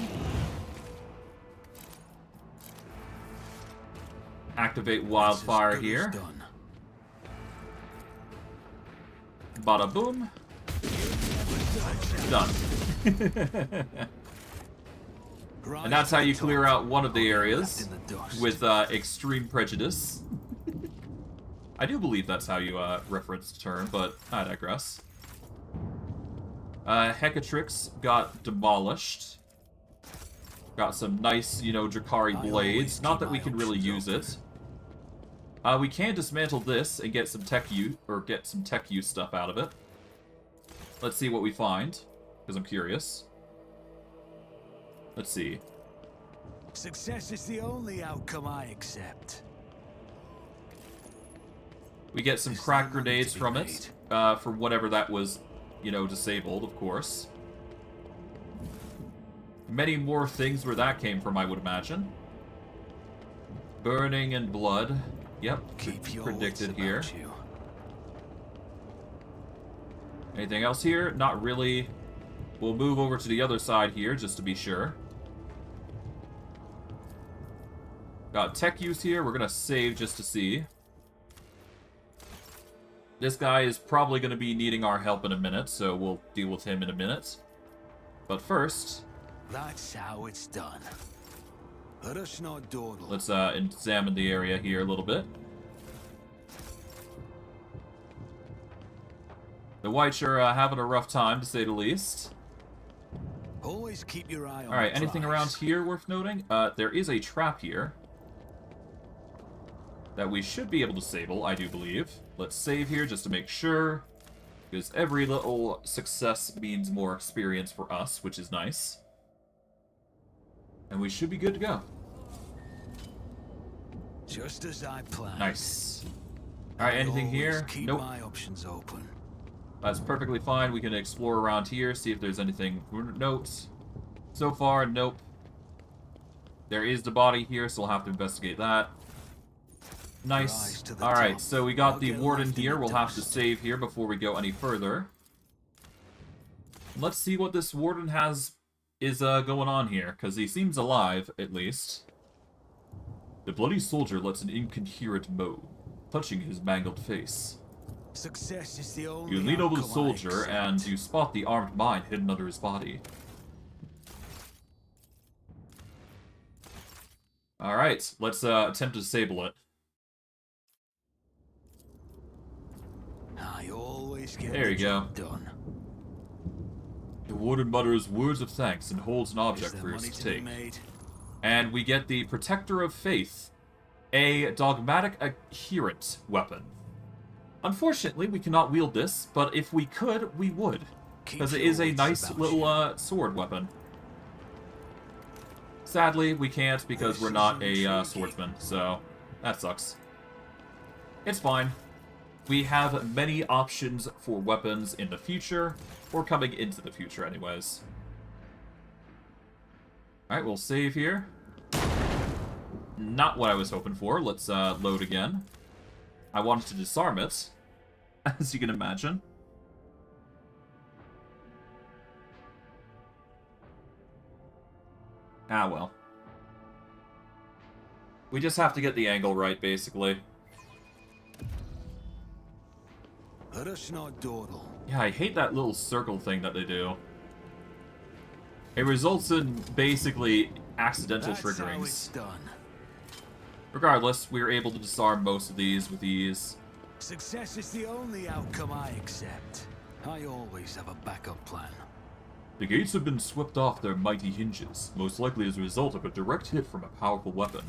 Activate wildfire here. Done. Bada boom. Done. And that's how you clear out one of the areas with extreme prejudice. I do believe that's how you reference the term, but I digress. Hecatrix got demolished. Got some nice, you know, Drukhari blades. Not that we can really use it. We can dismantle this and get some tech use, or get some tech use stuff out of it. Let's see what we find, because I'm curious. Let's see. Success is the only outcome I accept. We get some crack grenades from it, for whatever that was, you know, disabled, of course. Many more things where that came from, I would imagine. Burning and blood. Yep, Keep your predicted wits here. about you. Anything else here? Not really. We'll move over to the other side here, just to be sure. Got tech use here. We're going to save just to see. This guy is probably going to be needing our help in a minute, so we'll deal with him in a minute. But first... That's how it's done. Let us not dawdle. let's examine the area here a little bit. The Whites are having a rough time, to say the least. Always keep your eye on Alright, the anything prize. around here worth noting? There is a trap here that we should be able to disable, I do believe. Let's save here just to make sure, because every little success means more experience for us, which is nice. And we should be good to go. Just as I planned. Nice. Alright, anything Always here? Keep Nope. my options open. That's perfectly fine. We can explore around here, see if there's anything. Notes. So far, nope. There is the body here, so we'll have to investigate that. Nice. Rise to the Alright, top. so we got I'll the get warden left in here. the We'll have to dust. save here before we go any further. Let's see what this warden is going on here, because he seems alive, at least. The bloody soldier lets an incoherent moan, touching his mangled face. Success is the only You lean over the outcome I soldier, accept. and you spot the armed mine hidden under his body. Alright, let's attempt to disable it. I always get There the you job go. done. The warden mutters words of thanks and holds an Is object there for us money to to be take. made? And we get the Protector of Faith, a dogmatic adherent weapon. Unfortunately, we cannot wield this, but if we could, we would. Keep Because it your is a wits nice about little sword weapon. Sadly, we can't because This we're is not a intriguing. swordsman, so that sucks. It's fine. We have many options for weapons in the future, or coming into the future anyways. Alright, we'll save here. Not what I was hoping for. Let's load again. I wanted to disarm it, as you can imagine. Ah, well. We just have to get the angle right, basically. Let us not dawdle. Yeah, I hate that little circle thing that they do. It results in, basically, accidental That's how it's triggerings. done. Regardless, we were able to disarm most of these with ease. Success is the only outcome I accept. I always have a backup plan. The gates have been swept off their mighty hinges, most likely as a result of a direct hit from a powerful weapon.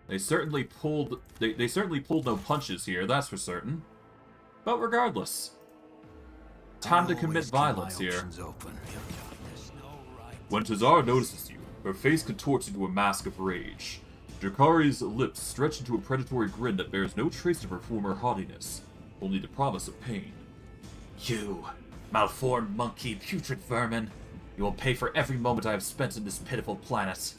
They certainly pulled no punches here, that's for certain. But regardless, time to I commit always keep my violence here. options open. There's no right When Tazar notices you, her face contorts into a mask of rage. Drukhari's lips stretch into a predatory grin that bears no trace of her former haughtiness, only the promise of pain. You, malformed monkey, putrid vermin. You will pay for every moment I have spent in this pitiful planet.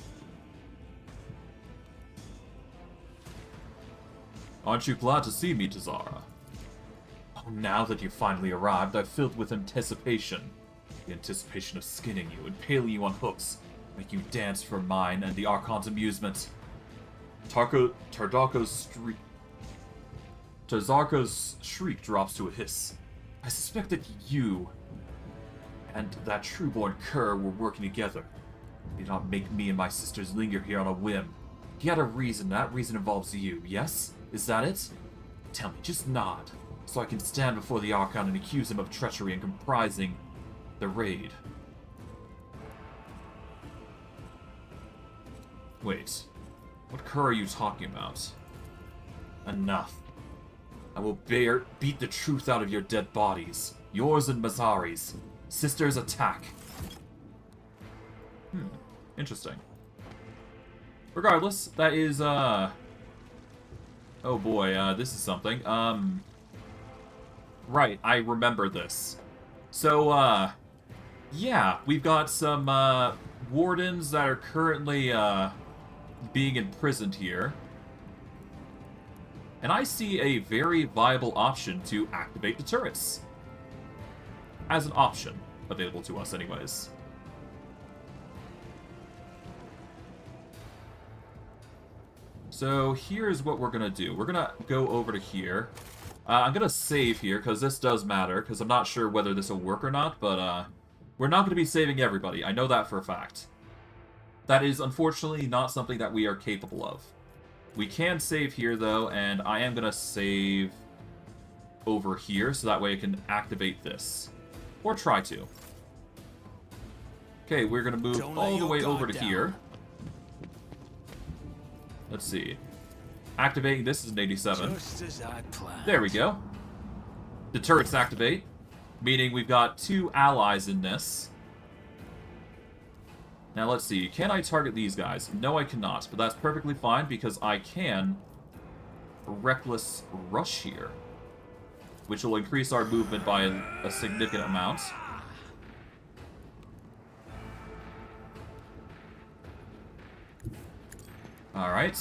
Aren't you glad to see me, Tazara? Oh, now that you've finally arrived, I'm filled with anticipation. The anticipation of skinning you, impaling you on hooks, making you dance for mine and the Archon's amusement. Tazarka's shriek drops to a hiss. I suspect that you and that trueborn cur were working together. You did not make me and my sisters linger here on a whim. He had a reason. That reason involves you, yes? Is that it? Tell me, just nod, so I can stand before the Archon and accuse him of treachery and comprising the raid. Wait, what cur are you talking about? Enough. I will beat the truth out of your dead bodies. Yours and Mazari's. Sisters, attack. Interesting. Regardless, that is, oh boy, this is something. Right, I remember this. So, yeah, we've got some, wardens that are currently, being imprisoned here. And I see a very viable option to activate the turrets. As an option, available to us anyways. So here's what we're gonna do. We're gonna go over to here. I'm gonna save here, because this does matter, because I'm not sure whether this will work or not, but we're not gonna be saving everybody. I know that for a fact. That is unfortunately not something that we are capable of. We can save here, though, and I am gonna save over here, so that way I can activate this. Or try to. Okay, we're gonna move all the way over to here. Let's see. Activating this is an 87. Just as I planned. There we go. The turrets activate, meaning we've got 2 allies in this. Now let's see, can I target these guys? No, I cannot, but that's perfectly fine because I can reckless rush here, which will increase our movement by a significant amount. Alright.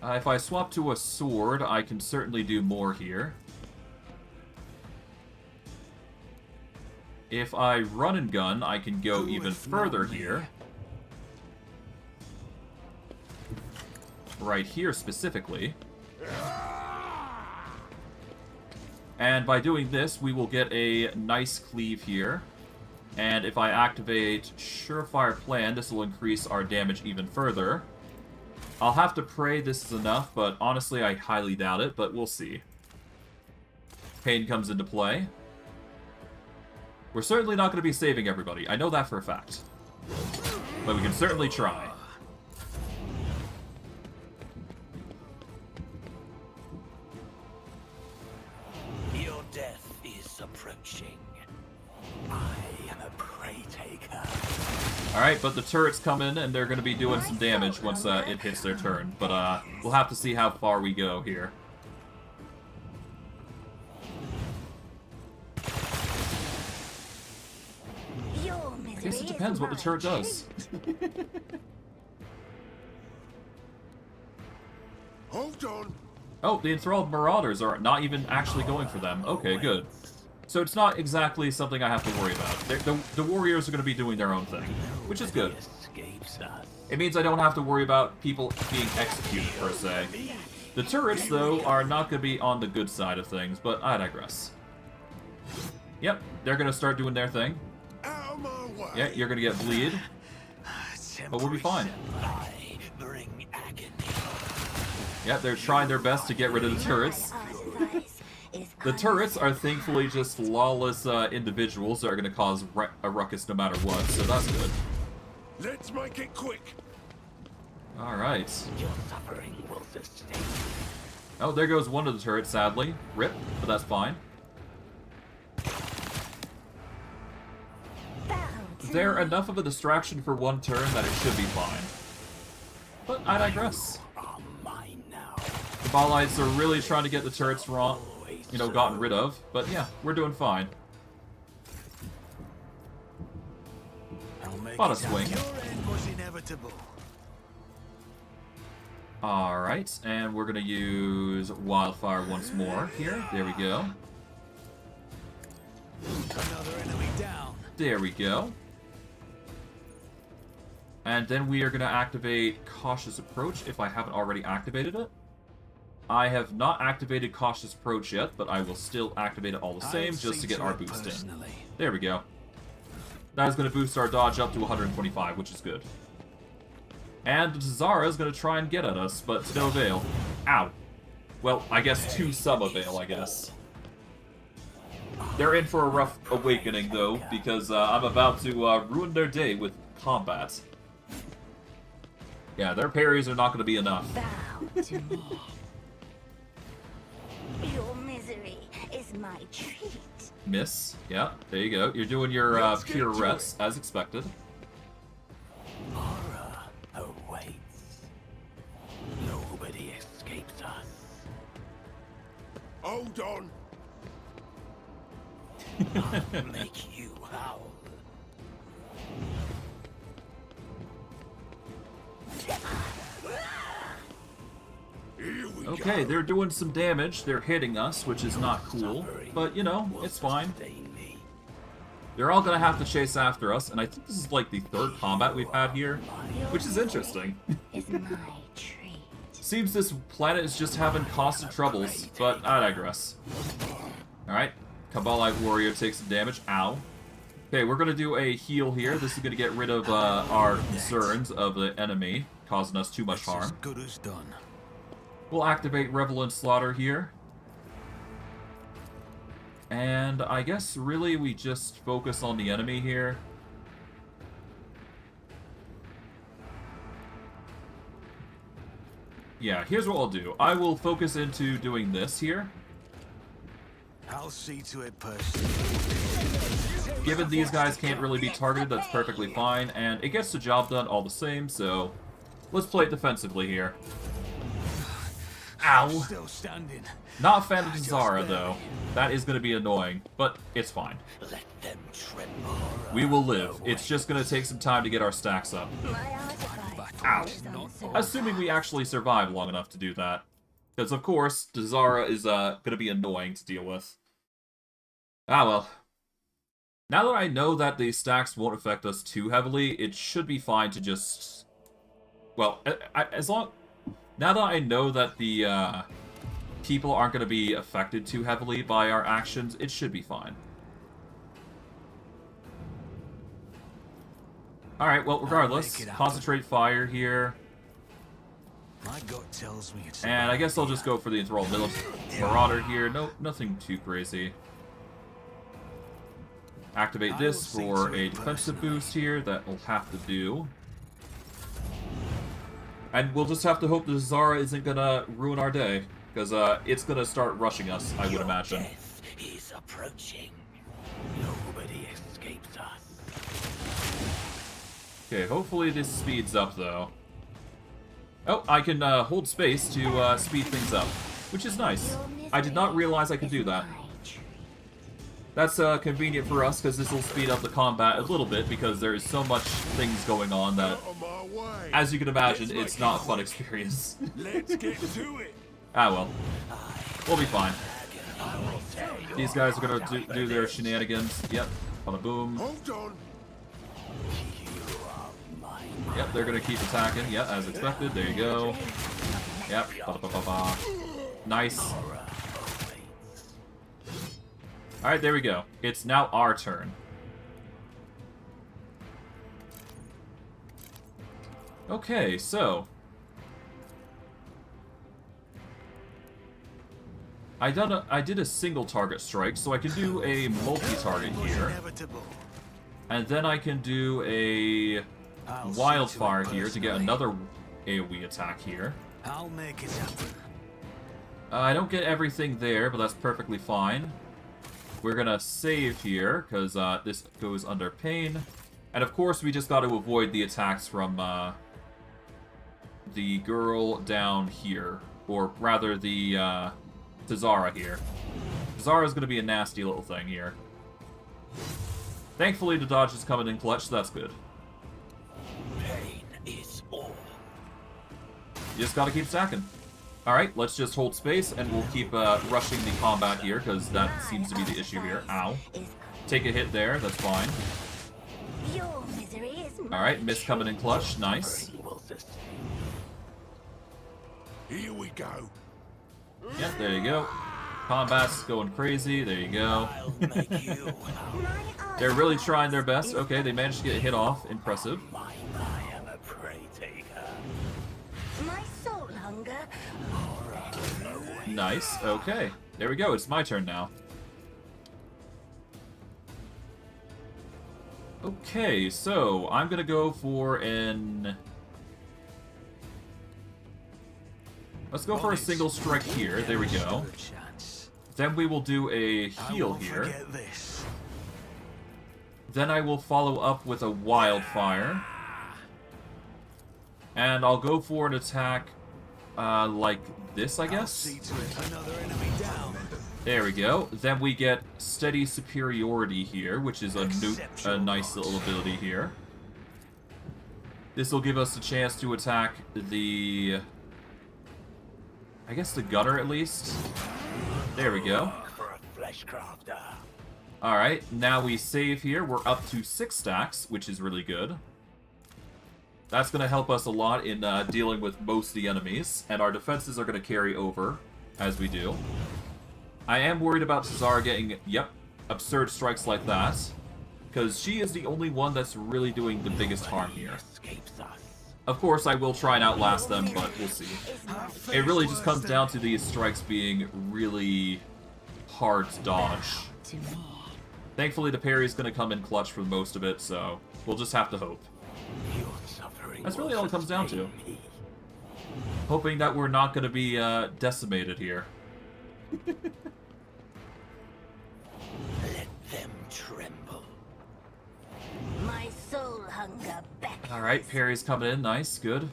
If I swap to a sword, I can certainly do more here. If I run and gun, I can go even further here. Right here specifically. And by doing this, we will get a nice cleave here. And if I activate Surefire Plan, this will increase our damage even further. I'll have to pray this is enough, but honestly I highly doubt it, but we'll see. Pain comes into play. We're certainly not going to be saving everybody. I know that for a fact. But we can certainly try. Your death is approaching. I am a prey taker. Alright, but the turrets come in and they're going to be doing some damage once it hits their turn. But we'll have to see how far we go here. I guess it depends what the turret does. Hold on. Oh, the enthralled marauders are not even actually going for them. Okay, good. So it's not exactly something I have to worry about. The warriors are going to be doing their own thing, which is good. It means I don't have to worry about people being executed, per se. The turrets, though, are not going to be on the good side of things, but I digress. Yep, they're going to start doing their thing. Out of my way. Yeah, you're going to get bleed, but we'll be fine. Yeah, they're trying their best to get rid of the turrets. The turrets are thankfully just lawless individuals that are going to cause a ruckus no matter what, so that's good. Let's make it quick. Alright. Oh, there goes one of the turrets, sadly. Rip, but that's fine. They're enough of a distraction for one turn that it should be fine. But I digress. Are mine now. The Balites are really trying to get the turrets wrong, gotten rid of. But yeah, we're doing fine. I'll make About a it swing. happen. Your end was inevitable. Alright, and we're gonna use Wildfire once more here. There we go. Another enemy down. There we go. And then we are going to activate Cautious Approach if I haven't already activated it. I have not activated Cautious Approach yet, but I will still activate it all the same just to get our boost in. There we go. That is going to boost our dodge up to 125, which is good. And Zara is going to try and get at us, but to no avail. Ow. Well, I guess to some avail, I guess. They're in for a rough awakening, though, because I'm about to ruin their day with combat. Yeah, their parries are not going to be enough. Bow to me. Your misery is my treat. Miss. Yeah, there you go. You're doing your pirouettes, as expected. Horror awaits. Nobody escapes us. Hold on. I'll make you howl. Here we Okay, go. they're doing some damage. They're hitting us, which is not cool. But, it's fine. They're all gonna have to chase after us, and I think this is like the third combat we've had here, which is interesting. Is my treat. Seems this planet is just having constant troubles, but I digress. Alright, Kabbalite Warrior takes some damage. Ow. Okay, we're gonna do a heal here. This is gonna get rid of our concerns of the enemy, causing us too much It's as harm. good as done. We'll activate Revel in Slaughter here. And I guess really we just focus on the enemy here. Yeah, here's what I'll do. I will focus into doing this here. I'll see to it personally. Given these guys can't really be targeted, that's perfectly fine, and it gets the job done all the same, so let's play it defensively here. Ow! Still standing. Not a fan of Zara, though. That is going to be annoying, but it's fine. Let them tremble. We will live. It's just going to take some time to get our stacks up. My artifact Ow. is uncertain. Assuming we actually survive long enough to do that. Because, of course, Zara is going to be annoying to deal with. Ah, well. Now that I know that the stacks won't affect us too heavily, it should be fine to just... Well, as long... Now that I know that the people aren't going to be affected too heavily by our actions, it should be fine. Alright, well, regardless, concentrate fire here. My gut tells me it's. And I guess I'll just go for the Enthralled Marauder here. No, nothing too crazy. Activate this for a defensive boost here. That will have to do. And we'll just have to hope the Zara isn't gonna ruin our day. Because it's gonna start rushing us, I would imagine. Death is approaching. Nobody escapes us. Okay, hopefully this speeds up, though. Oh, I can hold space to speed things up, which is nice. I did not realize I could do that. That's convenient for us, because this will speed up the combat a little bit, because there is so much things going on that, On my way. as you can imagine, it's not a fun experience. Let's get to it. Ah, well. We'll be fine. These guys are gonna do their shenanigans. Yep. On a boom. Hold on. Yep, they're gonna keep attacking. Yep, as expected. There you go. Yep. Ba-da-ba-ba-ba. Nice. Alright, there we go. It's now our turn. Okay, so... I did a single target strike, so I can do a multi-target here. Inevitable. And then I can do a wildfire here to get another AoE attack here. I'll make it happen. I don't get everything there, but that's perfectly fine. We're gonna save here, because this goes under pain. And of course, we just got to avoid the attacks from the girl down here. Or rather, the Tazara here. Tazara's gonna be a nasty little thing here. Thankfully, the dodge is coming in clutch, so that's good. Pain is all. You just gotta keep stacking. Alright, let's just hold space, and we'll keep rushing the combat here, because that seems to be the issue here. Ow. Take a hit there, that's fine. Your misery is Alright, miss coming in clutch, nice. Here we go. Yep, there you go. Combat's going crazy, there you go. I'll make you. They're really trying their best. Okay, they managed to get a hit off, impressive. I am a prey taker. my soul hunger. Nice, okay. There we go, it's my turn now. Okay, so I'm gonna go for an... Let's go for a single strike here, there we go. Then we will do a heal here. Forget this. Then I will follow up with a wildfire. And I'll go for an attack like this, I guess. See to it. Another enemy down. There we go. Then we get steady superiority here, which is a nice little ability here. This will give us a chance to attack the... I guess the gunner, at least. There we go. For a flesh crafter. Alright, now we save here. We're up to 6 stacks, which is really good. That's going to help us a lot in dealing with most of the enemies, and our defenses are going to carry over as we do. I am worried about Tazara getting, yep, absurd strikes like that, because she is the only one that's really doing the biggest harm here. Escapes us. Of course, I will try and outlast them, but we'll see. It really just comes down to these strikes being really hard to dodge. To me. Thankfully, the parry's going to come in clutch for most of it, so we'll just have to hope. Your suffering. That's really all it comes down to. Me. Hoping that we're not going to be decimated here. Let them tremble. My soul hunger beckons. Alright, parry's coming in. Nice, good.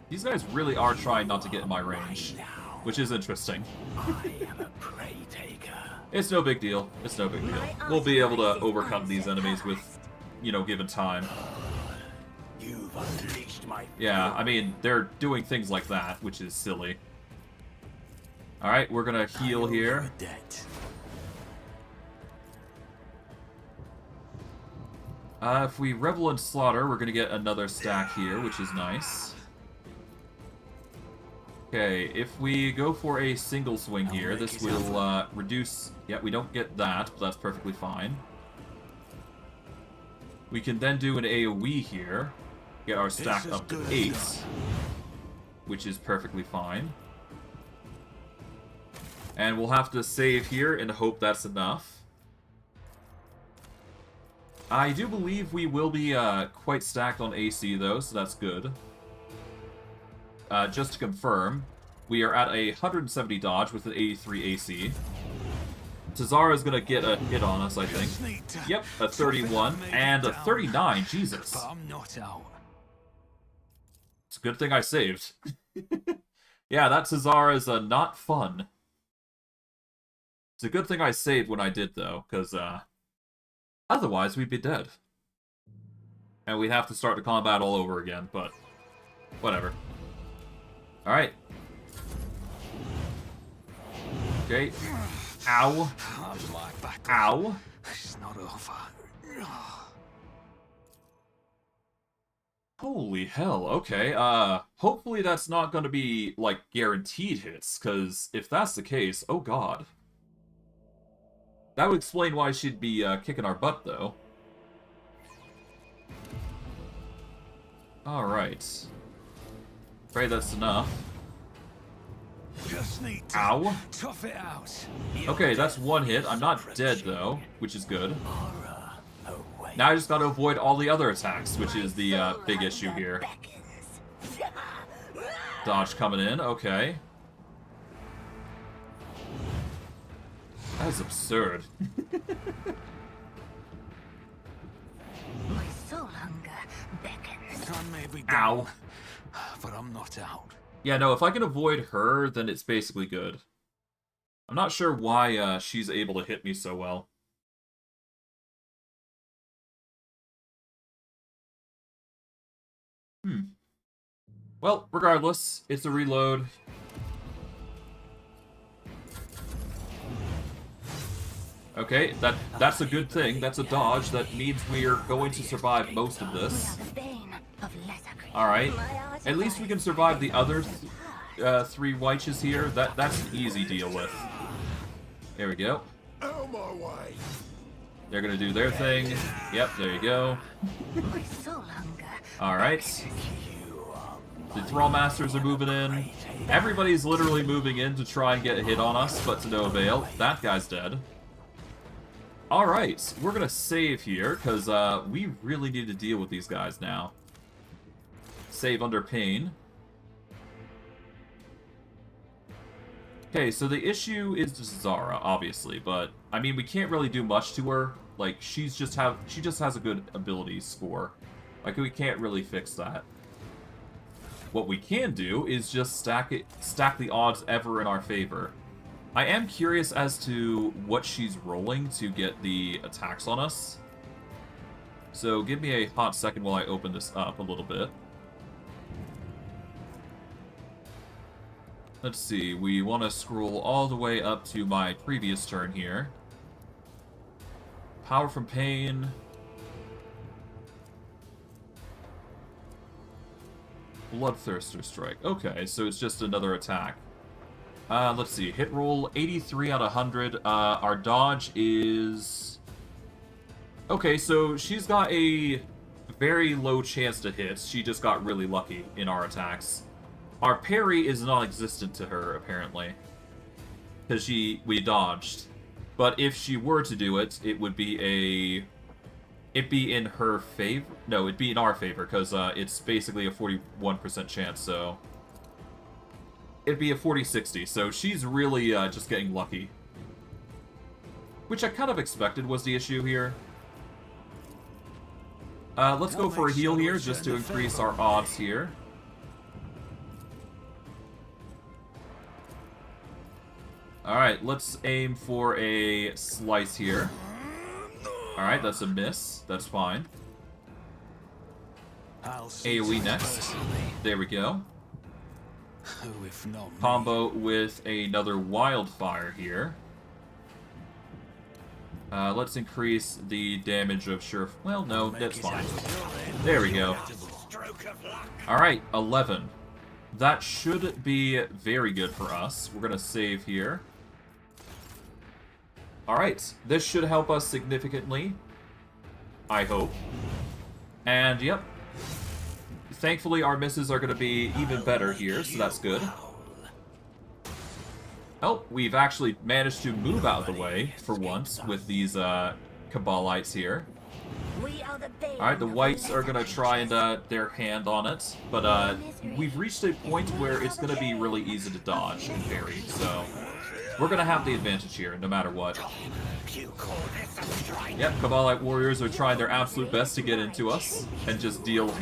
These guys really are trying not to get in my range, which is interesting. I am a prey taker. It's no big deal. It's no big deal. We'll be able to overcome these enemies with, you know, given time. You've unleashed my. Yeah, I mean, they're doing things like that, which is silly. Alright, we're gonna heal here. Debt. If we revel in slaughter, we're gonna get another stack here, which is nice. Okay, if we go for a single swing here, this will reduce... Yeah, we don't get that, but that's perfectly fine. We can then do an AoE here, get our stack up to 8, which is perfectly fine. And we'll have to save here and hope that's enough. I do believe we will be quite stacked on AC, though, so that's good. Just to confirm, we are at a 170 dodge with an 83 AC. Tazara is going to get a hit on us, I think. Yep, a 31 and a 39. Jesus. But I'm not out. It's a good thing I saved. Yeah, that Tazara is not fun. It's a good thing I saved when I did, though, because otherwise we'd be dead. And we'd have to start the combat all over again, but whatever. Alright. Okay. Ow. Ow. It's not over. Holy hell, okay. Hopefully that's not gonna be, like, guaranteed hits, because if that's the case, oh god. That would explain why she'd be kicking our butt, though. Alright. Pray that's enough. Just need to Ow. tough it out. Okay, that's one hit. I'm not dead, though, which is good. Now I just gotta avoid all the other attacks, which is the big issue here. Dodge coming in, okay. That is absurd. My soul hunger beckons. I may be Ow. down, but I'm not out. Yeah, no, if I can avoid her, then it's basically good. I'm not sure why she's able to hit me so well. Well, regardless, it's a reload. Okay, that's a good thing. That's a dodge. That means we are going to survive most of this. Alright. At least we can survive the other three wiches here. That's an easy deal with. There we go. Out my way. They're gonna do their thing. Yep, there you go. Alright. The Thrall Masters are moving in. Everybody's literally moving in to try and get a hit on us, but to no avail. That guy's dead. Alright, we're gonna save here, because we really need to deal with these guys now. Save under pain. Okay, so the issue is Zara, obviously, but I mean we can't really do much to her. Like she just has a good ability score. Like we can't really fix that. What we can do is just stack the odds ever in our favor. I am curious as to what she's rolling to get the attacks on us. So give me a hot second while I open this up a little bit. Let's see, we want to scroll all the way up to my previous turn here. Power from Pain. Bloodthirster Strike. Okay, so it's just another attack. Let's see, hit roll 83 out of 100. Our dodge is... Okay, so she's got a very low chance to hit. She just got really lucky in our attacks. Our parry is non-existent to her, apparently. Because we dodged. But if she were to do it, it would be it'd be in her favor. No, it'd be in our favor, because it's basically a 41% chance, so... It'd be a 40-60, so she's really just getting lucky. Which I kind of expected was the issue here. Let's go for a heal here, just to increase our odds here. Alright, let's aim for a slice here. Alright, that's a miss. That's fine. AoE next. There we go. Combo with another wildfire here. Let's increase the damage of sure... Well, no, that's fine. There we go. Alright, 11. That should be very good for us. We're gonna save here. Alright, this should help us significantly. I hope. And, yep. Thankfully, our misses are going to be even better here, so that's good. Oh, we've actually managed to move out of the way, for once, with these Cabalites here. Alright, the whites are going to try and their hand on it, but we've reached a point where it's going to be really easy to dodge and parry, so... We're going to have the advantage here, no matter what. Yep, Cabalite warriors are trying their absolute best to get into us, and just deal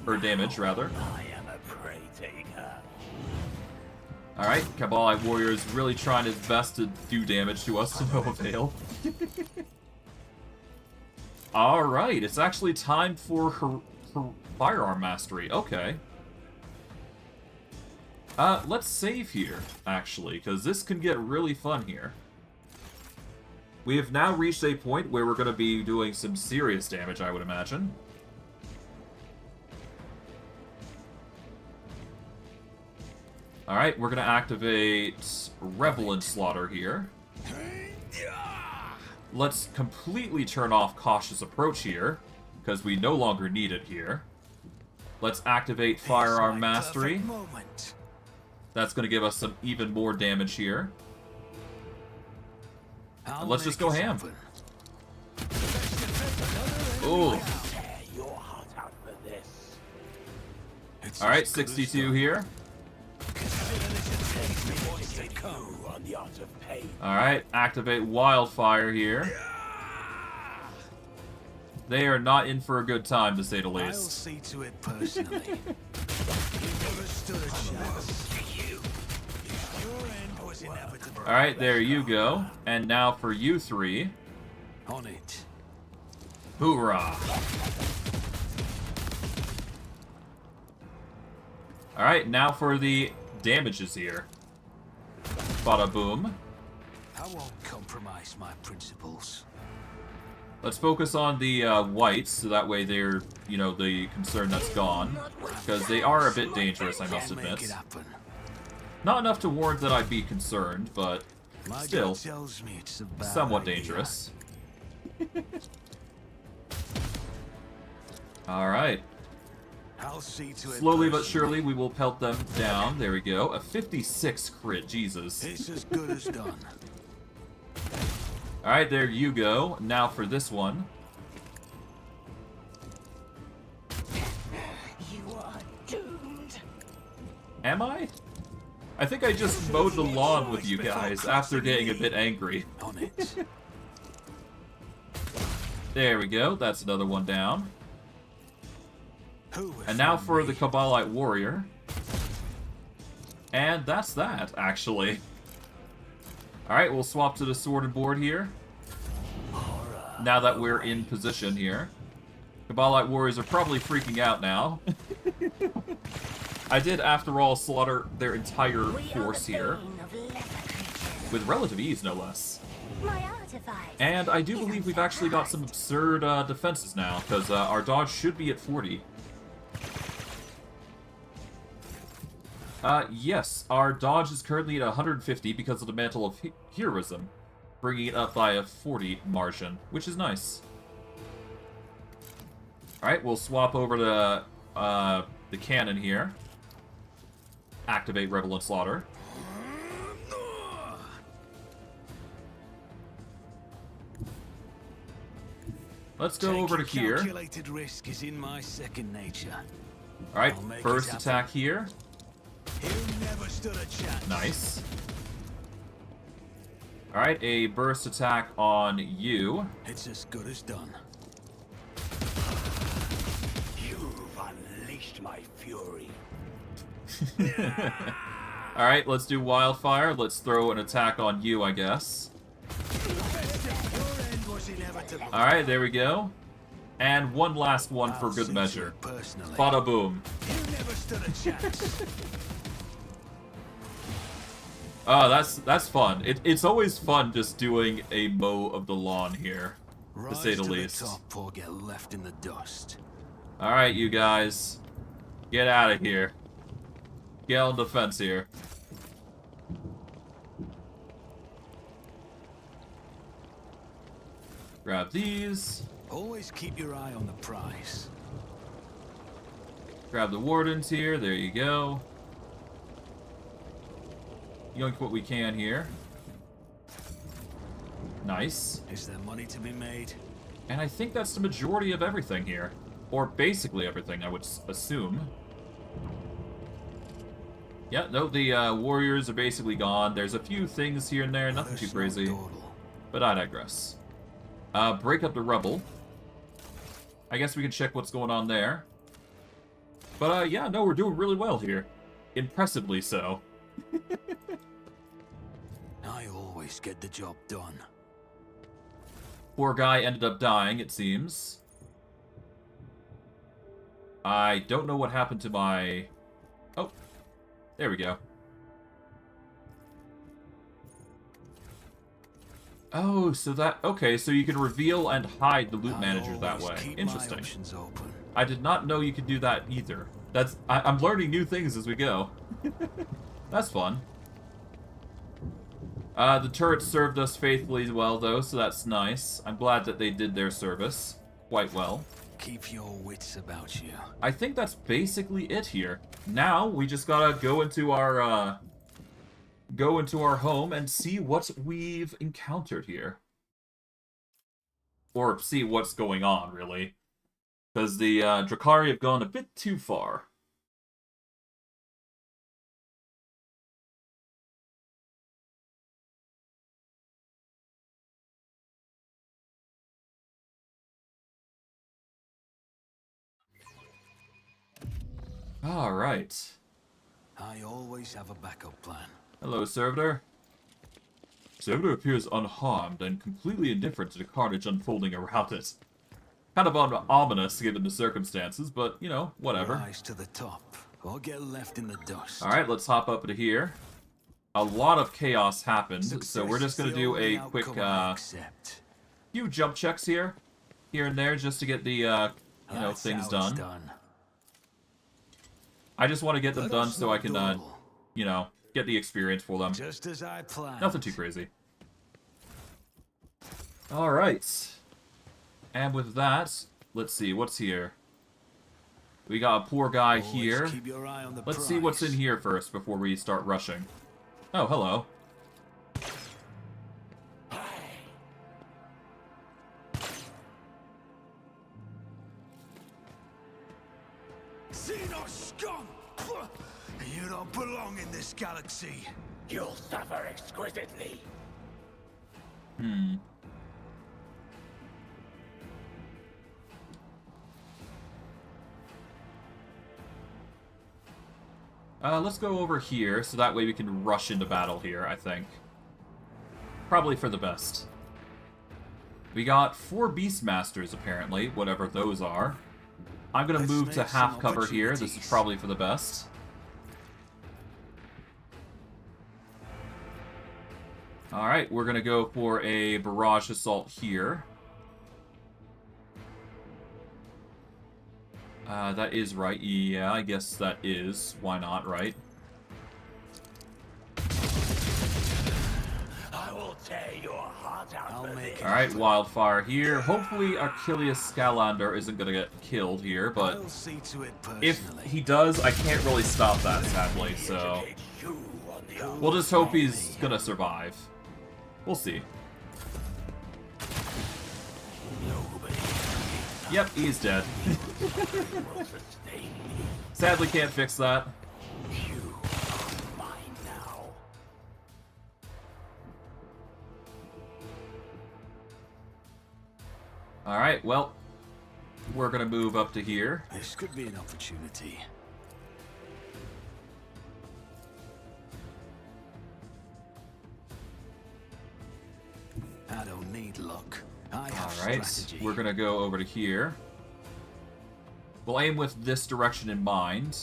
or damage, rather. Alright, Cabalite warriors really trying his best to do damage to us to no avail. Alright, it's actually time for her firearm mastery. Okay. Let's save here, actually, because this can get really fun here. We have now reached a point where we're going to be doing some serious damage, I would imagine. Alright, we're going to activate Revelant Slaughter here. Let's completely turn off Cautious Approach here, because we no longer need it here. Let's activate Firearm Mastery. That's going to give us some even more damage here. And let's just go ham. Ooh. Alright, 62 here. Alright, activate Wildfire here. They are not in for a good time, to say the I'll least. see to it personally. You never stood a chance. Your end was inevitable. Alright, there you go. And now for you three. On it. Hoorah! Alright, now for the damages here. Bada boom. I won't compromise my principles. Let's focus on the whites, so that way they're, you know, the concern that's gone. Because they are a bit dangerous, I must Can't make it admit. happen. Not enough to warrant that I'd be concerned, but My still, gut tells me it's a bad somewhat idea. dangerous. Alright. I'll see to it Slowly but personally. surely, we will pelt them down. There we go. A 56 crit, Jesus. It's as good as done. Alright, there you go. Now for this one. You are doomed. Am I? I think I just mowed the lawn with you guys after getting a bit angry. On it. There we go. That's another one down. Who And now from for me? the Kabbalite Warrior. And that's that, actually. Alright, we'll swap to the sword and board here. Now that we're in position here. Kabbalite Warriors are probably freaking out now. I did, after all, slaughter their entire force here. With relative ease, no less. My artifact. And I do believe we've actually got some absurd defenses now, because our dodge should be at 40. Yes, our dodge is currently at 150 because of the Mantle of Heroism, bringing it up by a 40 margin, which is nice. Alright, we'll swap over to the cannon here. Activate Rebel and Slaughter. Let's go over to Taking here. Calculated risk is in my second nature. Alright, I'll make first it happen. attack here. You never stood a chance. Nice. Alright, a burst attack on you. It's as good as done. You've unleashed my fury. Alright, let's do Wildfire. Let's throw an attack on you, I guess. Your end was inevitable. Alright, there we go. And one last one for I'll good see measure. to it personally. Bada boom. You never stood a chance. Oh, that's fun. It's always fun just doing a mow of the lawn here, to Rise say the to least. the top or get left in the dust. Alright, you guys. Get out of here. Get on defense here. Grab these. Always keep your eye on the prize. Grab the wardens here. There you go. Yoink what we can here. Nice. Is there money to be made? And I think that's the majority of everything here. Or basically everything, I would assume. Yeah, no, the warriors are basically gone. There's a few things here and there, nothing Another too small crazy. dawdle. But I digress. Break up the rubble. I guess we can check what's going on there. But yeah, no, we're doing really well here. Impressively so. I always get the job done. Poor guy ended up dying, it seems. I don't know what happened to my... Oh, there we go. Oh, so that... Okay, so you can reveal and hide the loot I manager that always way. keep my Interesting. options open. I did not know you could do that either. That's... I'm learning new things as we go. That's fun. The turrets served us faithfully well, though, so that's nice. I'm glad that they did their service quite well. Keep your wits about you. I think that's basically it here. Now, we just gotta go into our home and see what we've encountered here. Or see what's going on, really. Because the Drukhari have gone a bit too far. Alright. I always have a backup plan. Hello, Servitor. Servitor appears unharmed and completely indifferent to the carnage unfolding around it. Kind of ominous given the circumstances, but, you know, whatever. Rise to the top, or get left in the dust. Alright, let's hop up to here. A lot of chaos happened, so we're just going to do a quick, few jump checks here and there, just to get the, you know, things done. I just want to get them done so I can, you know, get the experience for them. Just as I planned. Nothing too crazy. Alright. And with that, let's see, what's here? We got a poor guy Always here. keep your eye on the Let's see what's in prize. here first before we start rushing. Oh, hello. Xenos scum! You don't belong in this galaxy. You'll suffer exquisitely. Let's go over here, so that way we can rush into battle here, I think. Probably for the best. We got 4 Beastmasters, apparently, whatever those are. I'm gonna move to half cover here. This is probably for the best. Alright, we're gonna go for a barrage assault here. That is right. Yeah, I guess that is. Why not, right? I will tear your heart out for this. Alright, wildfire here. Hopefully Achilles Scalander isn't gonna get killed here, but I'll see to it if personally. he does, I can't really stop that, sadly, so You on the we'll just hope he's gonna survive. We'll see. Yep, he's dead. will sustain me. Sadly can't fix that. You are mine now. Alright, well, we're gonna move up to here. This could be an opportunity. I don't need luck. I have Alright, strategy. we're gonna go over to here. We'll aim with this direction in mind.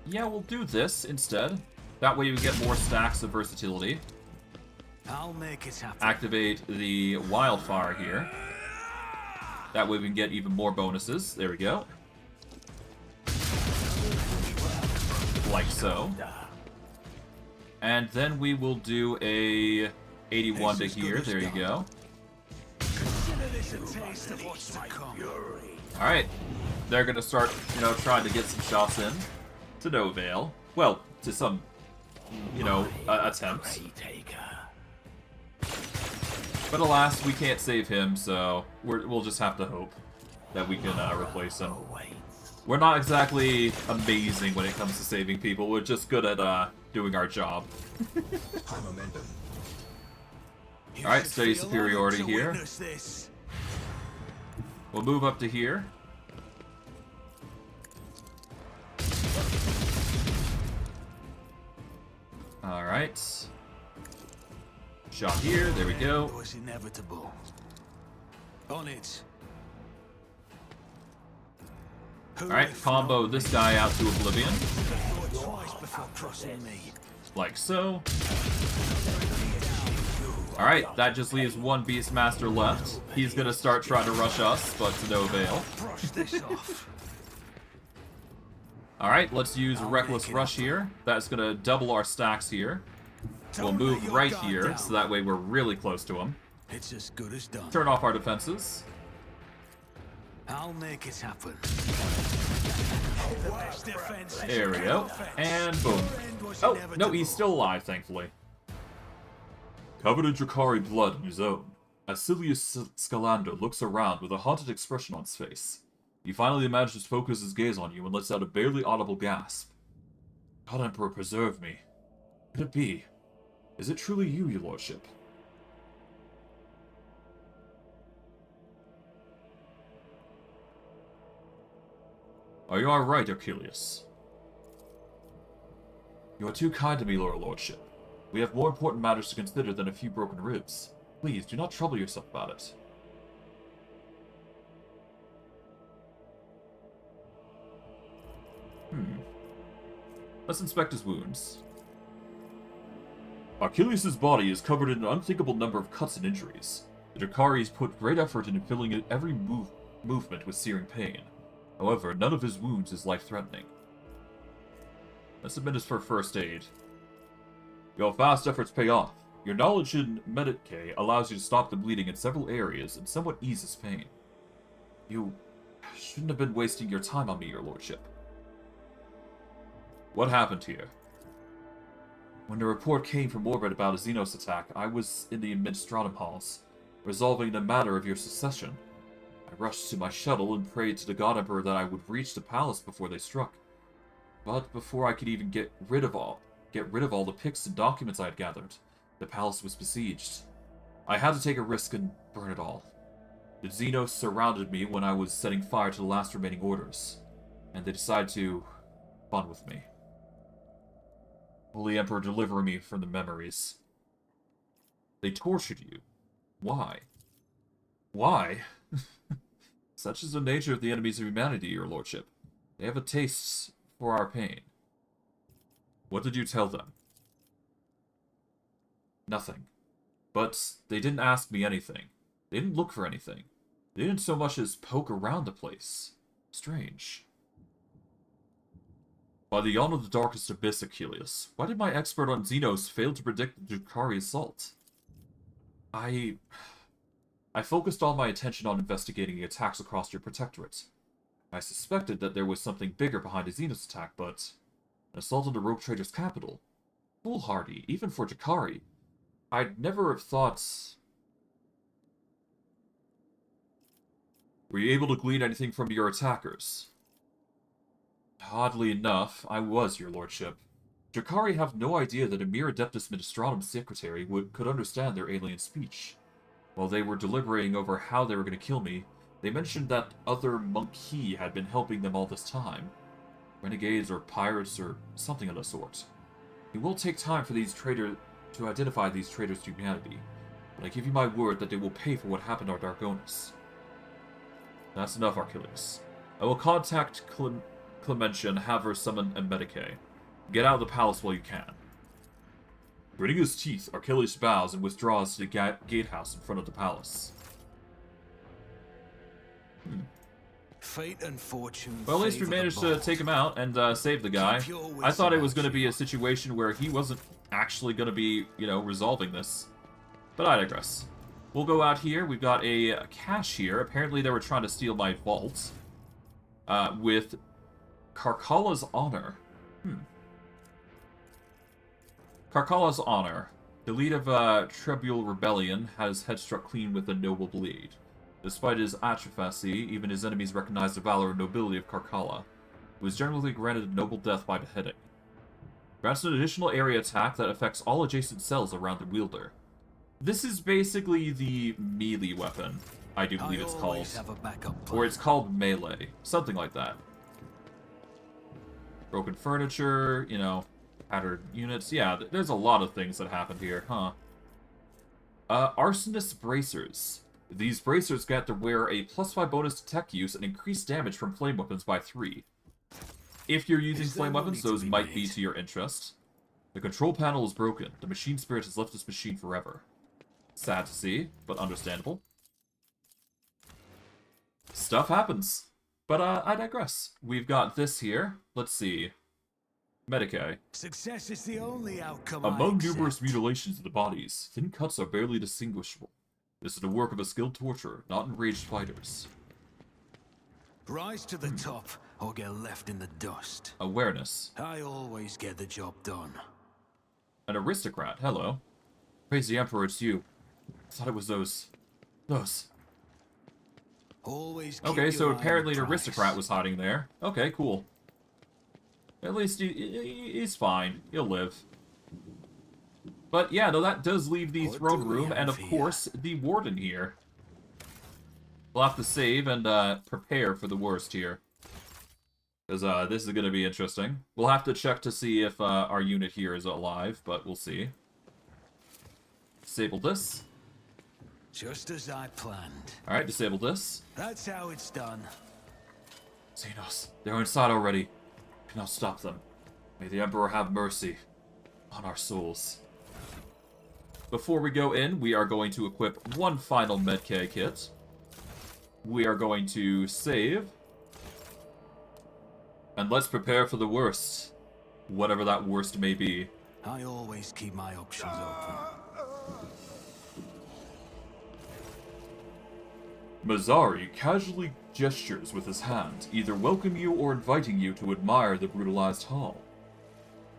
Yeah, we'll do this instead. That way we get more stacks of versatility. I'll make it happen. Activate the wildfire here. That way we can get even more bonuses. There we go. Like so. And then we will do a 81 to here. There you go. Consider this a taste of what's to come. Alright. They're gonna start, you know, trying to get some shots in. To no avail. Well, to some, you know, attempts. But alas, we can't save him, so we'll just have to hope that we can replace him. We're not exactly amazing when it comes to saving people. We're just good at doing our job. Alright, steady superiority here. We'll move up to here. Alright. Shot here, there we go. It was inevitable. On it. Alright, combo this guy out to oblivion. Twice before crossing me. Like so. Alright, that just leaves one Beastmaster left. He's gonna start trying to rush us, but to no avail. Brush this off. Alright, let's use Reckless Rush here. That's gonna double our stacks here. We'll move right here, so that way we're really close to him. It's as good as done. Turn off our defenses. I'll make it happen. There we go. And boom. Oh, no, he's still alive, thankfully. Covered in Drukhari blood of his own, Achilles Scalander looks around with a haunted expression on his face. He finally manages to focus his gaze on you and lets out a barely audible gasp. God Emperor, preserve me. Could it be? Is it truly you, your lordship? Are you alright, Achilles? You are too kind to me, Your Lordship. We have more important matters to consider than a few broken ribs. Please, do not trouble yourself about it. Let's inspect his wounds. Achilles' body is covered in an unthinkable number of cuts and injuries. The Drukharis put great effort into filling every movement with searing pain. However, none of his wounds is life-threatening. Let's administer first aid. Your fast efforts pay off. Your knowledge in Medicae allows you to stop the bleeding in several areas and somewhat eases pain. You shouldn't have been wasting your time on me, Your Lordship. What happened here? When the report came from orbit about a Xenos attack, I was in the Administratum halls, resolving the matter of your succession. I rushed to my shuttle and prayed to the God Emperor that I would reach the palace before they struck. But before I could even get rid of all the pics and documents I had gathered, the palace was besieged. I had to take a risk and burn it all. The Xenos surrounded me when I was setting fire to the last remaining orders, and they decided to fun with me. Holy Emperor, deliver me from the memories. They tortured you. Why? Why? Such is the nature of the enemies of humanity, Your Lordship. They have a taste for our pain. What did you tell them? Nothing. But they didn't ask me anything. They didn't look for anything. They didn't so much as poke around the place. Strange. By the yawn of the darkest abyss, Achilles, why did my expert on Xenos fail to predict the Drukhari assault? I focused all my attention on investigating the attacks across your protectorate. I suspected that there was something bigger behind a Xenos attack, but an assault on the rogue trader's capital? Foolhardy, even for Drukhari. I'd never have thought... Were you able to glean anything from your attackers? Oddly enough, I was, Your Lordship. Drukhari have no idea that a mere Adeptus Ministratum secretary could understand their alien speech. While they were deliberating over how they were going to kill me, they mentioned that other monkey had been helping them all this time. Renegades or pirates or something of the sort. It will take time for these traitors to identify these traitors to humanity, but I give you my word that they will pay for what happened to our Dargonus. That's enough, Achilles. I will contact Clementia and have her summon a Medicae. Get out of the palace while you can. Gritting his teeth, Achilles bows and withdraws to the gatehouse in front of the palace. Fate and fortune. Well, at least we managed to take him out and save the guy. I thought it was going to be a situation where he wasn't actually going to be, resolving this. But I digress. We'll go out here. We've got a cache here. Apparently they were trying to steal my vault. With Karkala's honor. Karkala's honor. The lead of Trebule Rebellion has head struck clean with a noble bleed. Despite his atrophy, even his enemies recognize the valor and nobility of Karkala, who is generally granted a noble death by beheading. Grants an additional area attack that affects all adjacent cells around the wielder. This is basically the melee weapon, I do believe it's called. Or it's called melee. Something like that. Broken furniture, tattered units. Yeah, there's a lot of things that happened here, huh? Arsonist bracers. These bracers get to wear a +5 bonus to tech use and increase damage from flame weapons by 3. If you're using flame weapons, those might be to your interest. The control panel is broken. The machine spirit has left this machine forever. Sad to see, but understandable. Stuff happens. But I digress. We've got this here. Let's see. Medicae. Success is the only outcome. Among numerous mutilations of the bodies, thin cuts are barely distinguishable. This is the work of a skilled torturer, not enraged fighters. Rise to the top, or get left in the dust. Awareness. I always get the job done. An aristocrat, hello. Praise the Emperor, it's you. I thought it was those. Always. Okay, so apparently an aristocrat was hiding there. Okay, cool. At least he's fine. He'll live. But yeah, no, that does leave the throne room, and of course, the warden here. We'll have to save and prepare for the worst here. Because this is going to be interesting. We'll have to check to see if our unit here is alive, but we'll see. Disable this. Just as I planned. Alright, disable this. That's how it's done. Xenos, they're inside already. Cannot stop them. May the Emperor have mercy on our souls. Before we go in, we are going to equip one final medkit kit. We are going to save. And let's prepare for the worst. Whatever that worst may be. I always keep my options open. Mazzari casually gestures with his hand, either welcoming you or inviting you to admire the brutalized hall.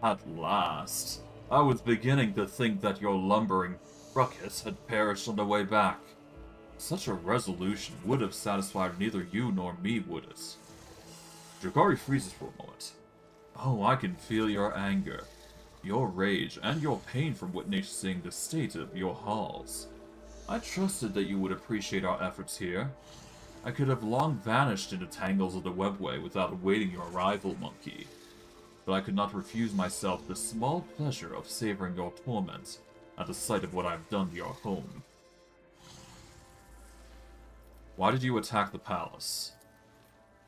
At last, I was beginning to think that your lumbering ruckus had perished on the way back. Such a resolution would have satisfied neither you nor me, would it? Drukhari freezes for a moment. Oh, I can feel your anger, your rage, and your pain from witnessing the state of your halls. I trusted that you would appreciate our efforts here. I could have long vanished into tangles of the webway without awaiting your arrival, monkey. But I could not refuse myself the small pleasure of savoring your torment at the sight of what I have done to your home. Why did you attack the palace?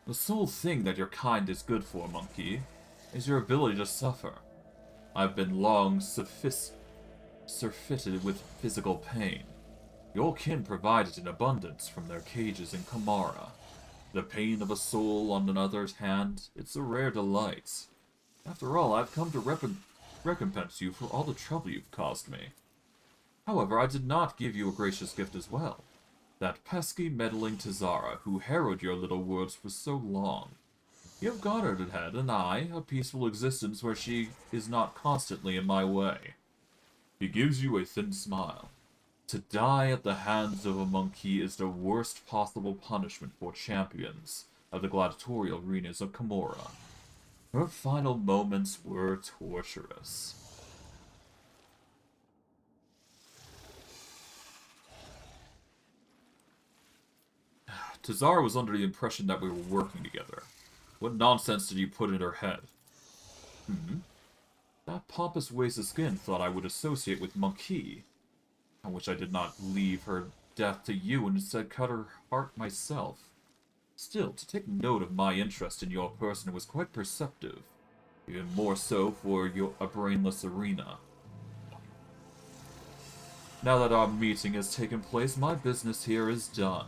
The sole thing that your kind is good for, monkey, is your ability to suffer. I've been long surfeited with physical pain. Your kin provided in abundance from their cages in Kamara. The pain of a soul on another's hand, it's a rare delight. After all, I've come to recompense you for all the trouble you've caused me. However, I did not give you a gracious gift as well. That pesky, meddling Tazara who harrowed your little worlds for so long. You have garnered a head, and I, a peaceful existence where she is not constantly in my way. He gives you a thin smile. To die at the hands of a monkey is the worst possible punishment for champions of the gladiatorial arenas of Kamora. Her final moments were torturous. Tazara was under the impression that we were working together. What nonsense did you put in her head? That pompous waste of skin thought I would associate with Monkey. I wish I did not leave her death to you and instead cut her heart myself. Still, to take note of my interest in your person was quite perceptive. Even more so for a brainless arena. Now that our meeting has taken place, my business here is done.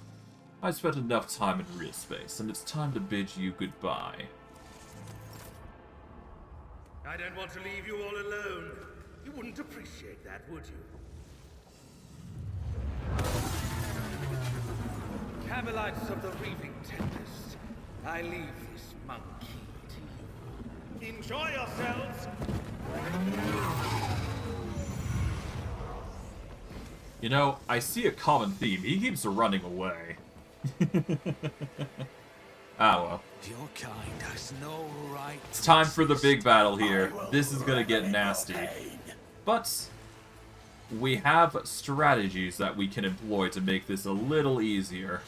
I spent enough time in real space, and it's time to bid you goodbye. I don't want to leave you all alone. You wouldn't appreciate that, would you? Camelites of the Reaving Tempest, I leave this monkey to you. Enjoy yourselves! You know, I see a common theme. He keeps running away. Ah, well. Your kind has no right. It's time for the big battle here. This is gonna get nasty. But we have strategies that we can employ to make this a little easier.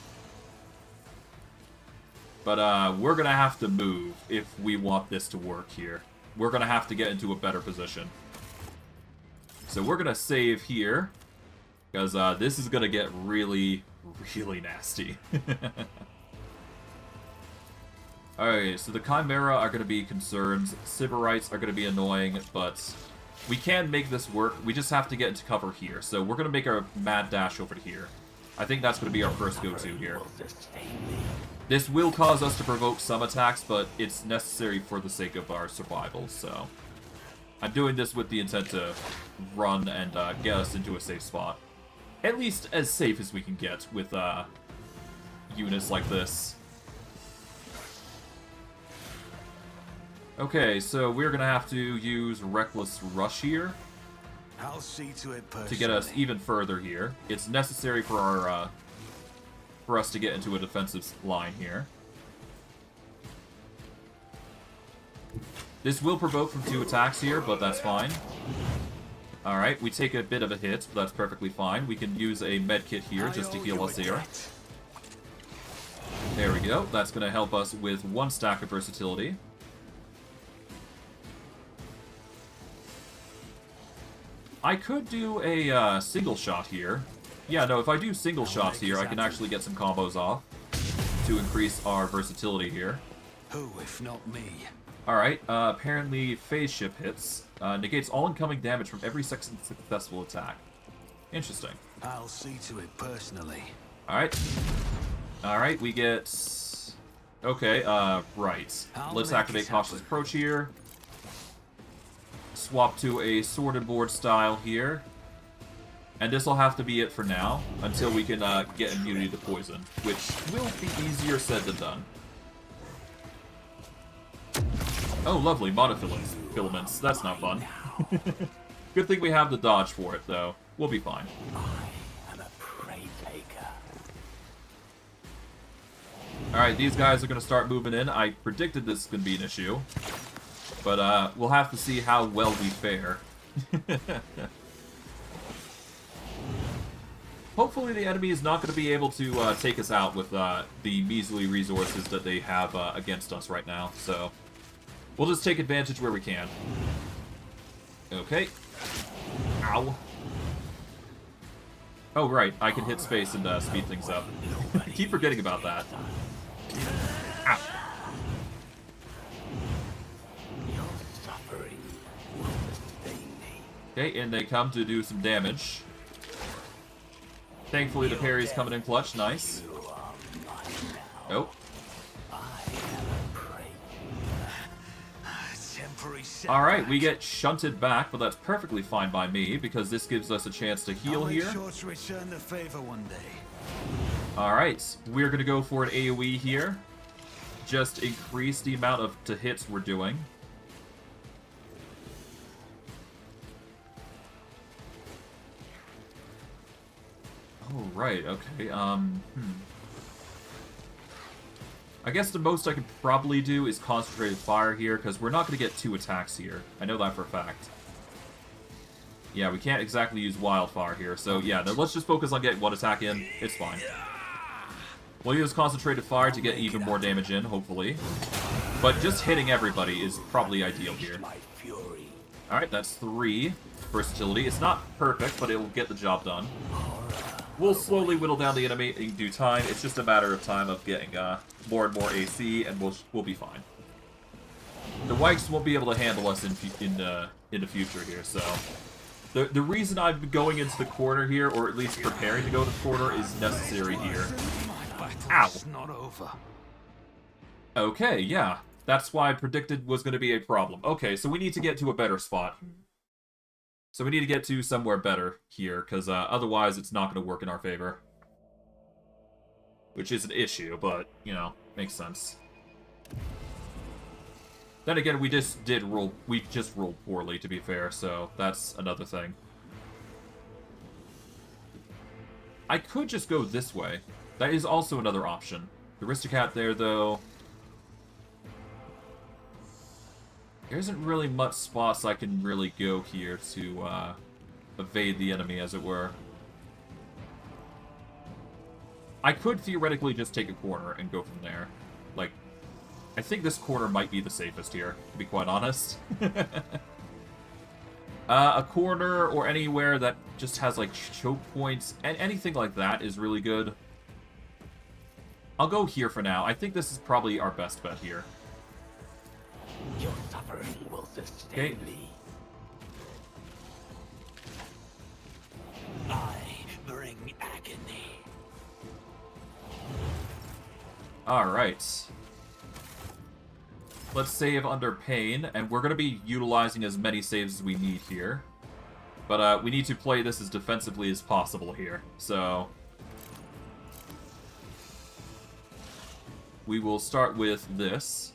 But we're gonna have to move if we want this to work here. We're gonna have to get into a better position. So we're gonna save here, because this is gonna get really, really nasty. Alright, so the Chimera are going to be concerns, Sybarites are going to be annoying, but we can make this work. We just have to get into cover here. So we're going to make our mad dash over to here. I think that's going to be our first go-to here. This will cause us to provoke some attacks, but it's necessary for the sake of our survival, so I'm doing this with the intent to run and get us into a safe spot. At least as safe as we can get with units like this. Okay, so we're gonna have to use Reckless Rush here I'll see to it personally. to get us even further here. It's necessary for our for us to get into a defensive line here. This will provoke from 2 attacks here, but that's fine. Alright, we take a bit of a hit, but that's perfectly fine. We can use a medkit here just to heal us here. There we go. That's going to help us with 1 stack of versatility. I could do a single shot here. Yeah, no, if I do single shots here, I can actually get some combos off to increase our versatility here. Who, if not me? Alright, apparently phase ship hits. Negates all incoming damage from every second successful attack. Interesting. I'll see to it personally. Alright. Alright, we get... Okay, right. Let's activate Cautious Approach here. Swap to a Sworded Board style here. And this will have to be it for now, until we can get immunity to poison, which will be easier said than done. Oh, lovely, monofilaments. That's not fun. Good thing we have the dodge for it, though. We'll be fine. I am a prey taker. Alright, these guys are going to start moving in. I predicted this could be an issue. But we'll have to see how well we fare. Hopefully the enemy is not going to be able to take us out with the measly resources that they have against us right now. So we'll just take advantage where we can. Okay. Ow. Oh, right. I can hit space and speed things up. Keep forgetting about that. Ow. Okay, and they come to do some damage. Thankfully, the parry's coming in clutch. Nice. Oh. Alright, we get shunted back, but that's perfectly fine by me, because this gives us a chance to heal here. Alright, we're going to go for an AoE here. Just increase the amount of hits we're doing. Oh, right, okay, I guess the most I could probably do is concentrated fire here, because we're not going to get 2 attacks here. I know that for a fact. Yeah, we can't exactly use wildfire here, so yeah, no, let's just focus on getting 1 attack in. It's fine. We'll use concentrated fire to get even more damage in, hopefully. But just hitting everybody is probably ideal here. Alright, that's 3 versatility. It's not perfect, but it will get the job done. We'll slowly whittle down the enemy in due time. It's just a matter of time of getting more and more AC, and we'll be fine. The Wikes won't be able to handle us in the future here, so... The reason I'm going into the corner here, or at least preparing to go to the corner, is necessary here. Ow! Not over. Okay, yeah. That's why I predicted was going to be a problem. Okay, so we need to get to a better spot. So we need to get to somewhere better here, because otherwise it's not going to work in our favor. Which is an issue, but, you know, makes sense. Then again, we just rolled poorly, to be fair, so that's another thing. I could just go this way. That is also another option. The Aristocat there, though... There isn't really much spots I can really go here to evade the enemy, as it were. I could theoretically just take a corner and go from there. Like, I think this corner might be the safest here, to be quite honest. A corner or anywhere that just has, like, choke points, and anything like that is really good. I'll go here for now. I think this is probably our best bet here. Your suffering will sustain me. I bring agony. Alright. Let's save under pain, and we're going to be utilizing as many saves as we need here. But we need to play this as defensively as possible here, so... We will start with this.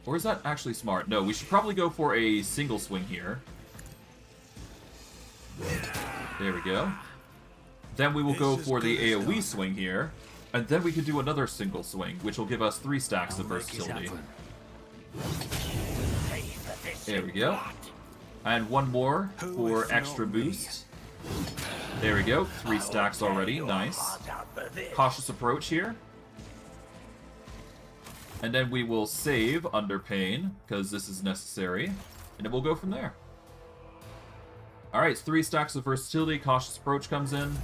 Or is that actually smart? No, we should probably go for a single swing here. There we go. Then we will go for the AoE swing here. And then we can do another single swing, which will give us 3 stacks of versatility. There we go. And one more for extra boost. There we go. 3 stacks already. Nice. Cautious approach here. And then we will save under pain, because this is necessary. And then we'll go from there. Alright, 3 stacks of versatility. Cautious approach comes in.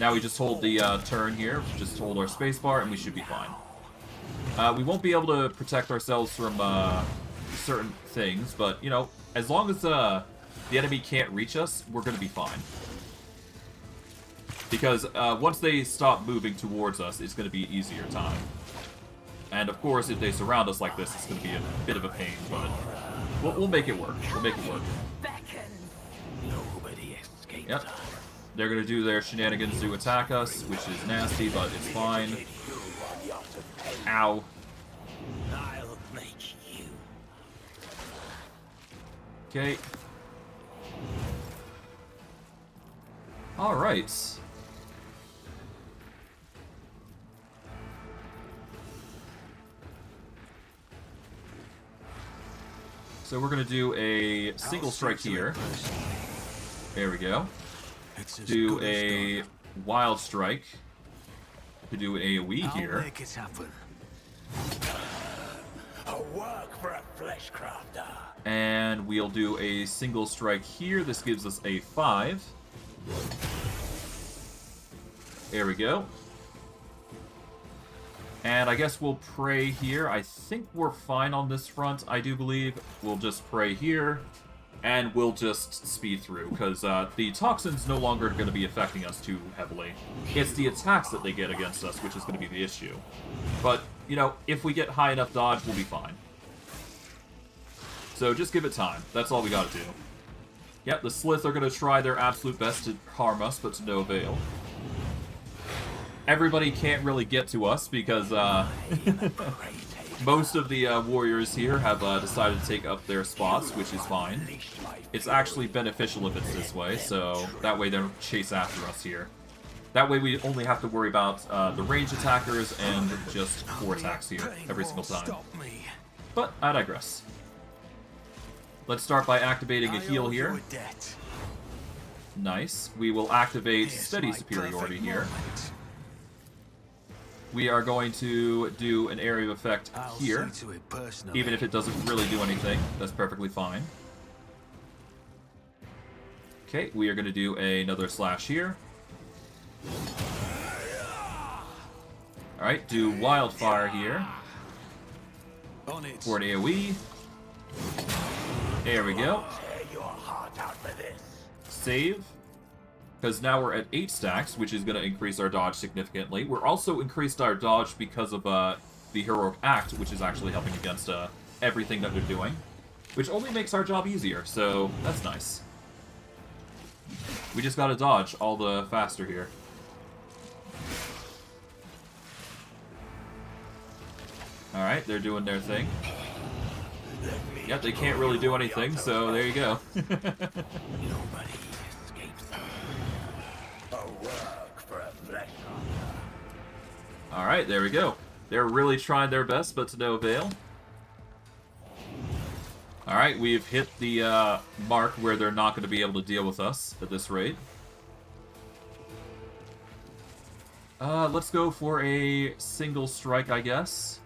Now we just hold the turn here. Just hold our spacebar, and we should be fine. We won't be able to protect ourselves from certain things, but, you know, as long as the enemy can't reach us, we're going to be fine. Because once they stop moving towards us, it's going to be an easier time. And of course, if they surround us like this, it's going to be a bit of a pain, but we'll make it work. We'll make it work. Yep. They're going to do their shenanigans to attack us, which is nasty, but it's fine. Ow. I'll make you. Okay. Alright. So we're going to do a single strike here. There we go. Do a wild strike. To do an AoE here. I'll make it happen. A work for a flesh crafter. And we'll do a single strike here. This gives us a 5. There we go. And I guess we'll pray here. I think we're fine on this front, I do believe. We'll just pray here. And we'll just speed through, because the toxin's no longer going to be affecting us too heavily. It's the attacks that they get against us, which is going to be the issue. But, you know, if we get high enough dodge, we'll be fine. So just give it time. That's all we got to do. Yep, the Slith are going to try their absolute best to harm us, but to no avail. Everybody can't really get to us, because most of the warriors here have decided to take up their spots, which is fine. It's actually beneficial if it's this way, so that way they don't chase after us here. That way we only have to worry about the range attackers and just 4 attacks here every single time. But I digress. Let's start by activating a heal here. Nice. We will activate steady superiority here. We are going to do an area of effect here. Even if it doesn't really do anything, that's perfectly fine. Okay, we are going to do another slash here. Alright, do wildfire here. For an AoE. There we go. Save. Because now we're at 8 stacks, which is going to increase our dodge significantly. We're also increased our dodge because of the heroic act, which is actually helping against everything that they're doing. Which only makes our job easier, so that's nice. We just gotta dodge all the faster here. Alright, they're doing their thing. Yep, they can't really do anything, so there you go. Alright, there we go. They're really trying their best, but to no avail. Alright, we've hit the mark where they're not going to be able to deal with us at this rate. Let's go for a single strike, I guess.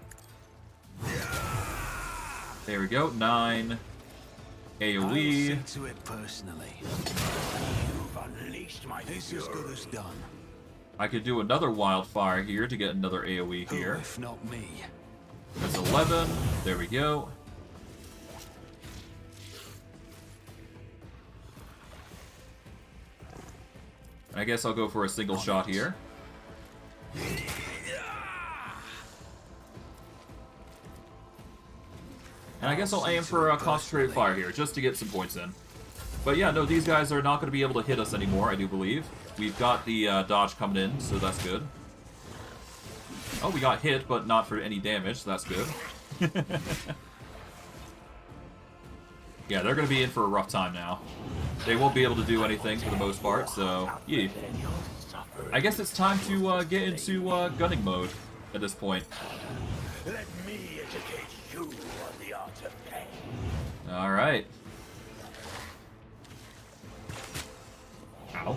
There we go, 9 AoE. To it personally. You've unleashed my fury. As good as done. I could do another wildfire here to get another AoE here. If not me. That's 11. There we go. I guess I'll go for a single shot here. And I guess I'll aim for a concentrated fire here, just to get some points in. But yeah, no, these guys are not going to be able to hit us anymore, I do believe. We've got the dodge coming in, so that's good. Oh, we got hit, but not for any damage, so that's good. Yeah, they're going to be in for a rough time now. They won't be able to do anything for the most part, so yeah. I guess it's time to get into gunning mode at this point. Let me educate you on the art of pain. Alright. Ow. Wow.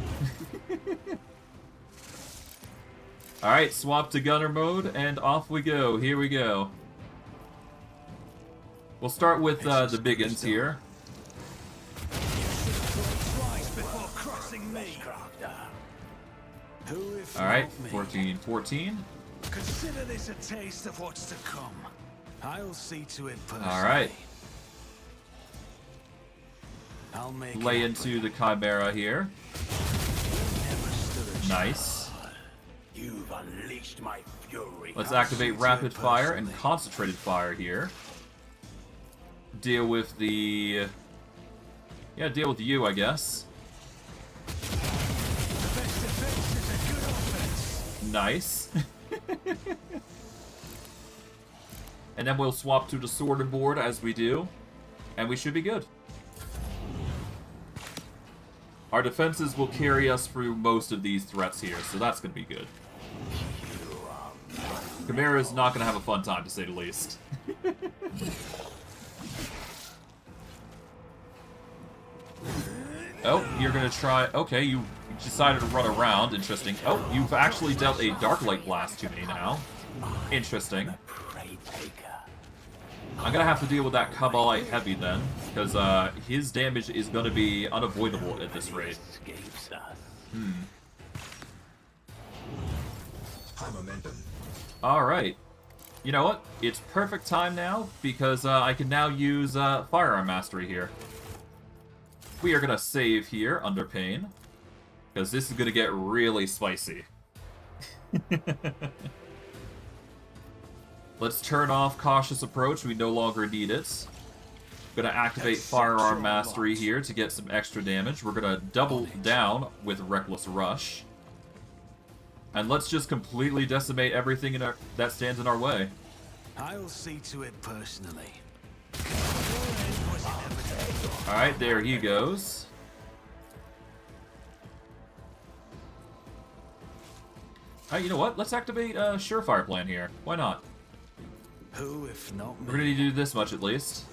Alright, swap to gunner mode, and off we go. Here we go. We'll start with the biggins here. Alright, 14-14. Consider this a taste of what's to come. I'll see to it personally. Alright. I'll make Lay into the Chimera here. Never stood a Nice. You've unleashed my fury. Let's I'll activate see to rapid it fire and personally. concentrated fire here. Deal with the... Yeah, deal with you, I guess. The best defense is a good offense. Nice. And then we'll swap to the sorted board as we do. And we should be good. Our defenses will carry us through most of these threats here, so that's going to be good. Chimera is not going to have a fun time, to say the least. Oh, you're going to try... Okay, you decided to run around. Interesting. Oh, you've actually dealt a Dark Light Blast to me now. Interesting. I'm going to have to deal with that Kabbalite Heavy then, because his damage is going to be unavoidable at this rate. Alright. You know what? It's perfect time now, because I can now use Firearm Mastery here. We are going to save here, under pain, because this is going to get really spicy. Let's turn off Cautious Approach, we no longer need it. Gonna activate Firearm Mastery here to get some extra damage. We're gonna double down with Reckless Rush. And let's just completely decimate everything in that stands in our way. I'll see to it personally. Alright, there he goes. Alright, you know what? Let's activate Surefire Plan here. Why not? Who, if not me? We're gonna need to do this much at least.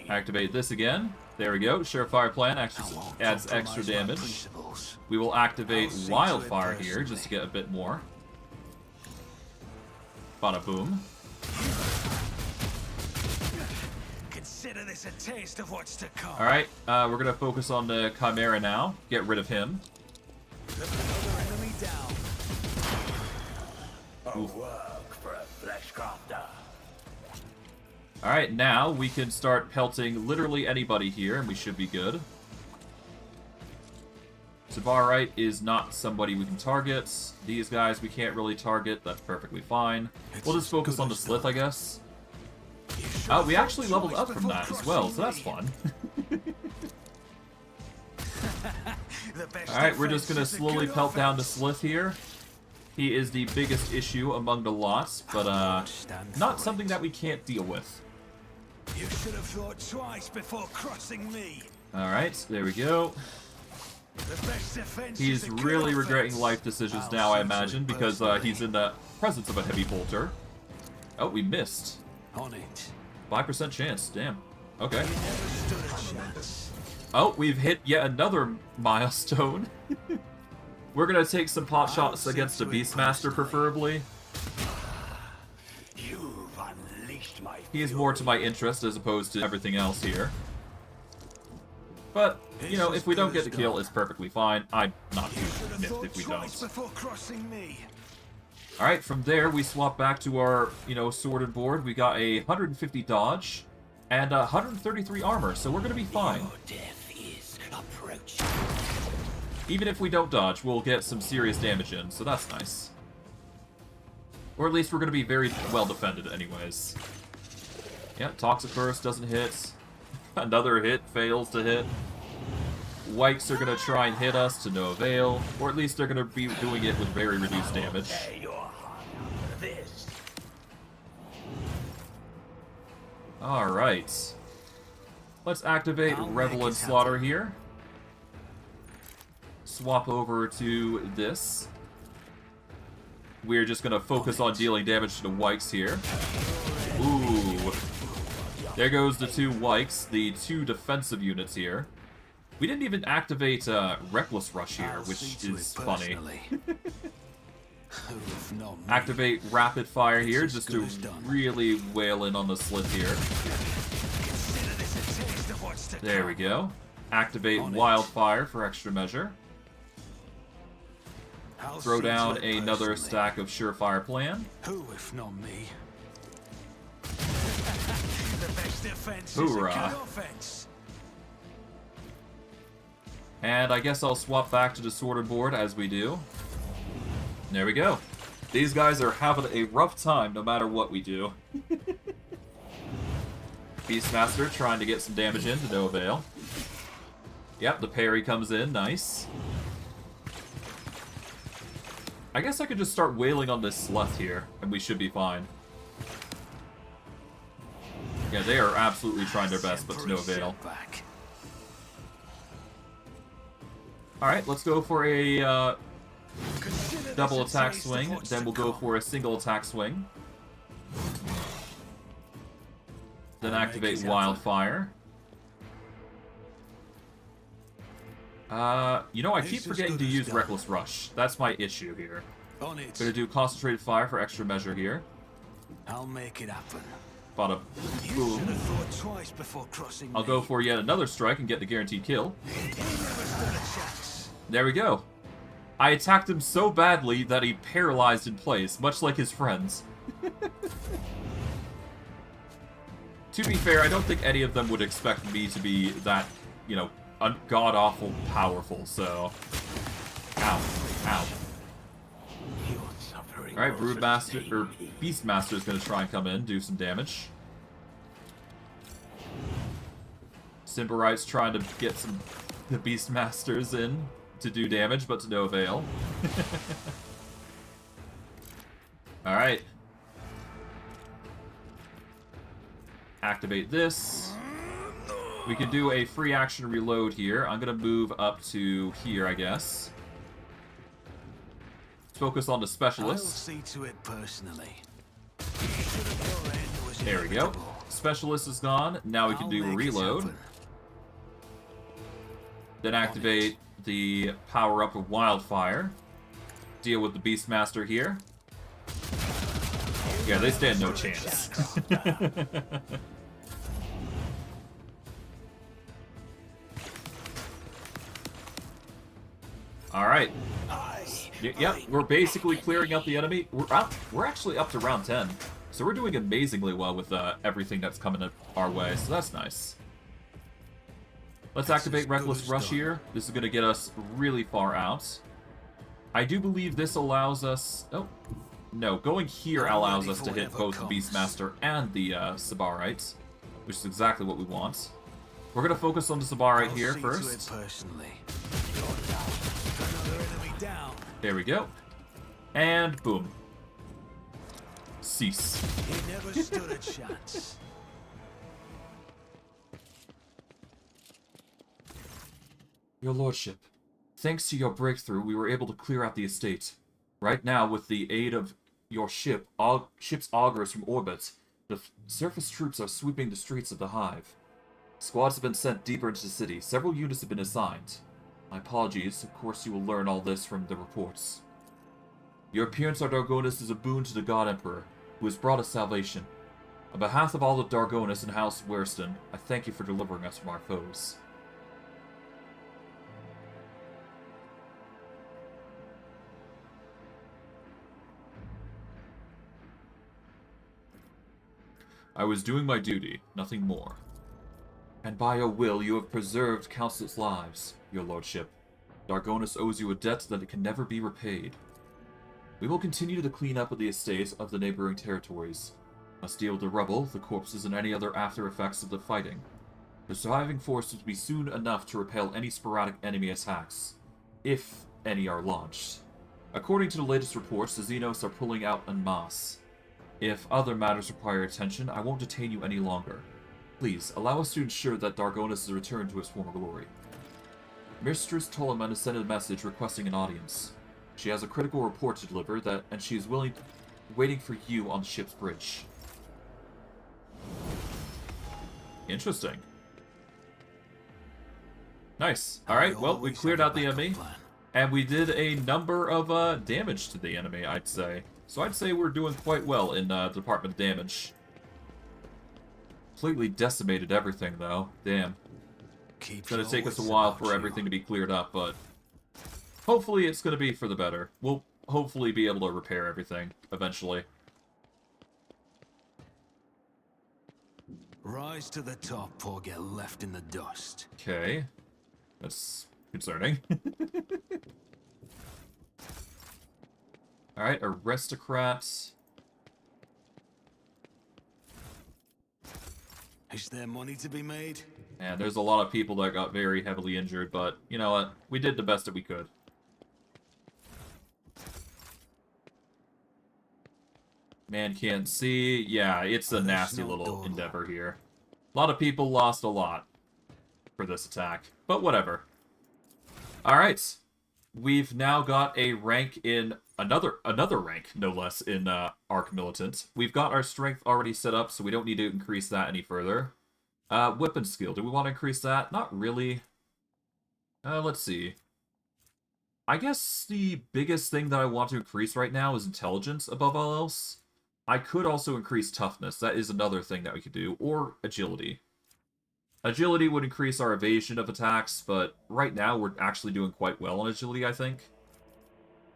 Activate this again. There we go. Surefire Plan actually adds extra damage. We will activate Wildfire here just to get a bit more. Bada boom. Consider this a taste of what's to come. Alright, we're gonna focus on the Chimera now. Get rid of him. Another enemy down. Work for a flesh crafter. Alright, now we can start pelting literally anybody here, and we should be good. Tabarite is not somebody we can target. These guys we can't really target. That's perfectly fine. We'll just focus on the Slith, I guess. Oh, we actually leveled up from that as well, so that's fun. Alright, we're just gonna slowly pelt down the Slith here. He is the biggest issue among the lots, but not something that we can't deal with. You should have thought twice before crossing me. Alright, there we go. The best defense He's is a good really offense. regretting life decisions now, I imagine, because he's in the presence of a heavy bolter. Oh, we missed. On it. 5% chance, damn. Okay. Never stood a chance. Oh, we've hit yet another milestone. We're gonna take some pot shots against a Beastmaster, preferably. You've unleashed my He's more to my interest as opposed to everything else here. But, you know, if we don't get the kill, it's perfectly fine. I'm not too miffed if we don't. Before crossing me. Alright, from there, we swap back to our, you know, sorted board. We got a 150 dodge and 133 armor, so we're gonna be fine. Your death is approaching. Even if we don't dodge, we'll get some serious damage in, so that's nice. Or at least we're gonna be very well defended anyways. Yeah, Toxic Burst doesn't hit. Another hit fails to hit. Wikes are gonna try and hit us to no avail, or at least they're gonna be doing it with very reduced damage. Alright. Let's activate Revel and Slaughter here. Swap over to this. We're just gonna focus on dealing damage to the Wikes here. Ooh. There goes the 2 Wikes, the 2 defensive units here. We didn't even activate Reckless Rush here, which is funny. Activate Rapid Fire here, just to really wail in on the slit here. There we go. Activate Wildfire for extra measure. Throw down another stack of Surefire Plan. Who, if not me? The best defense Hoorah. is a good offense. And I guess I'll swap back to the sorted board as we do. There we go. These guys are having a rough time no matter what we do. Beastmaster trying to get some damage in to no avail. Yep, the parry comes in, nice. I guess I could just start wailing on this Sluth here, and we should be fine. Yeah, they are absolutely trying their best, but to no avail. Alright, let's go for a double attack swing, then we'll go for a single attack swing. Then activate Wildfire. You know, I keep forgetting to use Reckless Rush. That's my issue here. Gonna do Concentrated Fire for extra measure here. I'll make it happen. Bada boom. Thought twice before crossing I'll go for yet another strike and get the guaranteed kill. There we go. I attacked him so badly that he paralyzed in place, much like his friends. To be fair, I don't think any of them would expect me to be that, you know, god-awful powerful, so... Ow. Ow. Alright, Broodmaster, or Beastmaster is going to try and come in, do some damage. Symbarite's trying to get some the Beastmasters in to do damage, but to no avail. Alright. Activate this. We can do a free action reload here. I'm going to move up to here, I guess. Let's focus on the specialist. I'll see to it personally. There we go. Specialist is gone. Now we can do a reload. Then activate the power-up of Wildfire. Deal with the Beastmaster here. Yeah, they stand no chance. Alright. Yep, we're basically clearing out the enemy. We're actually up to round 10. So we're doing amazingly well with everything that's coming our way, so that's nice. Let's activate Reckless Rush here. This is going to get us really far out. I do believe this allows us... Oh, no. Going here allows us to hit both the Beastmaster and the Sabarite, which is exactly what we want. We're going to focus on the Sabarite here first. There we go. And boom. Cease. He never stood a chance. Your Lordship, thanks to your breakthrough, we were able to clear out the estate. Right now, with the aid of your ship's augurs from orbit, the surface troops are sweeping the streets of the Hive. Squads have been sent deeper into the city. Several units have been assigned. My apologies. Of course, you will learn all this from the reports. Your appearance on Dargonus is a boon to the God Emperor, who has brought us salvation. On behalf of all of Dargonus and House Werston, I thank you for delivering us from our foes. I was doing my duty, nothing more. And by your will, you have preserved countless lives, your lordship. Dargonus owes you a debt that it can never be repaid. We will continue the cleanup of the estate of the neighboring territories. Must deal with the rubble, the corpses, and any other after effects of the fighting. The surviving force will be soon enough to repel any sporadic enemy attacks, if any are launched. According to the latest reports, the Xenos are pulling out en masse. If other matters require attention, I won't detain you any longer. Please, allow us to ensure that Dargonus is returned to its former glory. Mistress Tolman has sent a message requesting an audience. She has a critical report to deliver, and she is waiting for you on the ship's bridge. Interesting. Nice. Alright, well, we cleared out the enemy. And we did a number of damage to the enemy, I'd say. So I'd say we're doing quite well in Department of Damage. Completely decimated everything, though. Damn. It's gonna take us a while for everything to be cleared up, but hopefully it's gonna be for the better. We'll hopefully be able to repair everything eventually. Rise to the top or get left in the dust. Okay. That's concerning. Alright, aristocrats. Is there money to be made? And there's a lot of people that got very heavily injured, but you know what? We did the best that we could. Man can't see. Yeah, it's a nasty little endeavor here. A lot of people lost a lot for this attack, but whatever. Alright. We've now got a rank in another rank, no less, in Arc Militant. We've got our strength already set up, so we don't need to increase that any further. Weapon skill. Do we want to increase that? Not really. Let's see. I guess the biggest thing that I want to increase right now is intelligence above all else. I could also increase toughness. That is another thing that we could do. Or agility. Agility would increase our evasion of attacks, but right now we're actually doing quite well on agility, I think.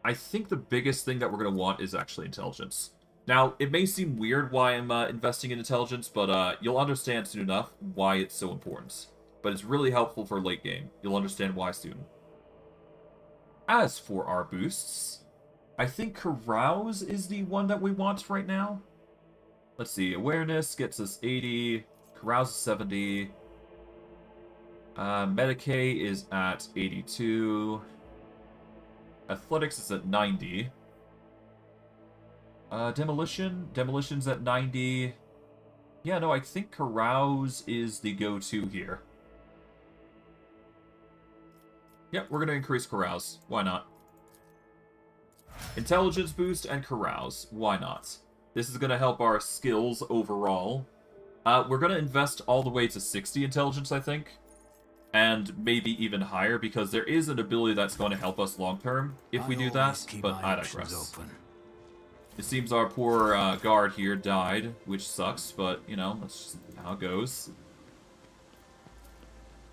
I think the biggest thing that we're going to want is actually intelligence. Now, it may seem weird why I'm investing in intelligence, but you'll understand soon enough why it's so important. But it's really helpful for late game. You'll understand why soon. As for our boosts, I think Carouse is the one that we want right now. Let's see, awareness gets us 80, Carouse is 70, Medicae is at 82, Athletics is at 90, Demolition's at 90. Yeah, no, I think Carouse is the go-to here. Yep, we're going to increase Carouse. Why not? Intelligence boost and Carouse. Why not? This is going to help our skills overall. We're going to invest all the way to 60 intelligence, I think. And maybe even higher, because there is an ability that's going to help us long-term if we do that, but I digress. It seems our poor guard here died, which sucks, but, you know, that's just how it goes.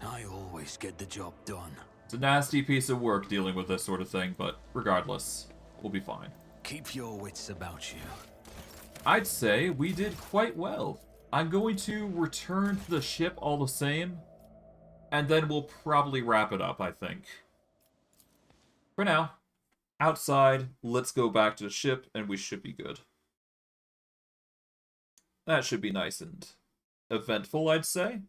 I always get the job done. It's a nasty piece of work dealing with this sort of thing, but regardless, we'll be fine. Keep your wits about you. I'd say we did quite well. I'm going to return to the ship all the same, and then we'll probably wrap it up, I think. For now, outside, let's go back to the ship, and we should be good. That should be nice and eventful, I'd say.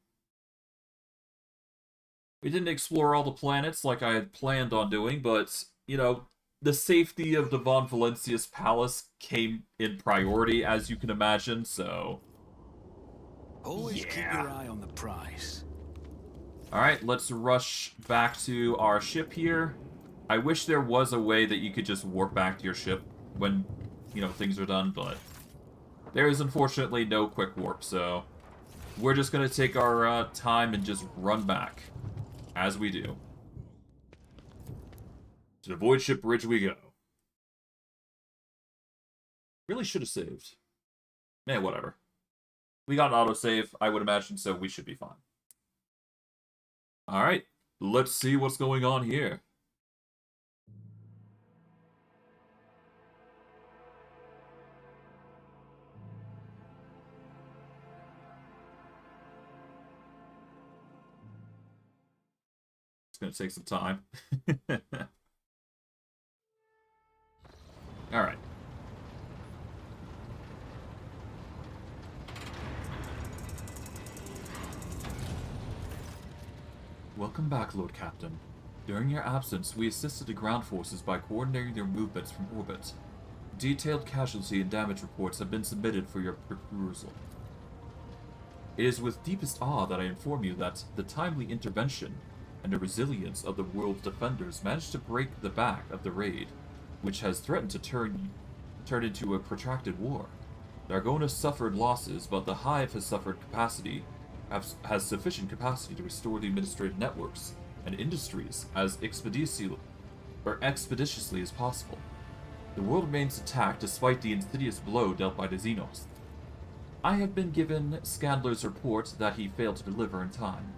We didn't explore all the planets like I had planned on doing, but, you know, the safety of the Von Valencius Palace came in priority, as you can imagine, so... Always keep your eye on the prize. Alright, let's rush back to our ship here. I wish there was a way that you could just warp back to your ship when, you know, things are done, but there is unfortunately no quick warp, so we're just going to take our time and just run back, as we do. To the Void Ship Bridge we go. Really should have saved. Man, whatever. We got an autosave, I would imagine, so we should be fine. Alright, let's see what's going on here. It's gonna take some time. Alright. Welcome back, Lord Captain. During your absence, we assisted the ground forces by coordinating their movements from orbit. Detailed casualty and damage reports have been submitted for your perusal. It is with deepest awe that I inform you that the timely intervention and the resilience of the world's defenders managed to break the back of the raid, which has threatened to turn into a protracted war. Dargonus suffered losses, but the Hive has suffered capacity has sufficient capacity to restore the administrative networks and industries as expeditiously as possible. The world remains intact despite the insidious blow dealt by the Xenos. I have been given Scandler's report that he failed to deliver in time.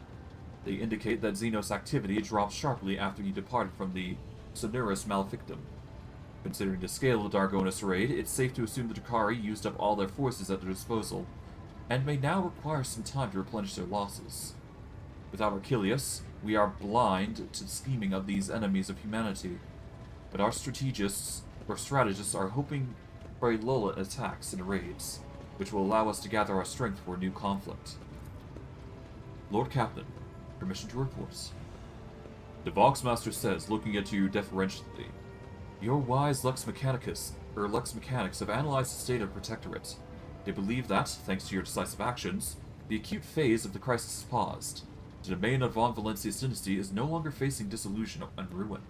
They indicate that Xenos activity dropped sharply after he departed from the Sonorous Malefictum. Considering the scale of the Dargonus raid, it's safe to assume the Drukhari used up all their forces at their disposal, and may now require some time to replenish their losses. Without Archelius, we are blind to the scheming of these enemies of humanity, but our strategists are hoping for a lull in attacks and raids, which will allow us to gather our strength for a new conflict. Lord Captain, permission to report. The Voxmaster says, looking at you deferentially, your wise Lex Mechanics have analyzed the state of Protectorate. They believe that, thanks to your decisive actions, the acute phase of the crisis is paused. The domain of Von Valencia's dynasty is no longer facing dissolution and ruin.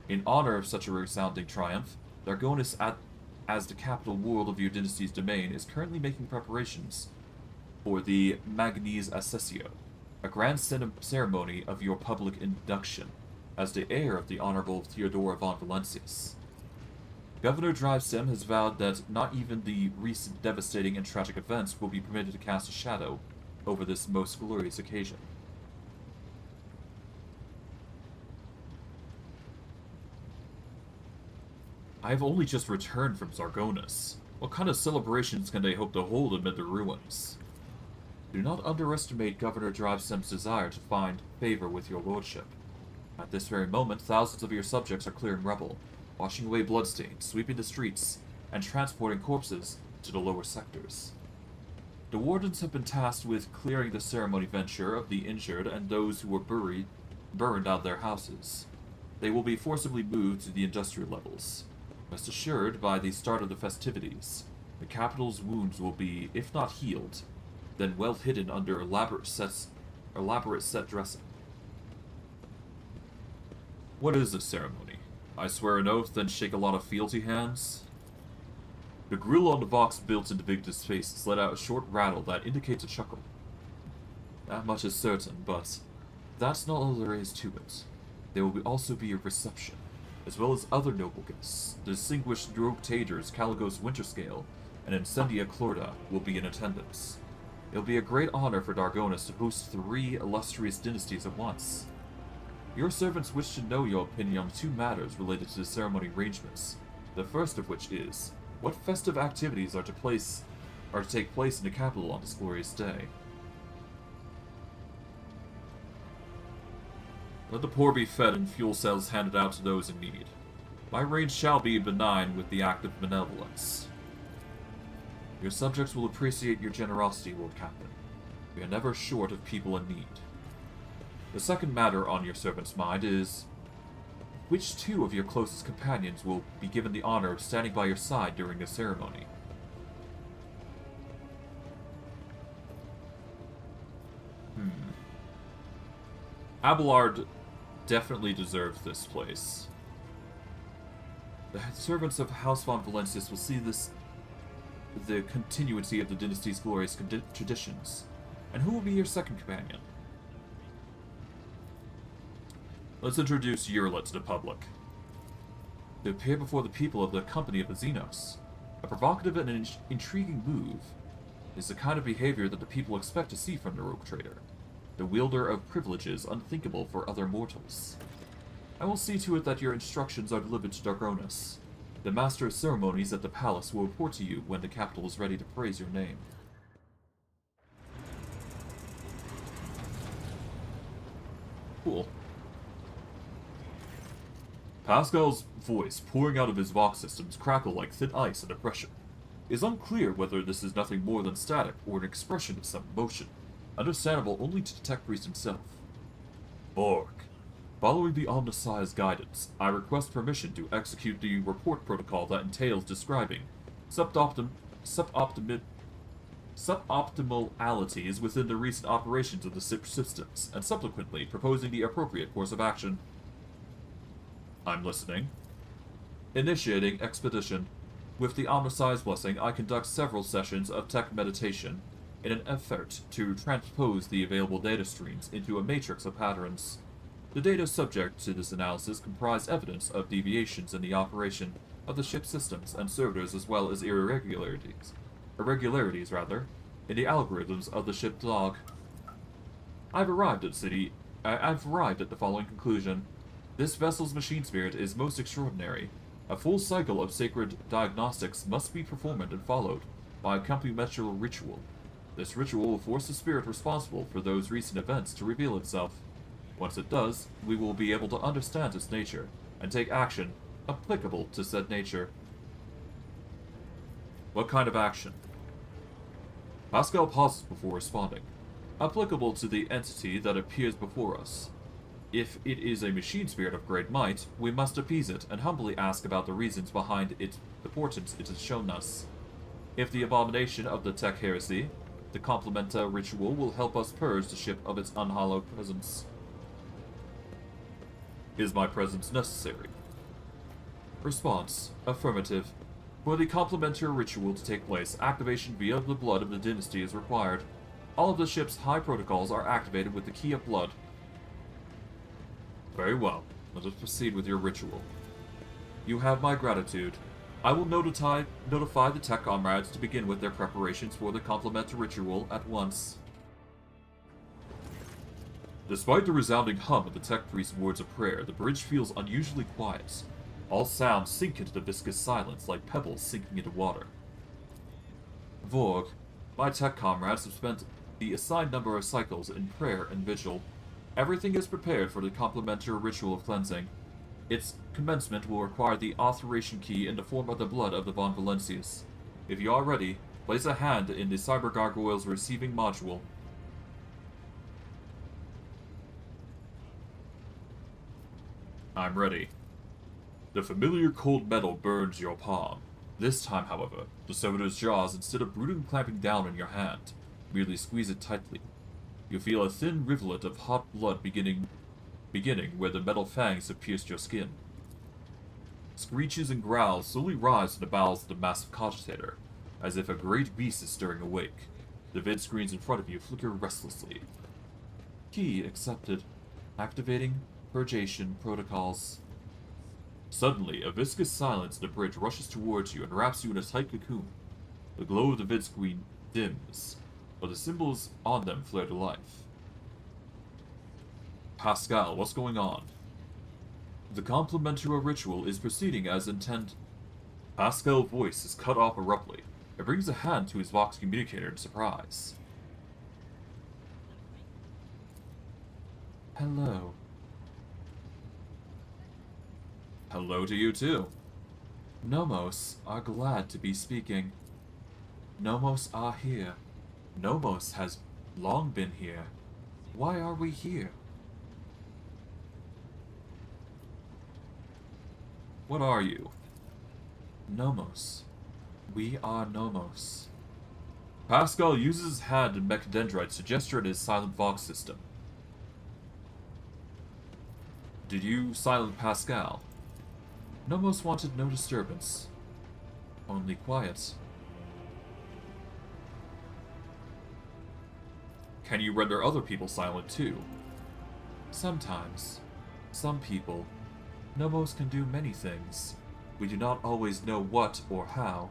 In honor of such a resounding triumph, Dargonus, as the capital world of your dynasty's domain, is currently making preparations for the Magnes Accessio, a grand ceremony of your public induction, as the heir of the Honorable Theodora von Valencius. Governor Drivestem has vowed that not even the recent devastating and tragic events will be permitted to cast a shadow over this most glorious occasion. I have only just returned from Dargonus. What kind of celebrations can they hope to hold amid the ruins? Do not underestimate Governor Drivestem's desire to find favor with your lordship. At this very moment, thousands of your subjects are clearing rubble, washing away bloodstains, sweeping the streets, and transporting corpses to the lower sectors. The wardens have been tasked with clearing the ceremony venture of the injured and those who were burned out of their houses. They will be forcibly moved to the industrial levels. Rest assured, by the start of the festivities, the capital's wounds will be, if not healed, then well hidden under elaborate set dressing. What is this ceremony? I swear an oath, then shake a lot of fealty hands? The grill on the box built into Victor's face let out a short rattle that indicates a chuckle. That much is certain, but that's not all there is to it. There will also be a reception, as well as other noble guests. The distinguished Drogue Tagers, Caligos Winterscale, and Incendia Clorda will be in attendance. It'll be a great honor for Dargonus to host 3 illustrious dynasties at once. Your servants wish to know your opinion on 2 matters related to the ceremony arrangements. The first of which is, what festive activities are to take place in the capital on this glorious day? Let the poor be fed and fuel cells handed out to those in need. My reign shall be benign with the act of benevolence. Your subjects will appreciate your generosity, Lord Captain. We are never short of people in need. The second matter on your servant's mind is, which 2 of your closest companions will be given the honor of standing by your side during the ceremony? Abelard definitely deserves this place. The servants of House von Valencius will see the continuity of the dynasty's glorious traditions. And who will be your second companion? Let's introduce Yurla to the public. To appear before the people of the company of the Xenos, a provocative and intriguing move, is the kind of behavior that the people expect to see from the rogue trader, the wielder of privileges unthinkable for other mortals. I will see to it that your instructions are delivered to Dargonus. The master of ceremonies at the palace will report to you when the capital is ready to praise your name. Cool. Pascal's voice, pouring out of his Vox systems, crackled like thin ice under pressure. It is unclear whether this is nothing more than static or an expression of some emotion, understandable only to the tech priest himself. Vorg, following the Omnissiah's guidance, I request permission to execute the report protocol that entails describing suboptimalities within the recent operations of the SIP systems, and subsequently proposing the appropriate course of action. I'm listening. Initiating expedition. With the Omnissiah's blessing, I conduct several sessions of tech meditation, in an effort to transpose the available data streams into a matrix of patterns. The data subject to this analysis comprise evidence of deviations in the operation of the ship's systems and servers, as well as irregularities, in the algorithms of the ship log. I've arrived at the following conclusion. This vessel's machine spirit is most extraordinary. A full cycle of sacred diagnostics must be performed and followed by a complementary ritual. This ritual will force the spirit responsible for those recent events to reveal itself. Once it does, we will be able to understand its nature and take action applicable to said nature. What kind of action? Pascal pauses before responding. Applicable to the entity that appears before us. If it is a machine spirit of great might, we must appease it and humbly ask about the reasons behind its importance it has shown us. If the abomination of the tech heresy, the complementa ritual will help us purge the ship of its unhallowed presence. Is my presence necessary? Response: affirmative. For the complementary ritual to take place, activation via the blood of the dynasty is required. All of the ship's high protocols are activated with the key of blood. Very well. Let us proceed with your ritual. You have my gratitude. I will notify the tech comrades to begin with their preparations for the complementary ritual at once. Despite the resounding hum of the tech priest's words of prayer, the bridge feels unusually quiet. All sounds sink into the viscous silence like pebbles sinking into water. Vorg, my tech comrades have spent the assigned number of cycles in prayer and vigil. Everything is prepared for the complementary ritual of cleansing. Its commencement will require the authorization key in the form of the blood of the Von Valencius. If you are ready, place a hand in the Cyber Gargoyle's receiving module. I'm ready. The familiar cold metal burns your palm. This time, however, the servitor's jaws, instead of brutally clamping down on your hand, merely squeeze it tightly. You feel a thin rivulet of hot blood beginning where the metal fangs have pierced your skin. Screeches and growls slowly rise in the bowels of the massive cogitator, as if a great beast is stirring awake. The vid screens in front of you flicker restlessly. Key accepted. Activating purgation protocols. Suddenly, a viscous silence in the bridge rushes towards you and wraps you in a tight cocoon. The glow of the vid screen dims, but the symbols on them flare to life. Pascal, what's going on? The complementary ritual is proceeding as intended. Pascal's voice is cut off abruptly. It brings a hand to his Vox communicator in surprise. Hello. Hello to you too. Nomos are glad to be speaking. Nomos are here. Nomos has long been here. Why are we here? What are you? Nomos. We are Nomos. Pascal uses his hand and mechadendrites to gesture at his silent Vox system. Did you silent Pascal? Nomos wanted no disturbance. Only quiet. Can you render other people silent too? Sometimes. Some people. Nomos can do many things. We do not always know what or how.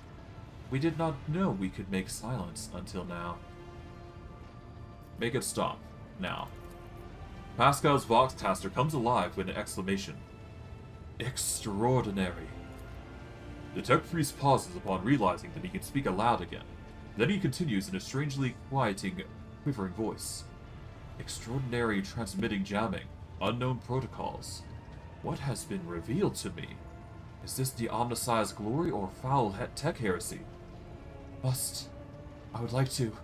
We did not know we could make silence until now. Make it stop. Now. Pascal's Vox taster comes alive with an exclamation. Extraordinary. The tech priest pauses upon realizing that he can speak aloud again. Then he continues in a strangely quieting, quivering voice. Extraordinary transmitting jamming. Unknown protocols. What has been revealed to me? Is this the omnicized glory or foul tech heresy? I would like to.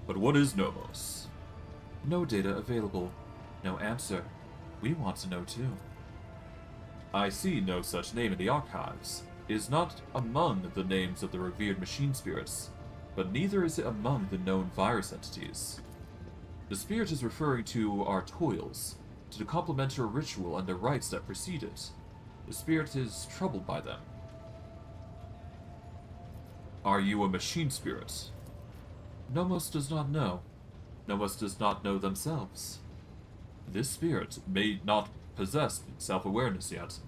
But what is Nomos? No data available. No answer. We want to know too. I see no such name in the archives. It is not among the names of the revered machine spirits, but neither is it among the known virus entities. The spirit is referring to our toils, to the complementary ritual and the rites that precede it. The spirit is troubled by them. Are you a machine spirit? Nomos does not know. Nomos does not know themselves. This spirit may not possess self-awareness yet,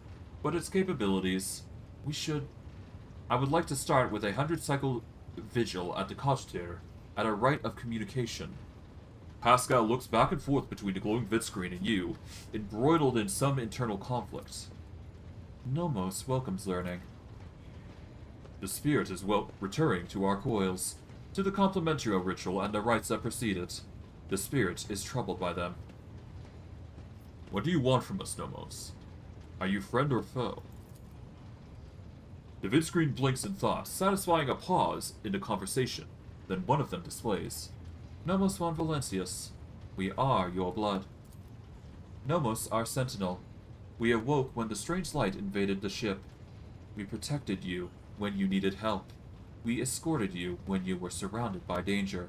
but its capabilities, I would like to start with a 100-cycle vigil at the Cache at a rite of communication. Pascal looks back and forth between the glowing vidscreen and you, embroiled in some internal conflict. Nomos welcomes learning. The spirit is returning to our coils, to the complementary ritual and the rites that precede it. The spirit is troubled by them. What do you want from us, Nomos? Are you friend or foe? The vidscreen blinks in thought, satisfying a pause in the conversation. Then one of them displays. Nomos von Valentius, we are your blood. Nomos, our sentinel. We awoke when the strange light invaded the ship. We protected you when you needed help. We escorted you when you were surrounded by danger.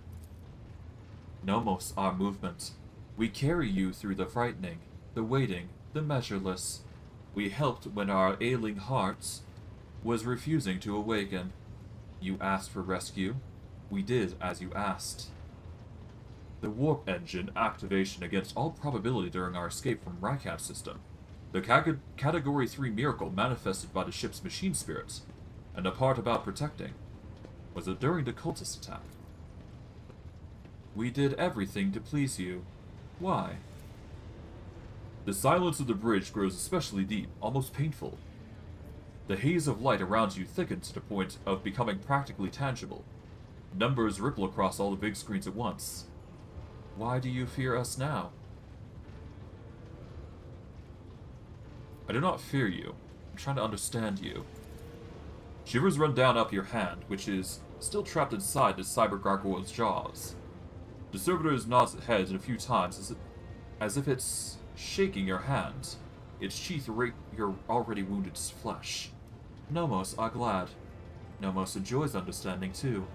Nomos, our movement. We carry you through the frightening, the waiting, the measureless. We helped when our ailing hearts was refusing to awaken. You asked for rescue. We did as you asked. The warp engine activation against all probability during our escape from Rakat system. The Category 3 miracle manifested by the ship's machine spirits, and the part about protecting, was it during the cultist attack. We did everything to please you. Why? The silence of the bridge grows especially deep, almost painful. The haze of light around you thickens to the point of becoming practically tangible. Numbers ripple across all the big screens at once. Why do you fear us now? I do not fear you. I'm trying to understand you. Shivers run down up your hand, which is still trapped inside the cyber gargoyle's jaws. The servitor nods its head a few times as if it's shaking your hand. Its teeth rake your already wounded flesh. Nomos are glad. Nomos enjoys understanding too.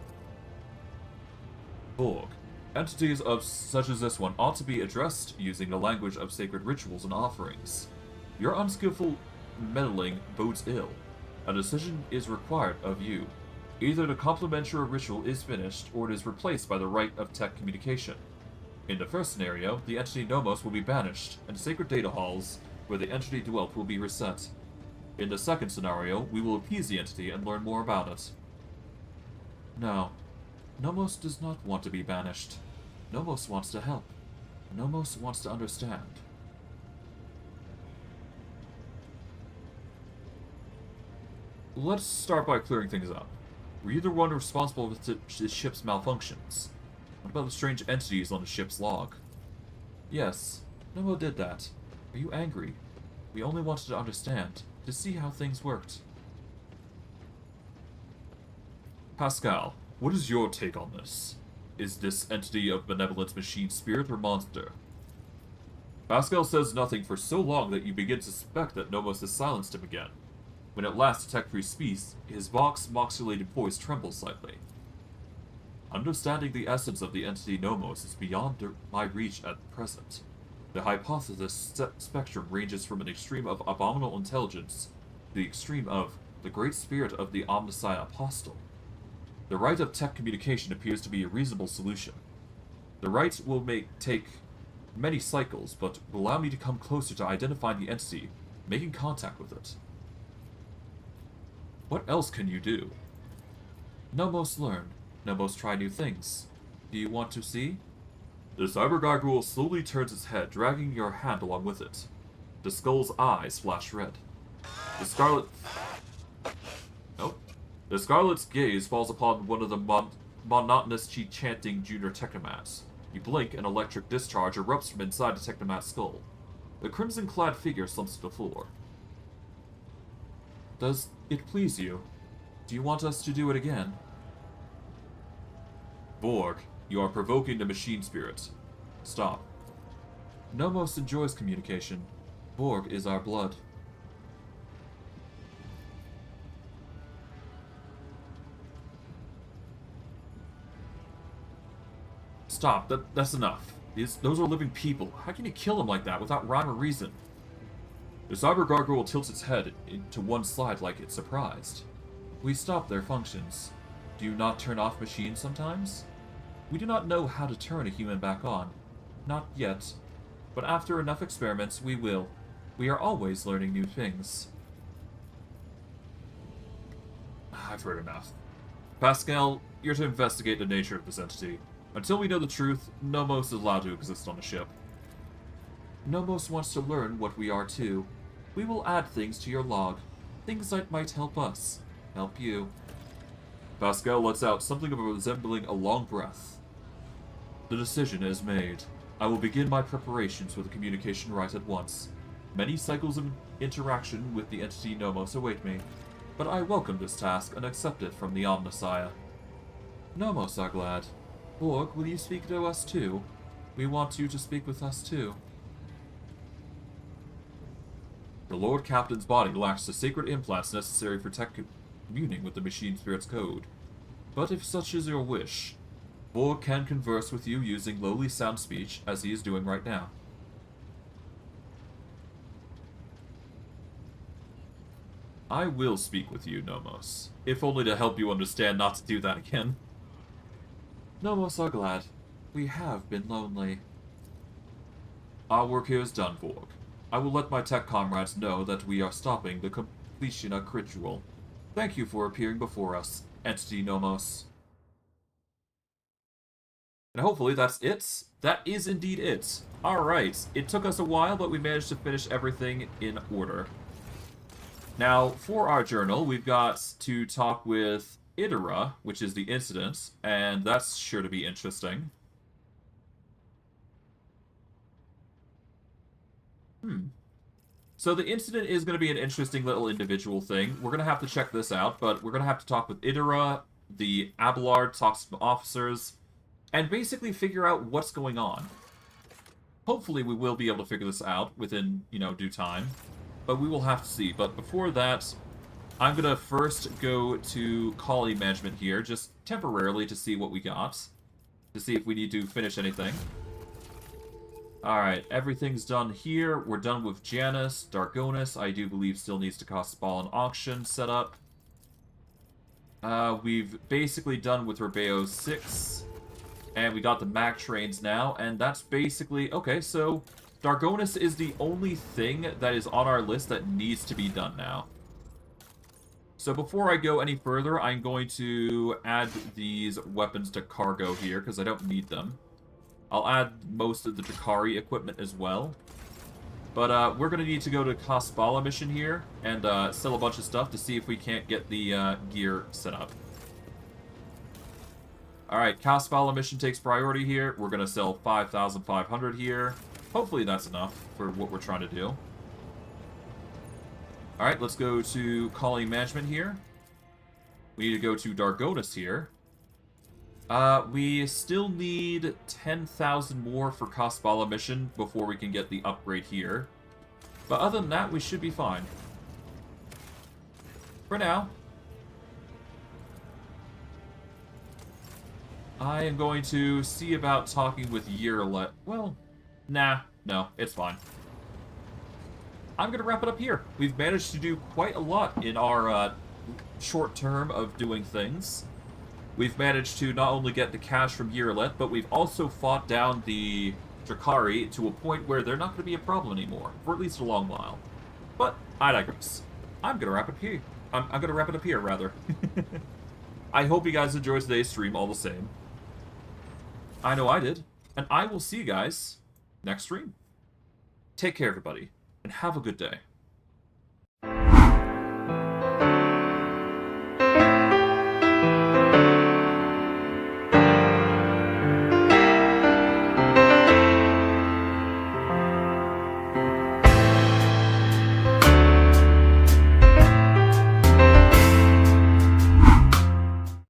Vorg. Entities of such as this one ought to be addressed using the language of sacred rituals and offerings. Your unskillful meddling bodes ill. A decision is required of you. Either the complementary ritual is finished, or it is replaced by the rite of tech communication. In the first scenario, the entity Nomos will be banished, and sacred data halls where the entity dwelt will be reset. In the second scenario, we will appease the entity and learn more about it. No. Nomos does not want to be banished. Nomos wants to help. Nomos wants to understand. Let's start by clearing things up. Were you the one responsible for the ship's malfunctions? What about the strange entities on the ship's log? Yes, Nomo did that. Are you angry? We only wanted to understand, to see how things worked. Pascal, what is your take on this? Is this entity of benevolence machine spirit or monster? Pascal says nothing for so long that you begin to suspect that Nomos has silenced him again. When at last the tech-free speaks, his vox-moxulated voice trembles slightly. Understanding the essence of the entity Nomos is beyond my reach at present. The hypothesis spectrum ranges from an extreme of abominable intelligence to the extreme of the great spirit of the omniscient apostle. The rite of tech communication appears to be a reasonable solution. The rite will take many cycles, but will allow me to come closer to identifying the entity, making contact with it. What else can you do? Nomos learn. Nomos try new things. Do you want to see? The cyber gargoyle slowly turns its head, dragging your hand along with it. The skull's eyes flash red. The Scarlet's gaze falls upon one of the monotonous chanting junior technomats. You blink, an electric discharge erupts from inside the technomat's skull. The crimson-clad figure slumps to the floor. Does it please you? Do you want us to do it again? Vorg, you are provoking the machine spirit. Stop. Nomos enjoys communication. Vorg is our blood. Stop. That's enough. Those are living people. How can you kill them like that without rhyme or reason? The cyber gargoyle tilts its head to one side like it's surprised. We stop their functions. Do you not turn off machines sometimes? We do not know how to turn a human back on. Not yet. But after enough experiments, we will. We are always learning new things. I've heard enough. Pascal, you're to investigate the nature of this entity. Until we know the truth, Nomos is allowed to exist on the ship. Nomos wants to learn what we are too. We will add things to your log. Things that might help us. Help you. Pascal lets out something of a resembling a long breath. The decision is made. I will begin my preparations for the communication rite at once. Many cycles of interaction with the entity Nomos await me, but I welcome this task and accept it from the Omnissiah. Nomos are glad. Vorg, will you speak to us too? We want you to speak with us too. The Lord Captain's body lacks the sacred implants necessary for communing with the machine spirit's code. But if such is your wish, Vorg can converse with you using lowly sound speech, as he is doing right now. I will speak with you, Nomos, if only to help you understand not to do that again. Nomos are glad. We have been lonely. Our work here is done, Vorg. I will let my tech comrades know that we are stopping the completion ritual. Thank you for appearing before us, Entity Nomos. And hopefully that's it. That is indeed it. Alright, it took us a while, but we managed to finish everything in order. Now, for our journal, we've got to talk with Idera, which is the incident, and that's sure to be interesting. So the incident is going to be an interesting little individual thing. We're going to have to check this out, but we're going to have to talk with Idera, the Abelard, talk to some officers, and basically figure out what's going on. Hopefully we will be able to figure this out within, due time. But we will have to see. But before that, I'm going to first go to colony management here, just temporarily to see what we got. To see if we need to finish anything. Alright, everything's done here. We're done with Janus. Dargonus, I do believe, still needs to cost ball and auction setup. We've basically done with Rebeo 6. And we got the Mac trains now. And that's basically... Okay, so Dargonus is the only thing that is on our list that needs to be done now. So before I go any further, I'm going to add these weapons to cargo here, because I don't need them. I'll add most of the Drukhari equipment as well. But we're going to need to go to Kasbala mission here and sell a bunch of stuff to see if we can't get the gear set up. Alright, Kasbala mission takes priority here. We're going to sell 5,500 here. Hopefully that's enough for what we're trying to do. Alright, let's go to colony management here. We need to go to Dargonus here. We still need 10,000 more for Kasbala mission before we can get the upgrade here. But other than that, we should be fine. For now. I am going to see about talking with Yirlet. Well, nah, no, it's fine. I'm going to wrap it up here. We've managed to do quite a lot in our short term of doing things. We've managed to not only get the cash from Yirlet, but we've also fought down the Drukhari to a point where they're not going to be a problem anymore, for at least a long while. But I digress. I'm going to wrap it here. I'm going to wrap it up here, rather. I hope you guys enjoyed today's stream all the same. I know I did. And I will see you guys next stream. Take care, everybody, and have a good day.